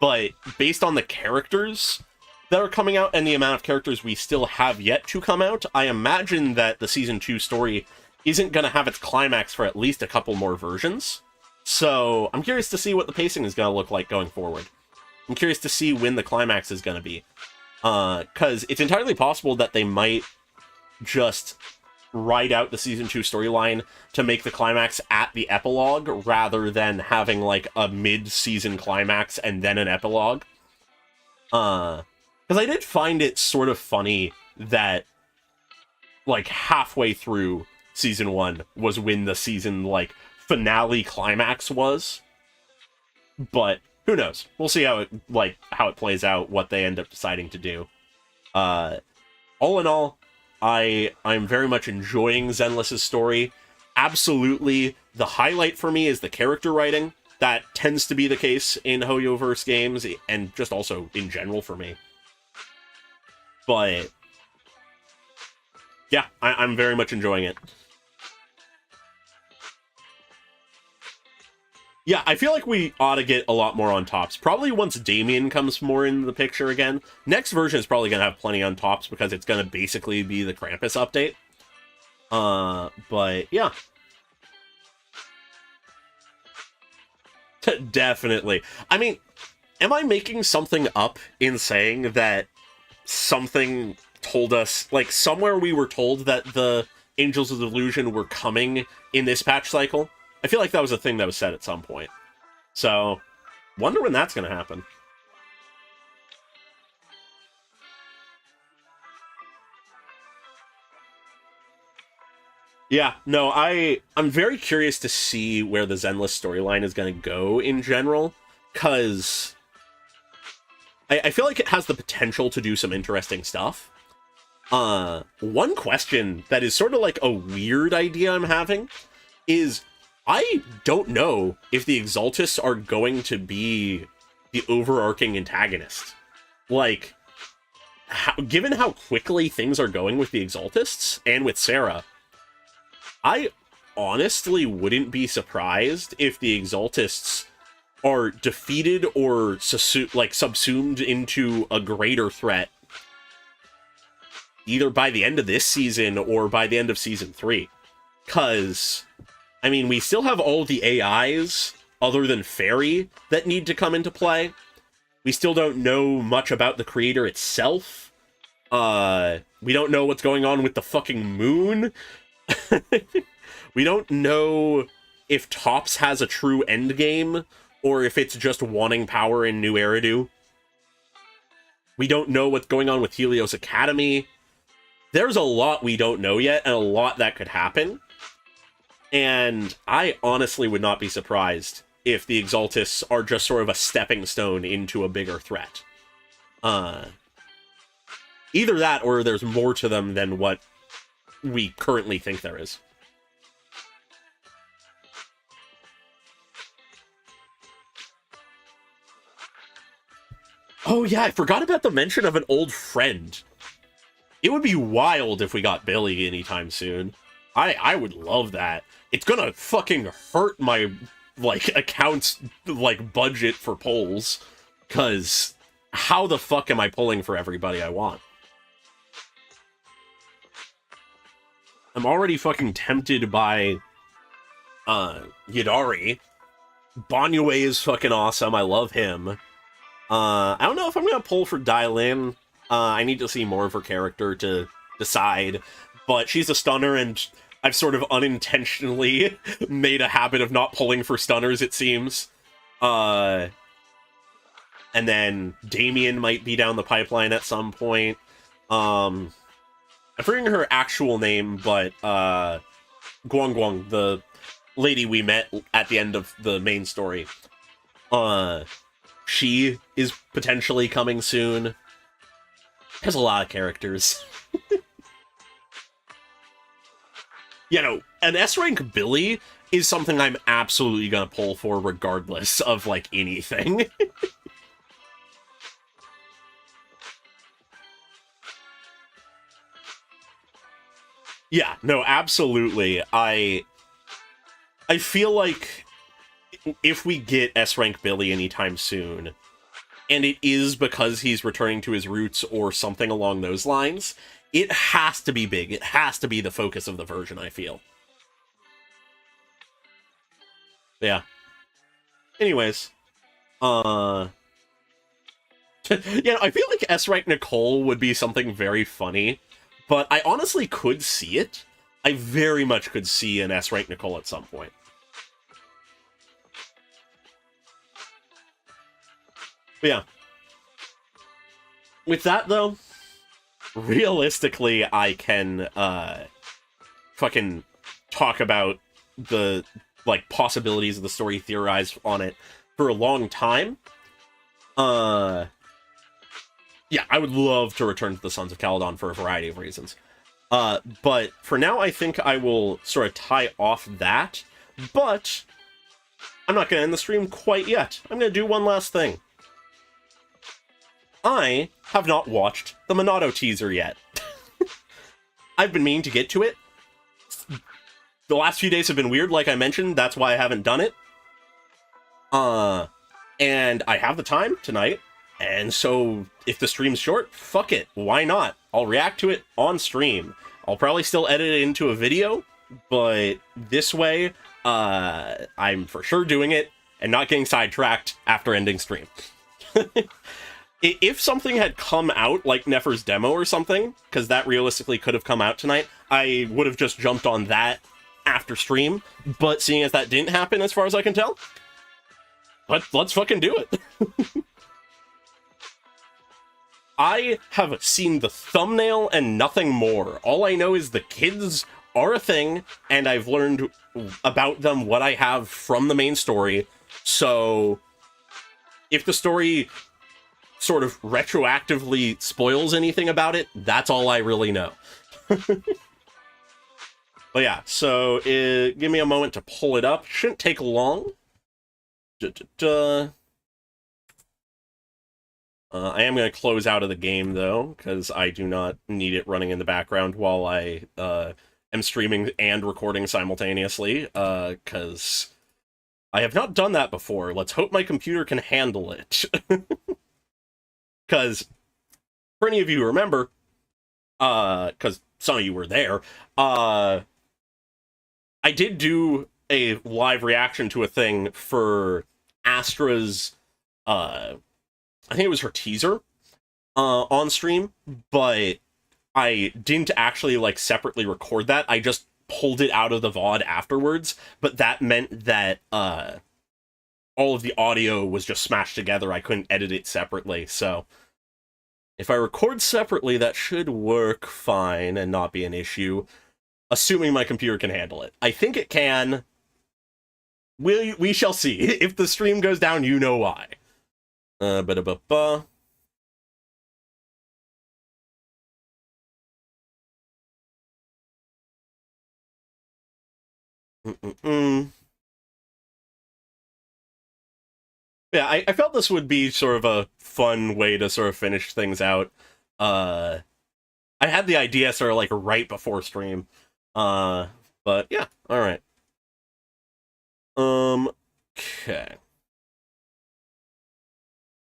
But based on the characters that are coming out and the amount of characters we still have yet to come out, I imagine that the Season 2 story isn't going to have its climax for at least a couple more versions. So I'm curious to see what the pacing is going to look like going forward. I'm curious to see when the climax is going to be. Because it's entirely possible that they might just write out the Season 2 storyline to make the climax at the epilogue, rather than having, like, a mid-season climax and then an epilogue. Because I did find it sort of funny that, like, halfway through Season 1 was when the season, like, finale climax was. But who knows? We'll see how it plays out, what they end up deciding to do. All in all, I'm very much enjoying Zenless' story. Absolutely, the highlight for me is the character writing. That tends to be the case in Hoyoverse games, and just also in general for me. But yeah, I'm very much enjoying it. Yeah, I feel like we ought to get a lot more on tops. Probably once Damien comes more into the picture again. Next version is probably going to have plenty on tops, because it's going to basically be the Krampus update. But yeah. Definitely. I mean, am I making something up in saying that something told us, like, somewhere we were told that the Angels of Delusion were coming in this patch cycle? I feel like that was a thing that was said at some point. So, wonder when that's going to happen. Yeah, no, I'm very curious to see where the Zenless storyline is going to go in general, because I feel like it has the potential to do some interesting stuff. One question that is sort of like a weird idea I'm having is, I don't know if the Exaltists are going to be the overarching antagonist. Like, given how quickly things are going with the Exaltists, and with Sarah, I honestly wouldn't be surprised if the Exaltists are defeated or subsumed into a greater threat, either by the end of this season or by the end of Season 3. Because, I mean, we still have all the AIs, other than Fairy, that need to come into play. We still don't know much about the creator itself. We don't know what's going on with the fucking moon. We don't know if Topps has a true endgame, or if it's just wanting power in New Eridu. We don't know what's going on with Helios Academy. There's a lot we don't know yet, and a lot that could happen. And I honestly would not be surprised if the Exaltists are just sort of a stepping stone into a bigger threat. Either that, or there's more to them than what we currently think there is. Oh yeah, I forgot about the mention of an old friend. It would be wild if we got Billy anytime soon. I would love that. It's gonna fucking hurt my, like, account's, like, budget for polls. 'Cause how the fuck am I pulling for everybody I want? I'm already fucking tempted by, Yidari. Banyue is fucking awesome, I love him. I don't know if I'm gonna pull for Dailin. I need to see more of her character to decide. But she's a stunner, and I've sort of unintentionally made a habit of not pulling for stunners, it seems. And then Damien might be down the pipeline at some point. I'm forgetting her actual name, but Guang Guang, the lady we met at the end of the main story, she is potentially coming soon. There's a lot of characters. You know, an S-rank Billy is something I'm absolutely gonna pull for regardless of, like, anything. Yeah, no, absolutely. I feel like if we get S-rank Billy anytime soon, and it is because he's returning to his roots or something along those lines, it has to be big. It has to be the focus of the version, I feel. Yeah. Anyways. Yeah, I feel like S-rank Nicole would be something very funny, but I honestly could see it. I very much could see an S-rank Nicole at some point. But yeah. With that, though, realistically, I can, fucking talk about the, like, possibilities of the story, theorize on it for a long time. Yeah, I would love to return to the Sons of Caledon for a variety of reasons. But for now, I think I will sort of tie off that, but I'm not going to end the stream quite yet. I'm going to do one last thing. I have not watched the Monado teaser yet. I've been meaning to get to it. The last few days have been weird, like I mentioned, that's why I haven't done it. And I have the time tonight, and so if the stream's short, fuck it, why not? I'll react to it on stream. I'll probably still edit it into a video, but this way, I'm for sure doing it, and not getting sidetracked after ending stream. If something had come out, like Nefer's demo or something, because that realistically could have come out tonight, I would have just jumped on that after stream, but seeing as that didn't happen as far as I can tell, let's fucking do it. I have seen the thumbnail and nothing more. All I know is the kids are a thing, and I've learned about them what I have from the main story, so if the story sort of retroactively spoils anything about it, that's all I really know. But yeah, so give me a moment to pull it up. Shouldn't take long. I am going to close out of the game, though, because I do not need it running in the background while I am streaming and recording simultaneously, because I have not done that before. Let's hope my computer can handle it. Because, for any of you who remember, because some of you were there, I did do a live reaction to a thing for Astra's, I think it was her teaser, on stream, but I didn't actually, like, separately record that. I just pulled it out of the VOD afterwards, but that meant that, all of the audio was just smashed together. I couldn't edit it separately, so if I record separately, that should work fine and not be an issue, assuming my computer can handle it. I think it can. We shall see. If the stream goes down, you know why. Yeah, I felt this would be sort of a fun way to sort of finish things out. I had the idea sort of like right before stream. But yeah, alright. Okay.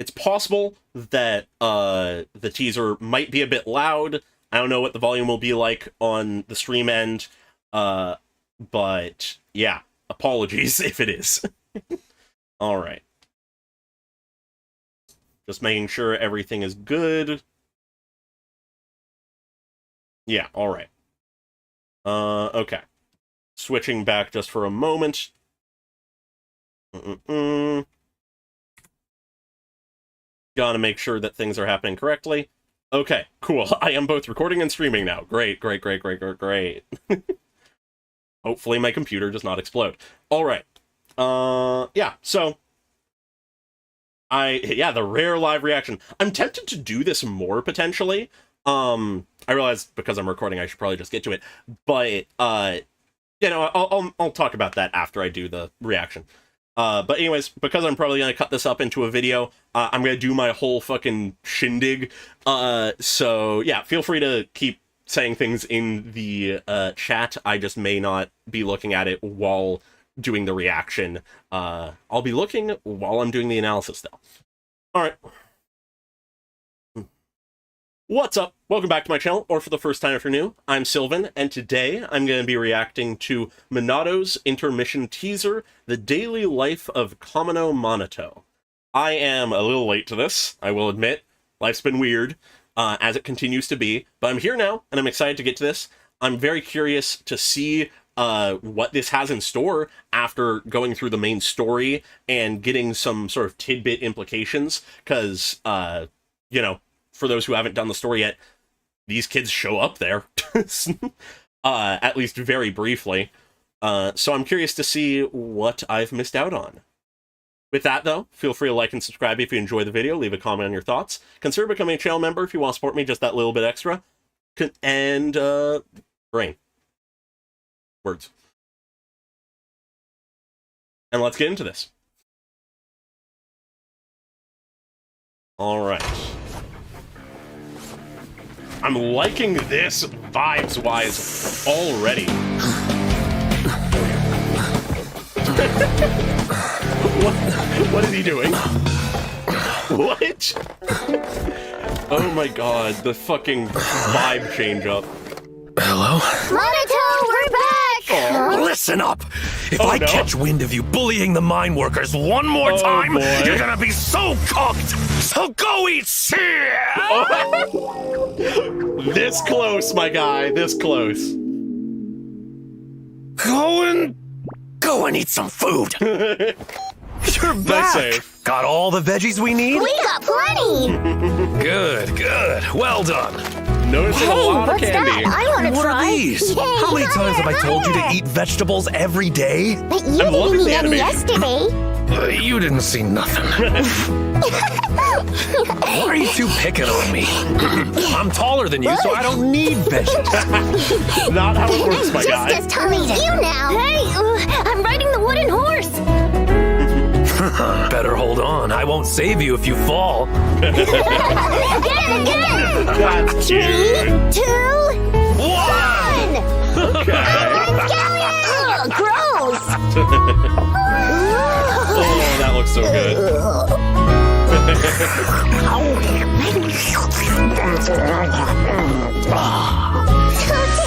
It's possible that the teaser might be a bit loud. I don't know what the volume will be like on the stream end. But yeah, apologies if it is. Alright. Just making sure everything is good. Yeah, alright. Okay. Switching back just for a moment. Gotta make sure that things are happening correctly. Okay, cool. I am both recording and streaming now. Great, great, great, great, great, great. Hopefully my computer does not explode. Alright. Yeah, so... the rare live reaction. I'm tempted to do this more, potentially. I realize because I'm recording, I should probably just get to it. But, you know, I'll talk about that after I do the reaction. But anyways, because I'm probably going to cut this up into a video, I'm going to do my whole fucking shindig. So, yeah, feel free to keep saying things in the chat. I just may not be looking at it while doing the reaction. I'll be looking while I'm doing the analysis, though. Alright. What's up? Welcome back to my channel, or for the first time if you're new, I'm Sylvan, and today I'm going to be reacting to Minato's intermission teaser, The Daily Life of Kamino Monoto. I am a little late to this, I will admit. Life's been weird, as it continues to be, but I'm here now, and I'm excited to get to this. I'm very curious to see what this has in store after going through the main story and getting some sort of tidbit implications, because, you know, for those who haven't done the story yet, these kids show up there, at least very briefly. So I'm curious to see what I've missed out on. With that, though, feel free to like and subscribe if you enjoy the video, leave a comment on your thoughts. Consider becoming a channel member if you want to support me just that little bit extra. And, brain. Words. And let's get into this. Alright. I'm liking this vibes-wise already. What is he doing? What? Oh my god, the fucking vibe change up. Hello? Monoto, we're back! Oh, listen up! If I catch wind of you bullying the mine workers one more time, boy. you're gonna be so cooked! So go eat shit! This close, my guy, this close. Go and eat some food! You're Nice back! save. Got all the veggies we need? We got plenty! Good, good. Well done. Noticing a lot of candy. I want to What try. are these? Yay, How many times have I told you to eat vegetables every day? But you I'm loving didn't the eat any animation. yesterday. You didn't see nothing. Why are you two picking on me? I'm taller than you, so I don't need vegetables. Not how it works, my Just guy. as tall as you now. Hey, I'm riding the wooden horse. Better hold on. I won't save you if you fall. Again. That's cute. 3, 2, 1. Okay. Ugh, gross. Oh, that looks so good.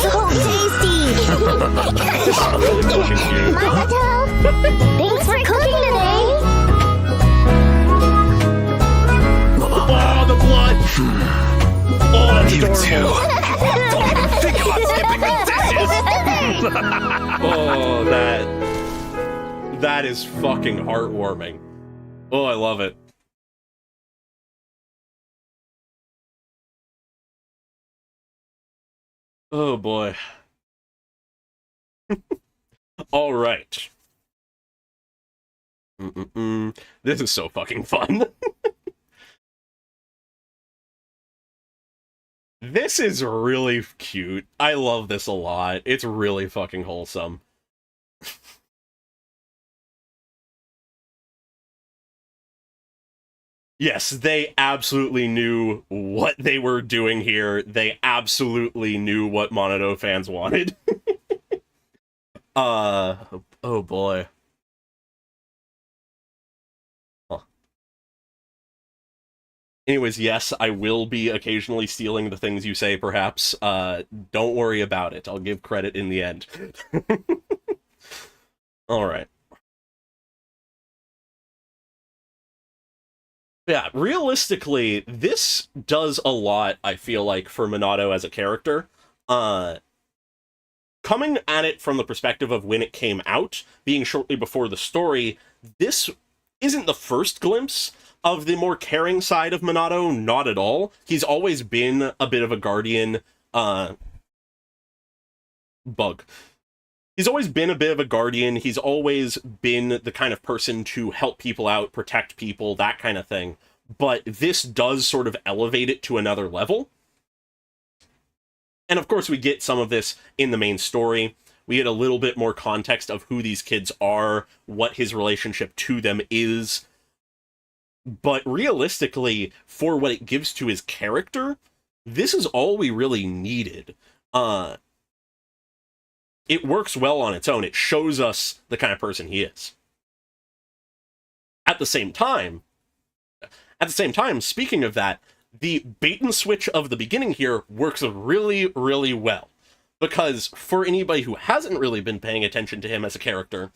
So tasty. Really fucking cute. Monoto, thanks for cooking today. Oh, the blood! Oh, that's You adorable. too. Don't even think about skipping the dishes. Oh, that is fucking heartwarming. Oh, I love it. Oh boy. All right. This is so fucking fun. This is really cute. I love this a lot. It's really fucking wholesome. Yes, they absolutely knew what they were doing here. They absolutely knew what Monato fans wanted. Oh boy. Huh. Anyways, yes, I will be occasionally stealing the things you say, perhaps. Don't worry about it. I'll give credit in the end. Alright. Yeah, realistically, this does a lot, I feel like, for Minato as a character. Coming at it from the perspective of when it came out, being shortly before the story, this isn't the first glimpse of the more caring side of Minato, not at all. He's always been a bit of a guardian, bug. He's always been a bit of a guardian. He's always been the kind of person to help people out, protect people, that kind of thing. But this does sort of elevate it to another level. And of course, we get some of this in the main story. We get a little bit more context of who these kids are, what his relationship to them is. But realistically, for what it gives to his character, this is all we really needed. It works well on its own. It shows us the kind of person he is. At the same time, speaking of that, the bait and switch of the beginning here works really, really well. Because for anybody who hasn't really been paying attention to him as a character,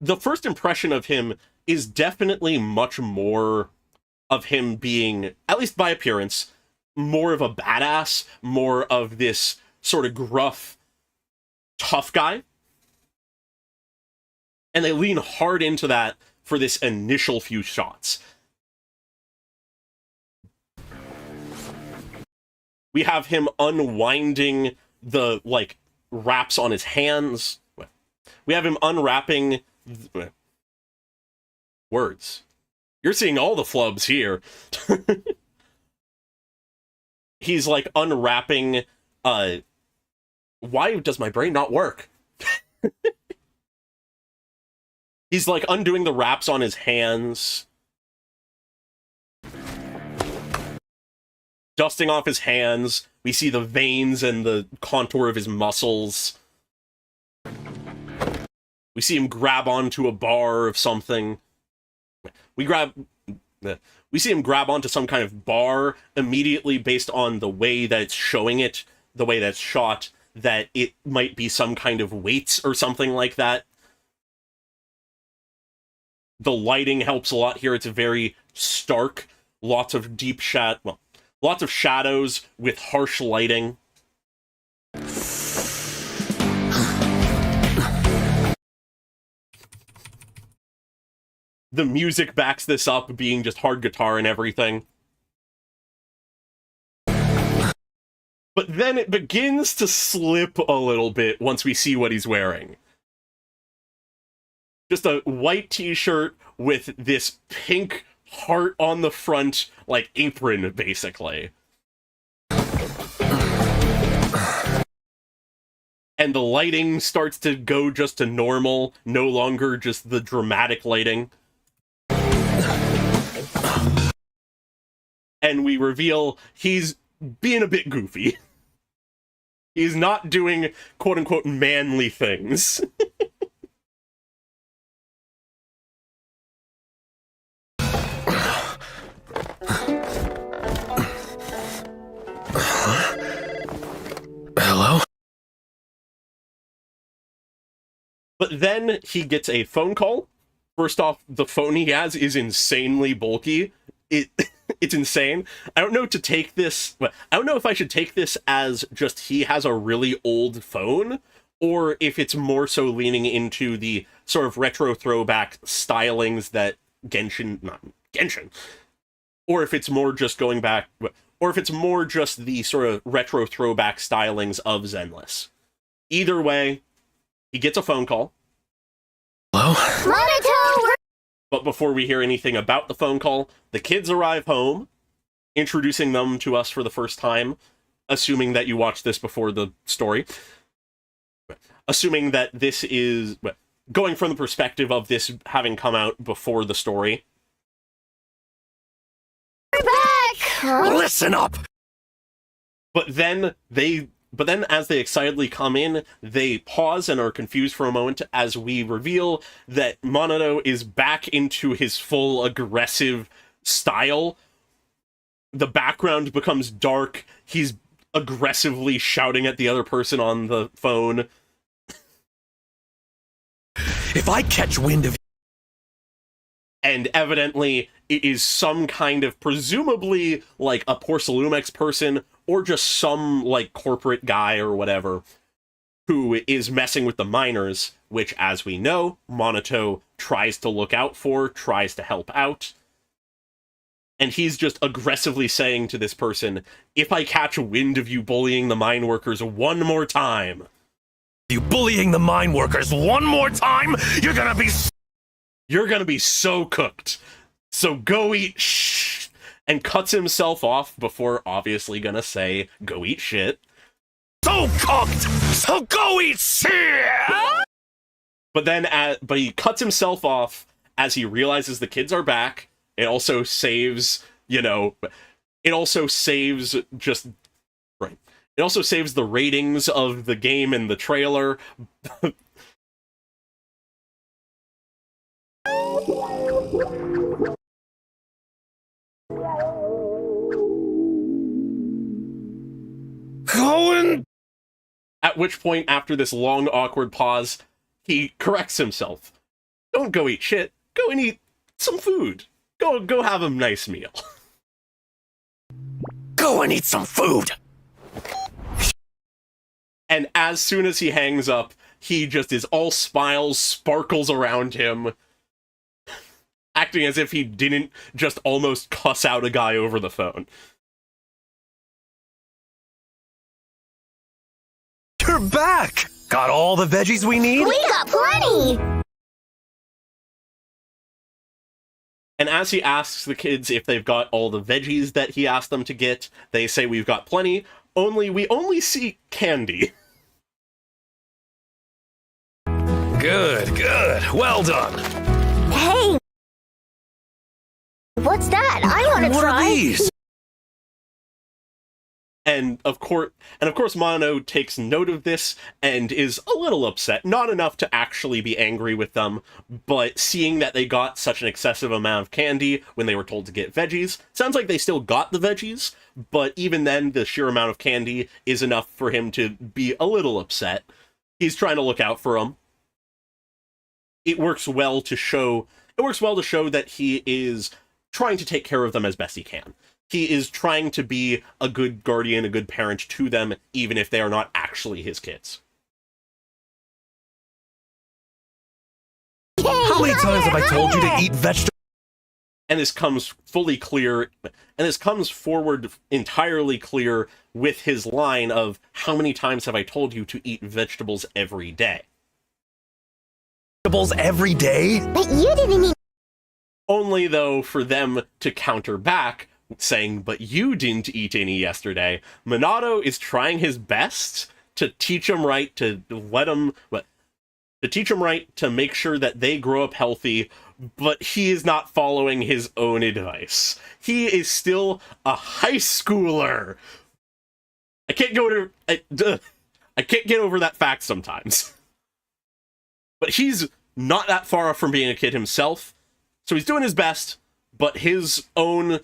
the first impression of him is definitely much more of him being, at least by appearance, more of a badass, more of this sort of gruff, tough guy. And they lean hard into that for this initial few shots. We have him unwinding the, like, wraps on his hands. We have him unwrapping... Words. You're seeing all the flubs here. He's, like, unwrapping... Why does my brain not work? He's, like, undoing the wraps on his hands. Dusting off his hands. We see the veins and the contour of his muscles. We see him grab onto a bar of something. We see him grab onto some kind of bar immediately based on the way that it's showing it, the way that's shot, that it might be some kind of weights or something like that. The lighting helps a lot here. It's very stark. Lots of deep lots of shadows with harsh lighting. The music backs this up, being just hard guitar and everything. But then it begins to slip a little bit once we see what he's wearing. Just a white t-shirt with this pink heart on the front, like, apron, basically. And the lighting starts to go just to normal, no longer just the dramatic lighting. And we reveal he's being a bit goofy. He's not doing quote-unquote manly things. Hello? But then he gets a phone call. First off, the phone he has is insanely bulky. It's insane. I don't know if I should take this as just he has a really old phone, or if it's more so leaning into the sort of retro throwback stylings that not Genshin, or if it's more just going back, or if it's more just the sort of retro throwback stylings of Zenless. Either way, he gets a phone call. Hello? Monato! But before we hear anything about the phone call, the kids arrive home, introducing them to us for the first time, assuming that you watched this before the story. Assuming that this is... going from the perspective of this having come out before the story. We're back! Listen up! But then as they excitedly come in, they pause and are confused for a moment as we reveal that Monato is back into his full aggressive style. The background becomes dark. He's aggressively shouting at the other person on the phone. If I catch wind of... And evidently, it is some kind of, presumably, like, a Porcelumex person, or just some, like, corporate guy or whatever, who is messing with the miners, which, as we know, Monato tries to look out for, tries to help out. And he's just aggressively saying to this person, if I catch wind of you bullying the mine workers one more time... You bullying the mine workers one more time, you're gonna be so cooked. So go eat and cuts himself off before obviously gonna say, go eat shit. So cooked! So go eat shit! But he cuts himself off as he realizes the kids are back. It also saves, it also saves the ratings of the game and the trailer. At which point, after this long, awkward pause, he corrects himself. Don't go eat shit. Go and eat some food. Go have a nice meal. Go and eat some food! And as soon as he hangs up, he just is all smiles, sparkles around him, acting as if he didn't just almost cuss out a guy over the phone. You're back! Got all the veggies we need? We got plenty! And as he asks the kids if they've got all the veggies that he asked them to get, they say we've got plenty, we only see candy. Good. Well done. Hey! What's that? I want to What try! are these? And of course, Mono takes note of this and is a little upset. Not enough to actually be angry with them, but seeing that they got such an excessive amount of candy when they were told to get veggies, sounds like they still got the veggies, but even then, the sheer amount of candy is enough for him to be a little upset. He's trying to look out for them. It works well to show that he is trying to take care of them as best he can. He is trying to be a good guardian, a good parent to them, even if they are not actually his kids. How many times have I told you to eat vegetables? And this comes forward entirely clear with his line of, how many times have I told you to eat vegetables every day? Vegetables every day? But you didn't eat... Only, though, for them to counter back, saying, but you didn't eat any yesterday. Minato is trying his best to teach him right, to teach him right, to make sure that they grow up healthy, but he is not following his own advice. He is still a high schooler. I can't get over that fact sometimes. But he's not that far from being a kid himself, so he's doing his best, but his own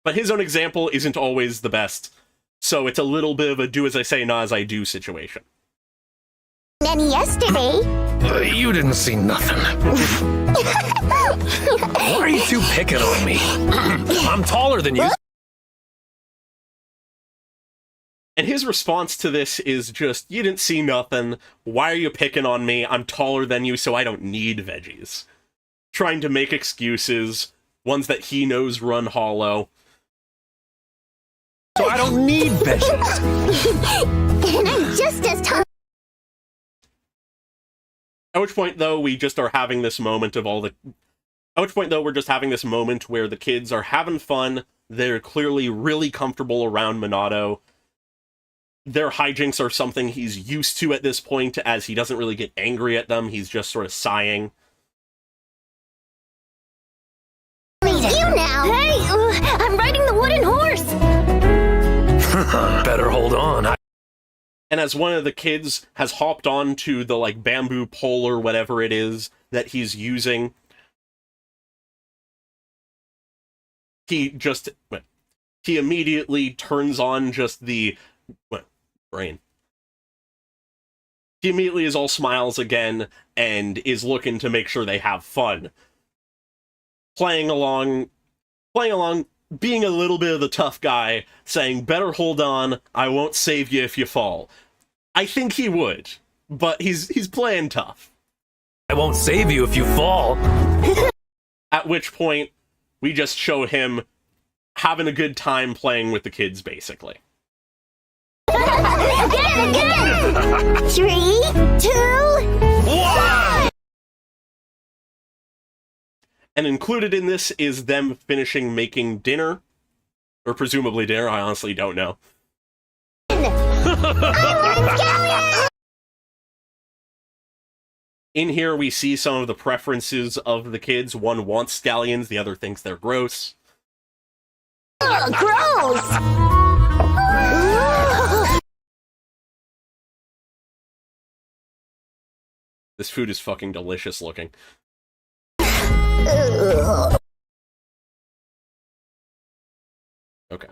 example isn't always the best, so it's a little bit of a do as I say, not as I do situation. Any yesterday? You didn't see nothing. Why are you two picking on me? I'm taller than you. And his response to this is just, you didn't see nothing. Why are you picking on me? I'm taller than you, so I don't need veggies. Trying to make excuses, ones that he knows run hollow. So I don't need veggies. And I'm just as tall. At which point, though, we're just having this moment where the kids are having fun. They're clearly really comfortable around Minato. their hijinks are something he's used to at this point, as he doesn't really get angry at them. He's just sort of sighing. You now! Hey, I'm riding the wooden horse! Better hold on. And as one of the kids has hopped on to the, like, bamboo pole or whatever it is that he's using, he immediately turns on just the brain. He immediately is all smiles again and is looking to make sure they have fun. Playing along, being a little bit of the tough guy, saying, better hold on, I won't save you if you fall. I think he would, but he's playing tough. I won't save you if you fall. At which point, we just show him having a good time playing with the kids, basically. 3, 2, 1! And included in this is them finishing making dinner. Or presumably dinner, I honestly don't know. In here, we see some of the preferences of the kids. One wants scallions, the other thinks they're gross. Gross! This food is fucking delicious looking. Okay.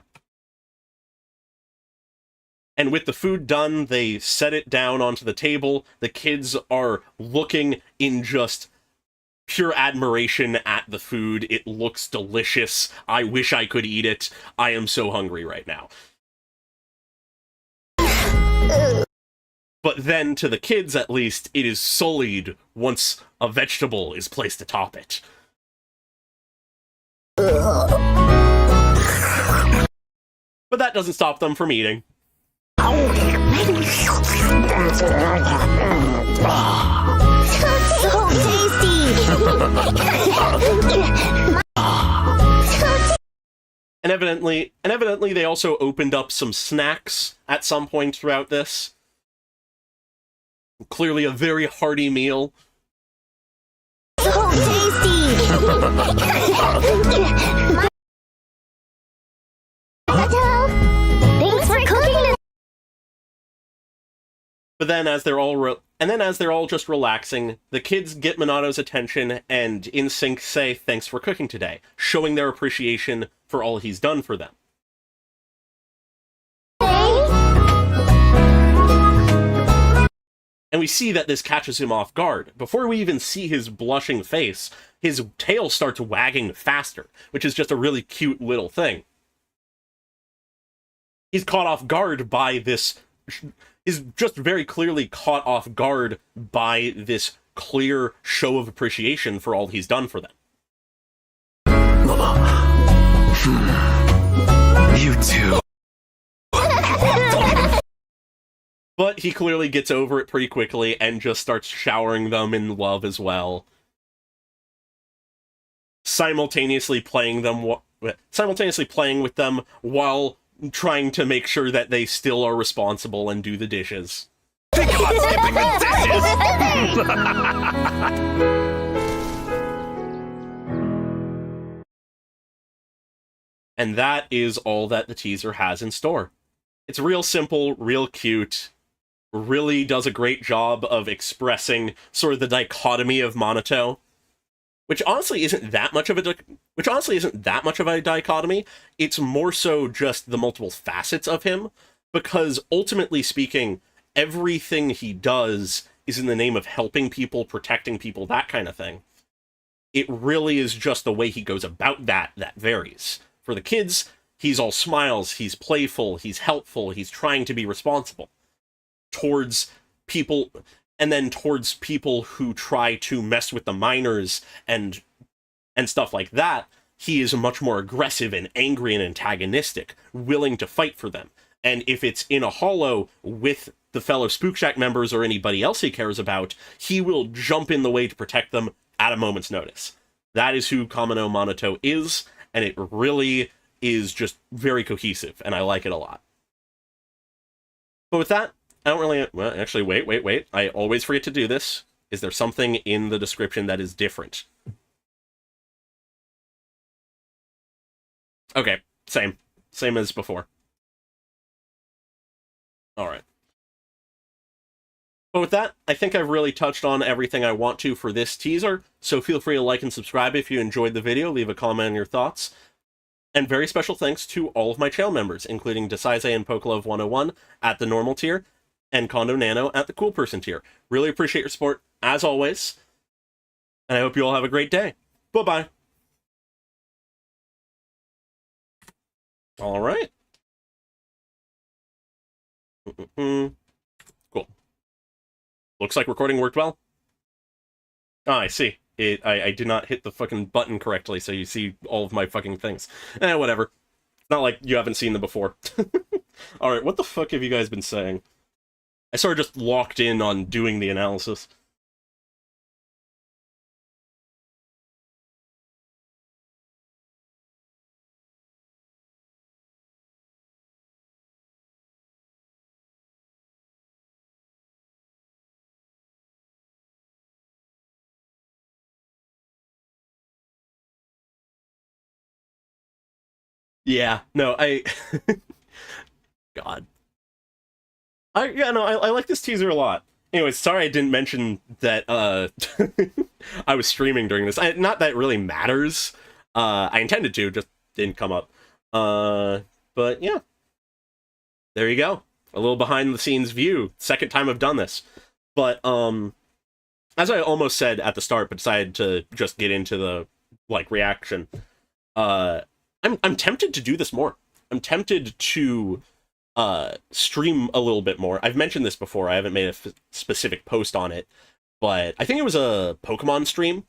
And with the food done, they set it down onto the table. The kids are looking in just pure admiration at the food. It looks delicious. I wish I could eat it. I am so hungry right now. But then, to the kids at least, it is sullied once a vegetable is placed atop it. But that doesn't stop them from eating. So tasty! And evidently they also opened up some snacks at some point throughout this. Clearly a very hearty meal. So tasty! Thanks for cooking. But then as they're all just relaxing, the kids get Minato's attention and in sync say thanks for cooking today, showing their appreciation for all he's done for them. And we see that this catches him off guard. Before we even see his blushing face, his tail starts wagging faster, which is just a really cute little thing. He's caught off guard by this... is just very clearly caught off guard by this clear show of appreciation for all he's done for them. You too. But he clearly gets over it pretty quickly and just starts showering them in love as well. Simultaneously playing with them while trying to make sure that they still are responsible and do the dishes. Think about skipping the dishes! And that is all that the teaser has in store. It's real simple, real cute, really does a great job of expressing sort of the dichotomy of Minato, which honestly isn't that much of a dichotomy. It's more so just the multiple facets of him, because ultimately speaking, everything he does is in the name of helping people, protecting people, that kind of thing. It really is just the way he goes about that varies. For the kids, he's all smiles, he's playful, he's helpful, he's trying to be responsible. Towards people, and then towards people who try to mess with the minors and stuff like that, he is much more aggressive and angry and antagonistic, willing to fight for them. And if it's in a hollow with the fellow Spook Shack members or anybody else he cares about, he will jump in the way to protect them at a moment's notice. That is who Kamino Minato is, and it really is just very cohesive, and I like it a lot. But with that, I don't really... Well, actually, wait. I always forget to do this. Is there something in the description that is different? Okay, same. Same as before. Alright. But with that, I think I've really touched on everything I want to for this teaser, so feel free to like and subscribe if you enjoyed the video, leave a comment on your thoughts. And very special thanks to all of my channel members, including Desaize and Pokelove101 at the normal tier, and Kondo Nano at the cool person tier. Really appreciate your support, as always, and I hope you all have a great day. Bye-bye. Alright. Cool. Looks like recording worked well. Ah, I see. I did not hit the fucking button correctly, so you see all of my fucking things. Whatever. Not like you haven't seen them before. Alright, what the fuck have you guys been saying? I sort of just locked in on doing the analysis. Yeah, no, God. I like this teaser a lot. Anyways, sorry I didn't mention that, I was streaming during this. Not that it really matters. I intended to, just didn't come up. But yeah. There you go. A little behind-the-scenes view. Second time I've done this. But, as I almost said at the start, but decided to just get into the, like, reaction, I'm tempted to do this more. I'm tempted to stream a little bit more. I've mentioned this before. I haven't made a specific post on it, but I think it was a Pokemon stream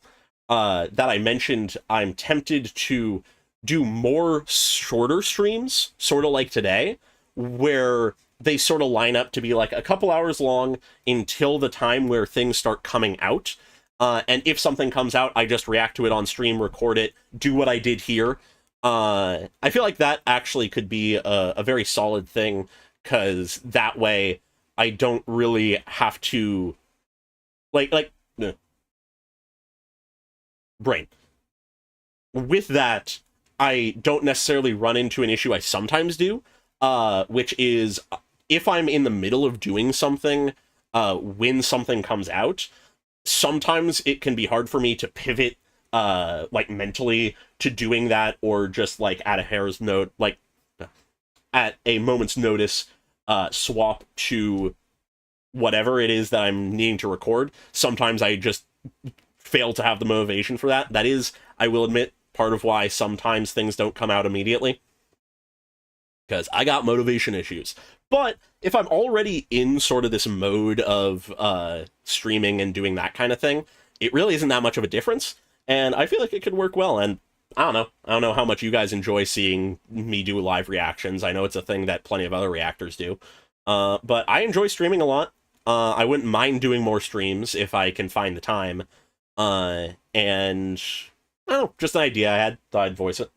that I mentioned. I'm tempted to do more shorter streams, sort of like today, where they sort of line up to be like a couple hours long until the time where things start coming out. And if something comes out, I just react to it on stream, record it, do what I did here. I feel like that actually could be a very solid thing, because that way I don't really have to, brain. With that, I don't necessarily run into an issue I sometimes do, which is if I'm in the middle of doing something, when something comes out, sometimes it can be hard for me to pivot mentally to doing that, or just like at a moment's notice, swap to whatever it is that I'm needing to record. Sometimes I just fail to have the motivation for that. That is, I will admit, part of why sometimes things don't come out immediately, because I got motivation issues. But if I'm already in sort of this mode of streaming and doing that kind of thing, it really isn't that much of a difference. And I feel like it could work well, and I don't know how much you guys enjoy seeing me do live reactions. I know it's a thing that plenty of other reactors do. But I enjoy streaming a lot. I wouldn't mind doing more streams if I can find the time. And, I don't know, just an idea I had, thought I'd voice it.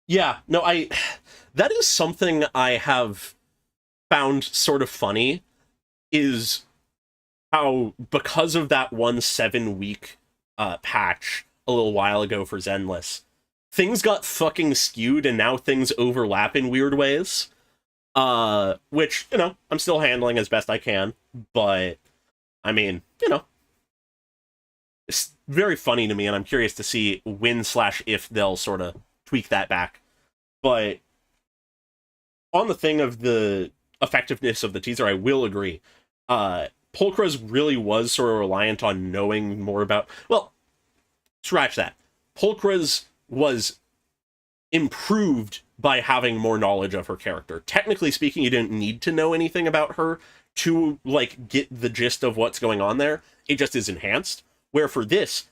Yeah, no, that is something I have found sort of funny, is how, because of that 7-week patch a little while ago for Zenless, things got fucking skewed, and now things overlap in weird ways. Which, I'm still handling as best I can, but, I mean, it's very funny to me, and I'm curious to see when/if they'll sort of tweak that back. But on the thing of the effectiveness of the teaser, I will agree. Pulchra's really was sort of reliant on knowing more about... Well, scratch that. Pulchra's was improved by having more knowledge of her character. Technically speaking, you didn't need to know anything about her to, get the gist of what's going on there. It just is enhanced. Where for this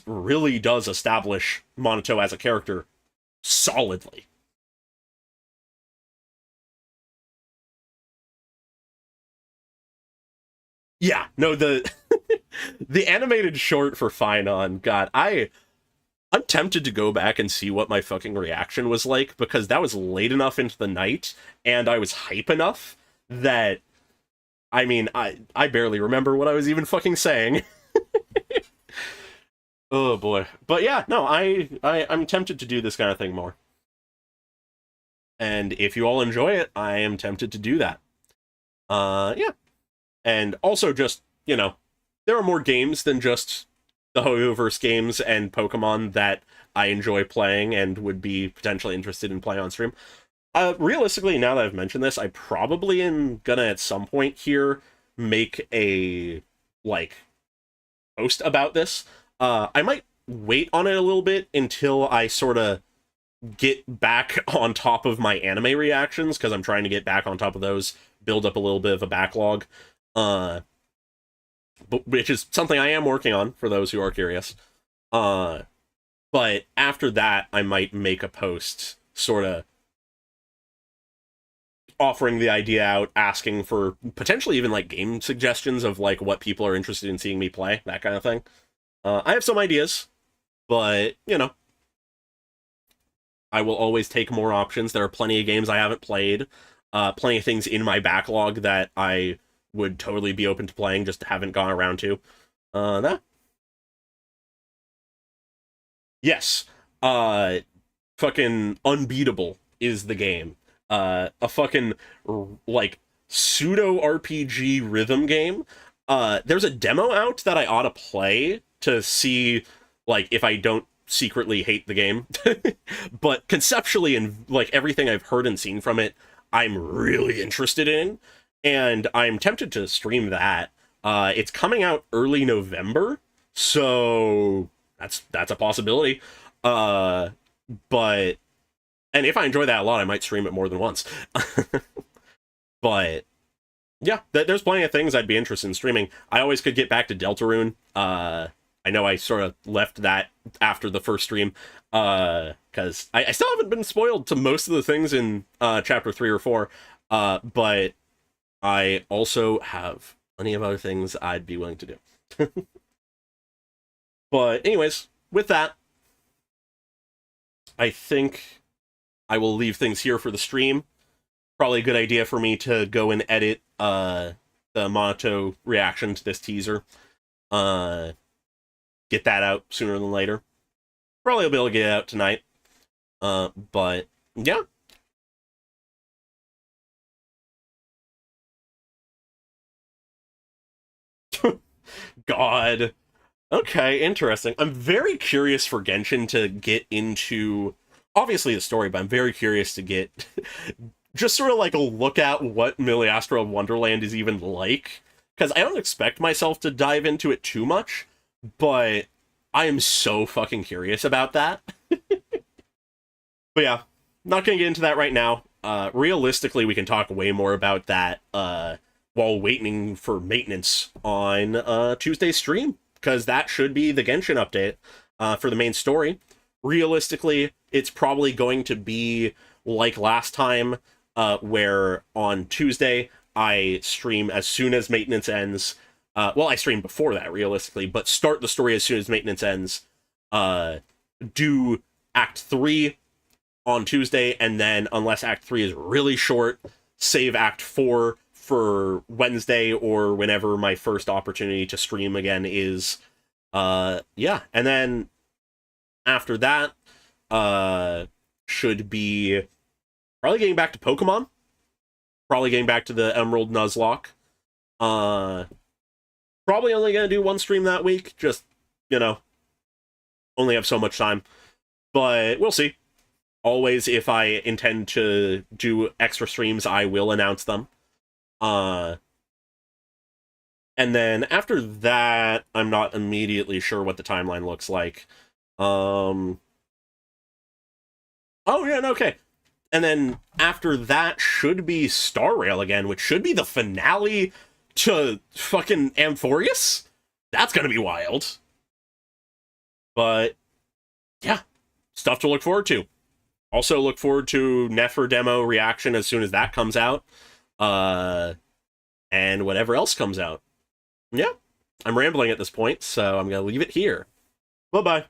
really does establish Monato as a character solidly. Yeah, no, The animated short for Finon, God, I'm tempted to go back and see what my fucking reaction was like, because that was late enough into the night, and I was hype enough that, I mean, I barely remember what I was even fucking saying. Oh boy. But yeah, no, I'm tempted to do this kind of thing more. And if you all enjoy it, I am tempted to do that. Yeah. And also just, you know, there are more games than just the Hoyoverse games and Pokemon that I enjoy playing and would be potentially interested in playing on stream. Realistically, now that I've mentioned this, I probably am gonna at some point here make a, like, post about this. I might wait on it a little bit until I sort of get back on top of my anime reactions, because I'm trying to get back on top of those, build up a little bit of a backlog, which is something I am working on, for those who are curious. But after that, I might make a post sort of offering the idea out, asking for potentially even like game suggestions of like what people are interested in seeing me play, that kind of thing. I have some ideas, but, you know, I will always take more options. There are plenty of games I haven't played, plenty of things in my backlog that I would totally be open to playing, just haven't gone around to. That. Yes. Fucking Unbeatable is the game. A fucking, like, pseudo-RPG rhythm game. There's a demo out that I ought to play to see, like, if I don't secretly hate the game. But conceptually, and, like, everything I've heard and seen from it, I'm really interested in, and I'm tempted to stream that. It's coming out early November, so that's a possibility. But, and if I enjoy that a lot, I might stream it more than once. But yeah, there's plenty of things I'd be interested in streaming. I always could get back to Deltarune. I know I sort of left that after the first stream, because I still haven't been spoiled to most of the things in Chapter 3 or 4, but I also have plenty of other things I'd be willing to do. But anyways, with that, I think I will leave things here for the stream. Probably a good idea for me to go and edit the Monato reaction to this teaser. Get that out sooner than later. Probably I'll be able to get it out tonight. But yeah. God. Okay, interesting. I'm very curious for Genshin to get into, obviously the story, but I'm very curious to get just sort of like a look at what Miliastro Wonderland is even like. Because I don't expect myself to dive into it too much, but I am so fucking curious about that. But yeah, not gonna get into that right now. Realistically, we can talk way more about that while waiting for maintenance on Tuesday's stream, because that should be the Genshin update for the main story. Realistically, it's probably going to be like last time, where on Tuesday I stream as soon as maintenance ends. Well, I stream before that, realistically, but start the story as soon as maintenance ends. Do Act 3 on Tuesday, and then, unless Act 3 is really short, save Act 4 for Wednesday or whenever my first opportunity to stream again is. Yeah, and then after that, should be probably getting back to Pokemon. Probably getting back to the Emerald Nuzlocke. Probably only gonna do one stream that week, just, you know, only have so much time. But we'll see. Always, if I intend to do extra streams, I will announce them. And then after that, I'm not immediately sure what the timeline looks like. Oh, yeah, no, okay. And then after that should be Star Rail again, which should be the finale to fucking Amphorius? That's gonna be wild. But, yeah, stuff to look forward to. Also look forward to Nefer demo reaction as soon as that comes out. And whatever else comes out. Yeah. I'm rambling at this point, so I'm going to leave it here. Bye-bye.